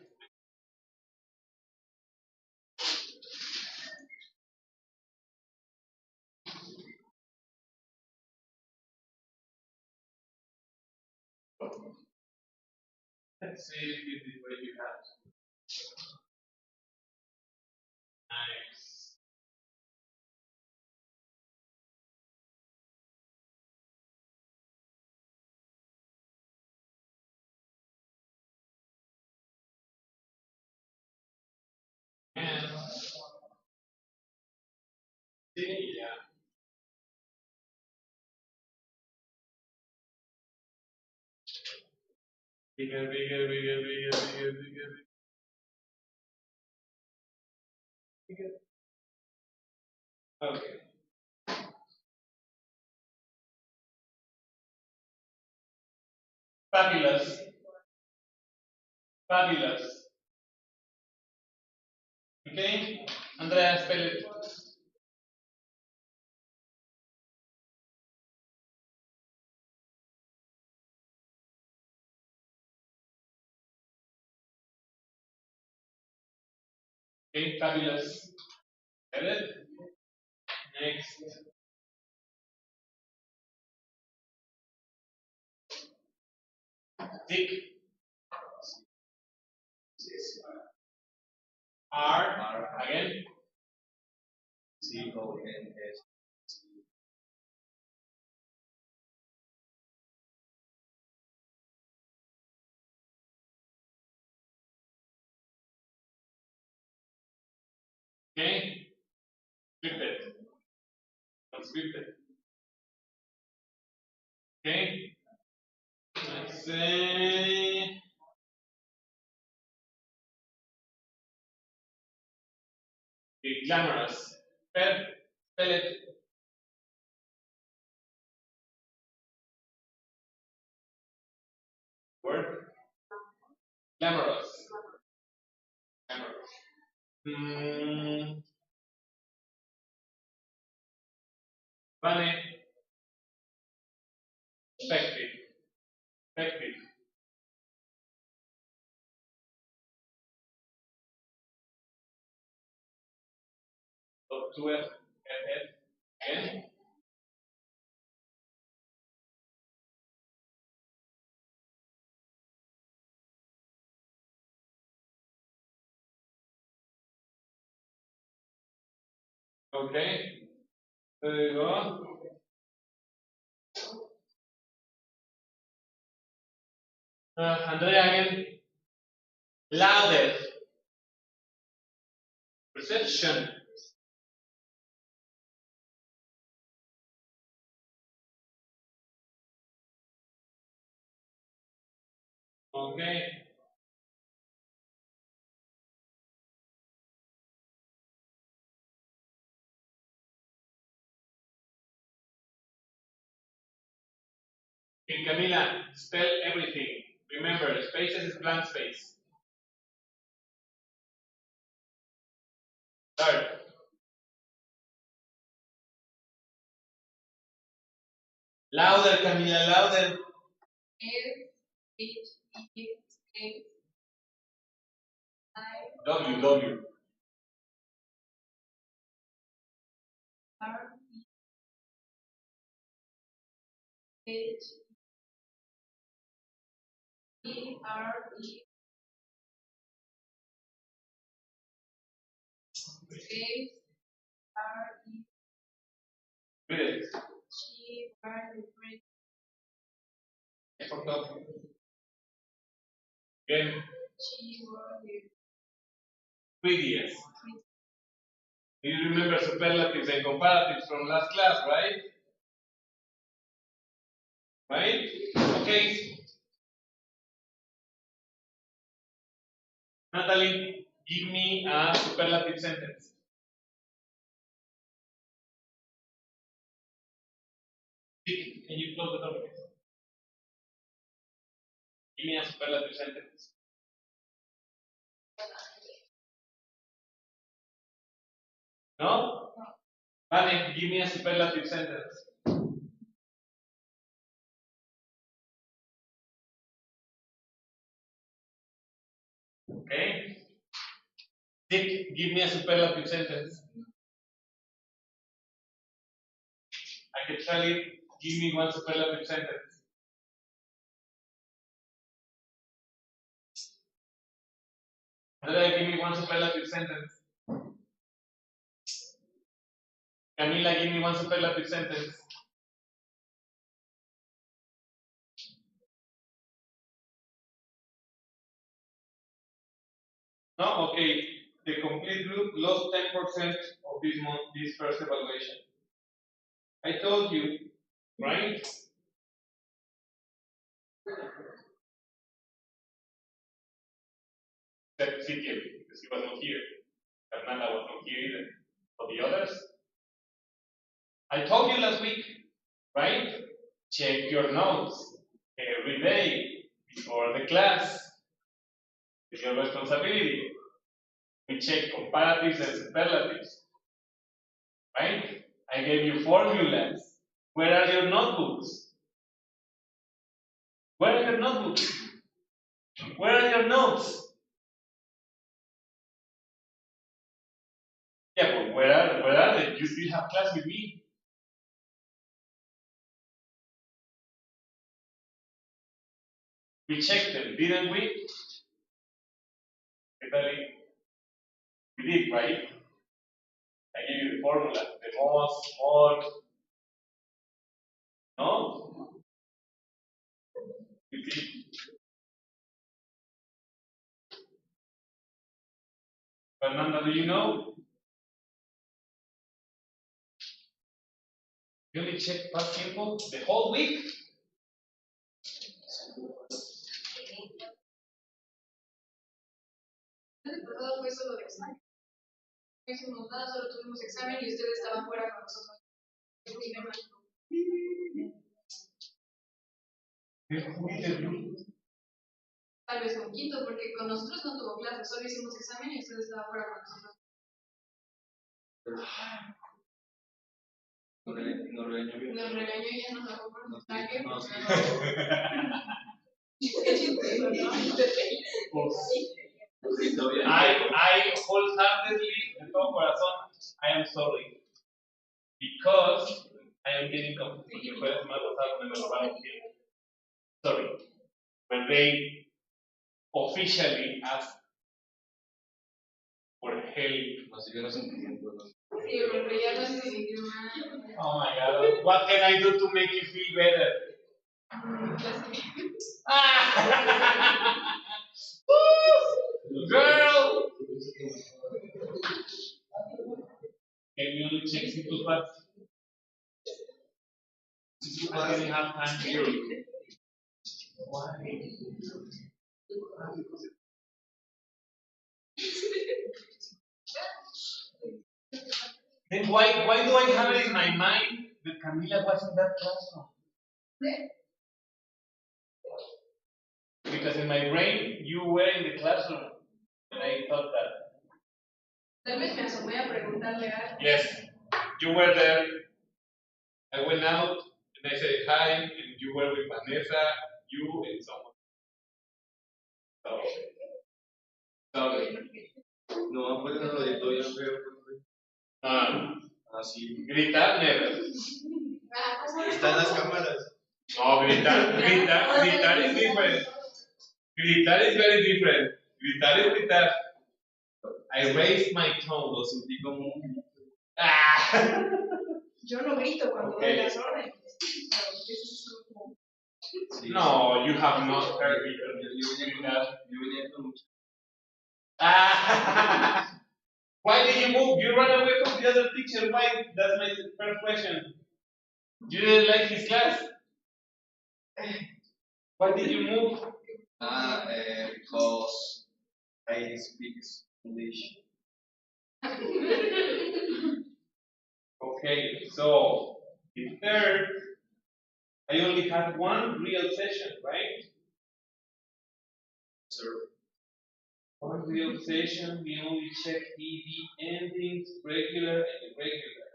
Let's see if this is what you have. Nice. And see, yeah. Bigger, bigger, bigger, bigger, bigger, bigger, bigger. Okay. Fabulous. Fabulous. Okay? Andrea, spell it. Okay, fabulous. Spell it. Next. Dick. R. Again. C-O-N-S. Okay. Flip it. Let's flip it. Okay. Let's say. Okay, glamorous. Spell it. Word. Glamorous. Glamorous. Funny. Effective. Effective. So 2F. Again. Okay. There you go. Andrea again. Louder. Perception. Okay. Okay, Camila, spell everything. Remember, spaces is blank space. Start. Louder, Camila, louder. W, W. Read it. For top. Again. 3 years. You remember superlatives and comparatives from last class, right? Right? Okay. Natalie, give me a superlative sentence. Can you close the door, please? Give me a superlative sentence. No? Vale, give me a superlative sentence. Okay? Dick, give me a superlative sentence. I can tell you, give me one superlative sentence. Andrea, give me one superlative sentence. Camila, give me one superlative sentence. No? Okay. The complete group lost 10% of this first evaluation. I told you, right? Except Ezekiel, because he was not here. Fernanda was not here either. For the others, I told you last week, right? Check your notes every day before the class. It's your responsibility. We check comparatives and superlatives, right? I gave you formulas. Where are your notebooks? Where are your notebooks? Where are your notes? Yeah, but where are they? You still have class with me. We checked them, didn't we? We did, right? I gave you the formula, the most, more. No? You did. Fernanda, do you know? You only checked past tiempo the whole week? El pasado fue solo de examen. No hicimos nada, solo tuvimos examen y ustedes estaban fuera con nosotros. Tal vez con quinto, porque con nosotros no tuvo clase, solo hicimos examen y ustedes estaban fuera con nosotros. Nos regañó bien. Nos regañó y ya nos bajó por un ataque. I wholeheartedly, de todo corazón, I am sorry. Because I am getting confused. Sorry. When they officially asked for help. Así que no se entendió. Sí, pero ya no se sintió mal. Oh my God. What can I do to make you feel better? Girl! Can you only check simple parts? I didn't have time here. Why? Then why do I have it in my mind that Camila was in that classroom? Because in my brain, you were in the classroom. And I thought that. Tal vez me asomé a preguntarle algo. Yes, you were there. I went out and I said hi, and you were with Vanessa, you, and someone. Sorry. No, pues no lo editó yo, pero. Así. Gritar, never. Está en las cámaras. No, gritar is different. Gritar is very different. Gritar is gritar. I raised my tone. Lo sentí como un. Yo no grito cuando doy las órdenes. Sí, No, you have not heard me. Yo venía con mucho. Why did you move? You run away from the other teacher. Why? That's my first question. You didn't like his class. Why did you move? Because I speak English. Okay, so the third, I only had one real session, right? Sir. One real session, we only check ED endings, regular and irregular.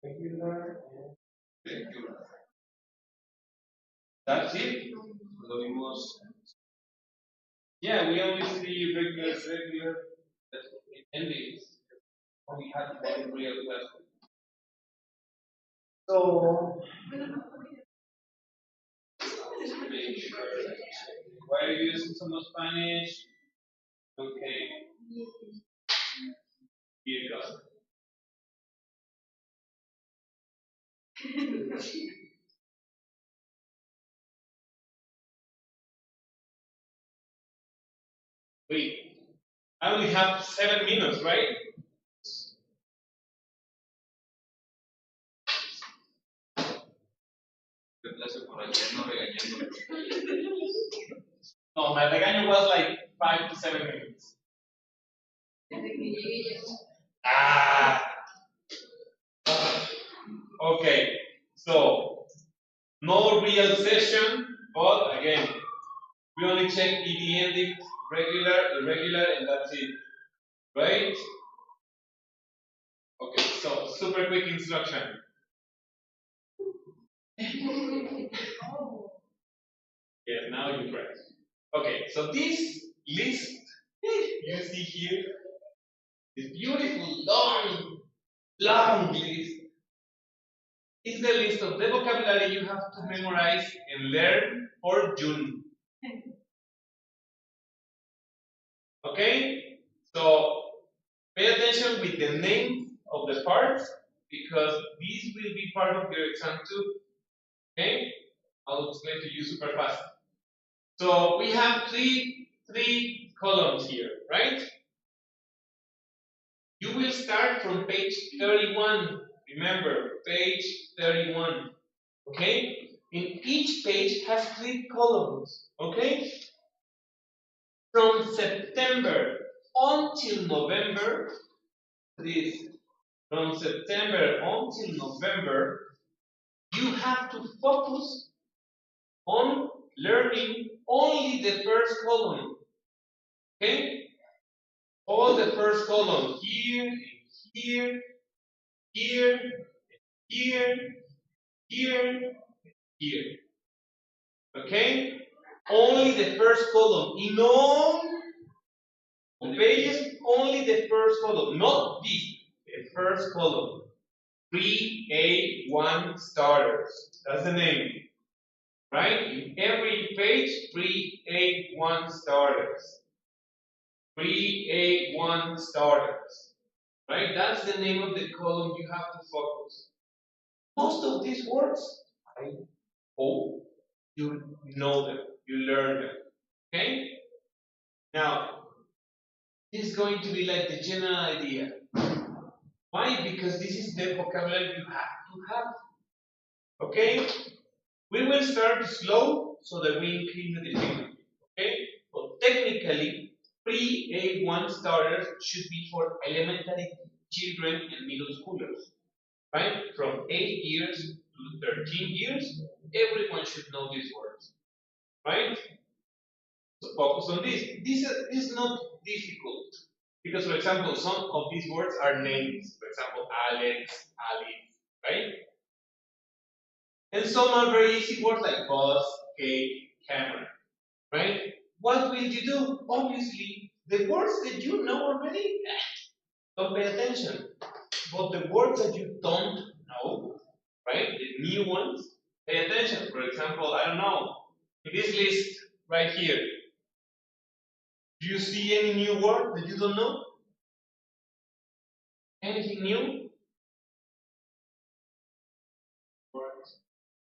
Regular and Regular. that's it. Lo vimos. Yeah, we only see regular endings. Only had one real question. So, make sure. Why are you using some Spanish? Okay. Here you go. Wait, I only have 7 minutes, right? No, my regaño was like 5 to 7 minutes. Ah. Okay, so no real session, but again, we only check ED endings, regular, irregular, and that's it. Right? Okay, so super quick instruction. Yes, now you press. Okay, so this list you see here, this beautiful long list, is the list of the vocabulary you have to memorize and learn for June. Okay? So pay attention with the names of the parts because these will be part of your exam too. Okay? I'll explain to you super fast. So we have three columns here, right? You will start from page 31. Remember, page 31. Okay? In each page has 3 columns. Okay? From September until November, this from September until November, you have to focus on learning only the first column. Okay? All the first column here, here, here, here, here, here. Okay? Only the first column. In all pages, only the first column, not this. The first column. 3A1 starters. That's the name. Right? In every page, 3A1 starters. 3A1 starters. Right? That's the name of the column you have to focus. Most of these words, I hope you know them, you learn them. Okay? Now, this is going to be like the general idea. Why? Because this is the vocabulary you have to have. Okay? We will start slow so that we increase the difficulty. Okay? But technically, pre-A1 starters should be for elementary children and middle schoolers. Right? From 8 years to 13 years, everyone should know these words. Right? So focus on this. This is not difficult. Because, for example, some of these words are names. For example, Alex, Alice, right? And some are very easy words like bus, cake, camera, right? What will you do? Obviously, the words that you know already, don't pay attention. But the words that you don't know, right? The new ones, pay attention. For example, I don't know, in this list right here, do you see any new word that you don't know? Anything new?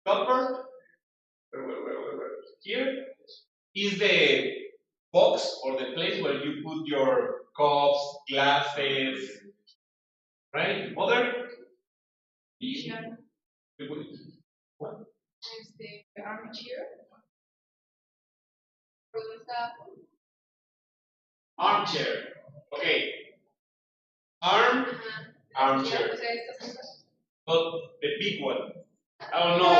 Copper? Here is the box or the place where you put your cups, glasses, right? Other? What? Armchair. Podrá. Armchair. Okay. Armchair. Not the big one. Oh no.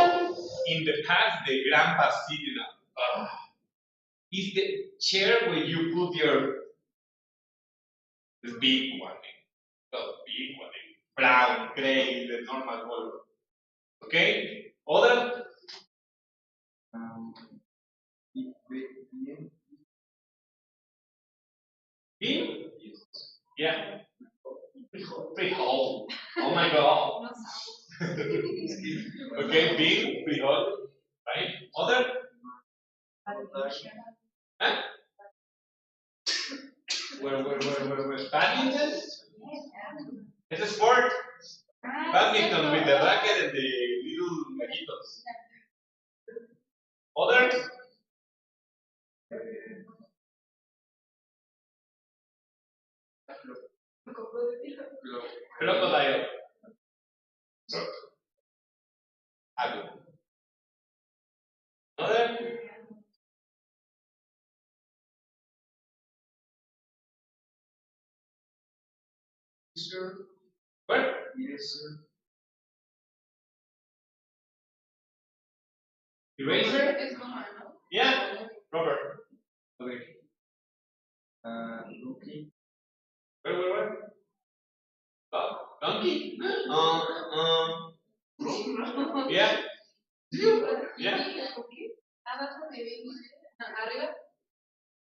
In the past, the grandpa sitting up. Is the chair where you put your the big one. The big one. Brown, gray, the normal color. Okay? Other? Bean? Yeah. Frijol. Oh my god. Okay, bean, frijol. Right? Other? Huh? Where? Badminton? It's a sport. Badminton with the racket and the little gallitos. Other? Crocodile. Algo. Other? Where? Eraser? Yeah. Rubber. Where? Donkey? Yeah. Yeah.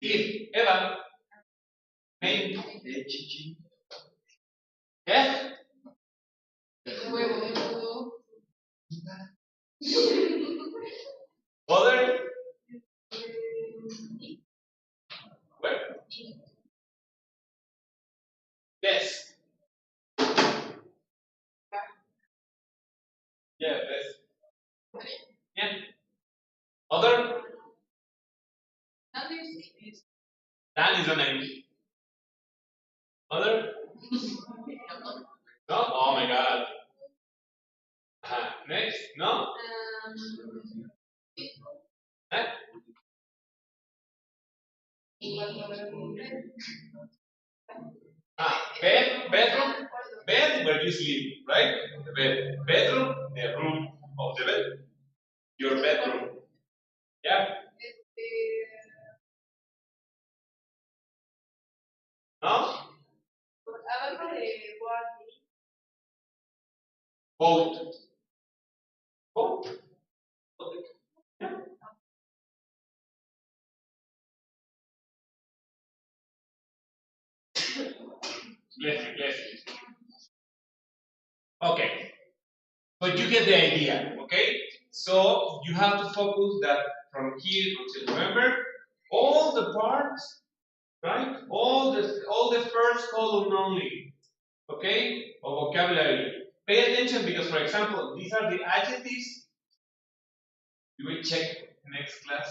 Eve. Eva. Name. Yeah. Other? Where? Yes. Yeah, yes. Yeah. Other? Dan is a name. Other? No? Oh my god. Next? No? Huh? Bedroom? Bed where you sleep, right? The bed. Bedroom, the room of the bed. Your bedroom. Yeah? No? Boat. Boat? Yeah. Bless you. Okay. But you get the idea, okay? So you have to focus that from here until November, all the parts, right? All the first column only, okay? Of vocabulary. Pay attention because, for example, these are the adjectives. You will check next class.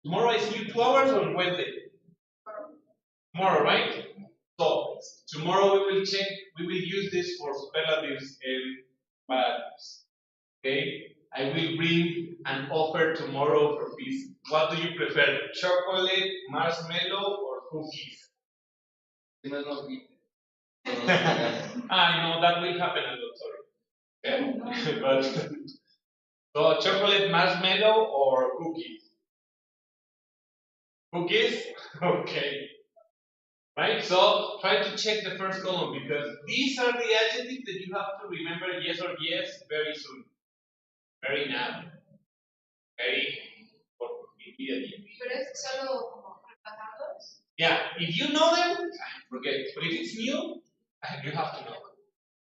Tomorrow I see you 2 hours on Wednesday. Tomorrow, right? So tomorrow we will check. We will use this for superlatives and parallatives. Okay, I will bring an offer tomorrow for this. What do you prefer? Chocolate, marshmallow, or cookies? I know that will happen a lot, sorry. Okay? But so chocolate, marshmallow, or cookies? Cookies? Okay. Right? So try to check the first column because these are the adjectives that you have to remember yes or yes very soon. Very now. Very immediately. Yeah, if you know them, forget it. But if it's new, you have to know.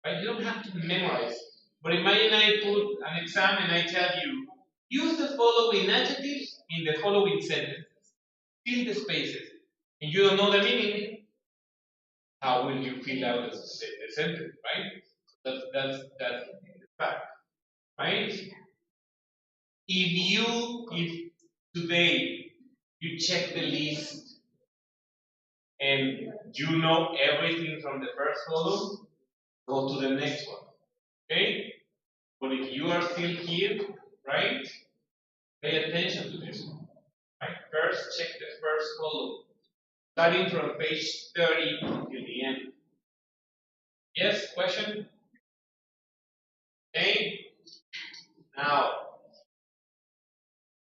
Right? You don't have to memorize. But imagine I put an exam and I tell you, use the following adjectives in the following sentences. Fill the spaces. And you don't know the meaning, how will you fill out the sentence, right? That's the fact. Right? If today you check the list and you know everything from the first column, go to the next one. Okay? But if you are still here, right? Pay attention to this one. Right? First, check the first column, starting from page 30 until the end. Yes, question? Okay. Now,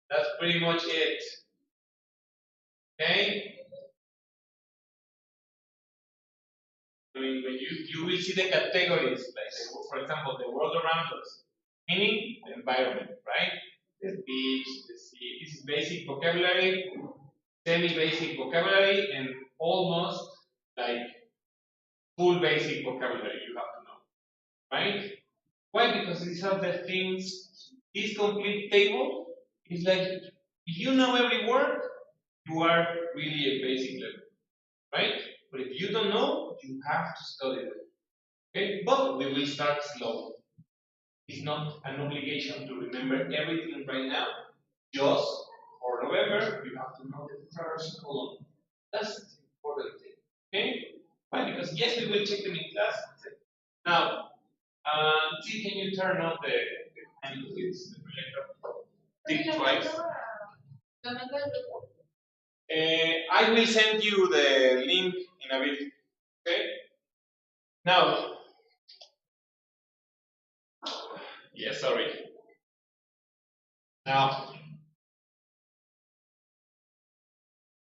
that's pretty much it. Okay. I mean, when you will see the categories, like for example, the world around us, meaning the environment, right? The beach, the sea. This is basic vocabulary, semi-basic vocabulary, and almost like full basic vocabulary you have to know, right? Why? Because these are the things. This complete table is like if you know every word, you are really a basic level, right? But if you don't know, you have to study it. Okay, but we will start slow. It's not an obligation to remember everything right now. Just for November, you have to know the first column. That's the important thing. Okay? Why? Because yes, we will check them in class. Now, see, can you turn on the projector? Click twice. I will send you the link in a bit. Okay? Now, yeah, sorry. Now,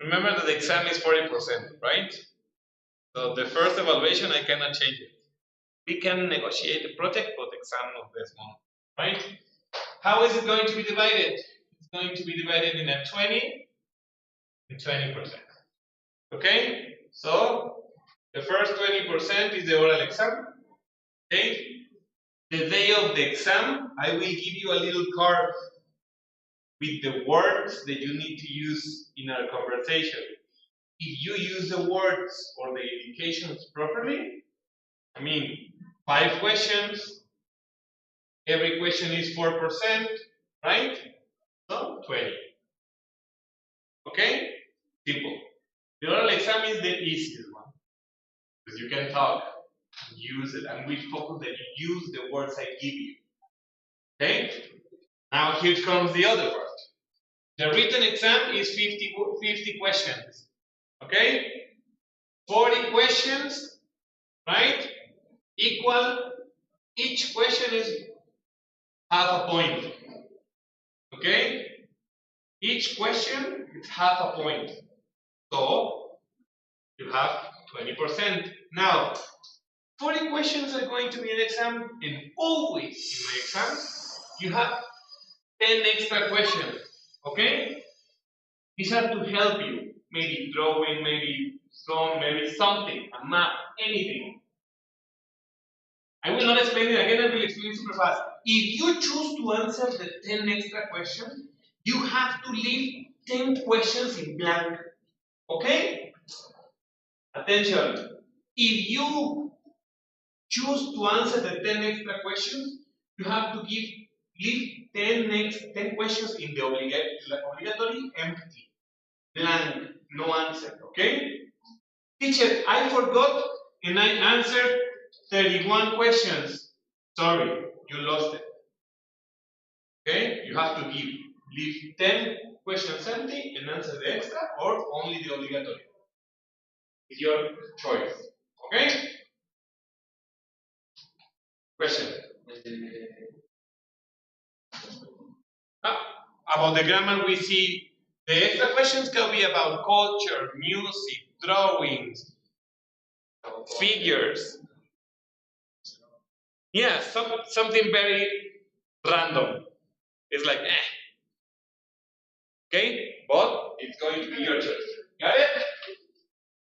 remember that the exam is 40%, right? So the first evaluation, I cannot change it. We can negotiate the project, but the exam of this one, right? How is it going to be divided? It's going to be divided in a 20 and 20%. Okay? So, the first 20% is the oral exam. Okay? The day of the exam, I will give you a little card with the words that you need to use in our conversation. If you use the words or the indications properly, I mean, 5 questions, every question is 4%, right? So, 20. Okay? Simple. The oral exam is the easiest one, because you can talk, and use it, and we focus that you use the words I give you. Okay? Now here comes the other part. The written exam is 50 questions. Okay? 40 questions, right? Equal, each question is half a point. Okay? Each question is half a point. So, you have 20%. Now, 40 questions are going to be an exam, and always in my exam, you have 10 extra questions. Okay? These are to help you. Maybe drawing, maybe song, maybe something, a map, anything. I will not explain it again, I will explain it super fast. If you choose to answer the 10 extra questions, you have to leave 10 questions in blank. Okay? Attention. If you choose to answer the 10 extra questions, you have to leave 10 questions in the obligatory empty. Blank, no answer, okay? Teacher, I forgot and I answered 31 questions. Sorry, you lost it. Okay? You have to leave 10 questions empty and answer the extra or only the obligatory. It's your choice. Okay? Question? About the grammar, we see the extra questions can be about culture, music, drawings, figures. Yeah, something very random. It's like, Okay? But it's going to be your choice. Got it?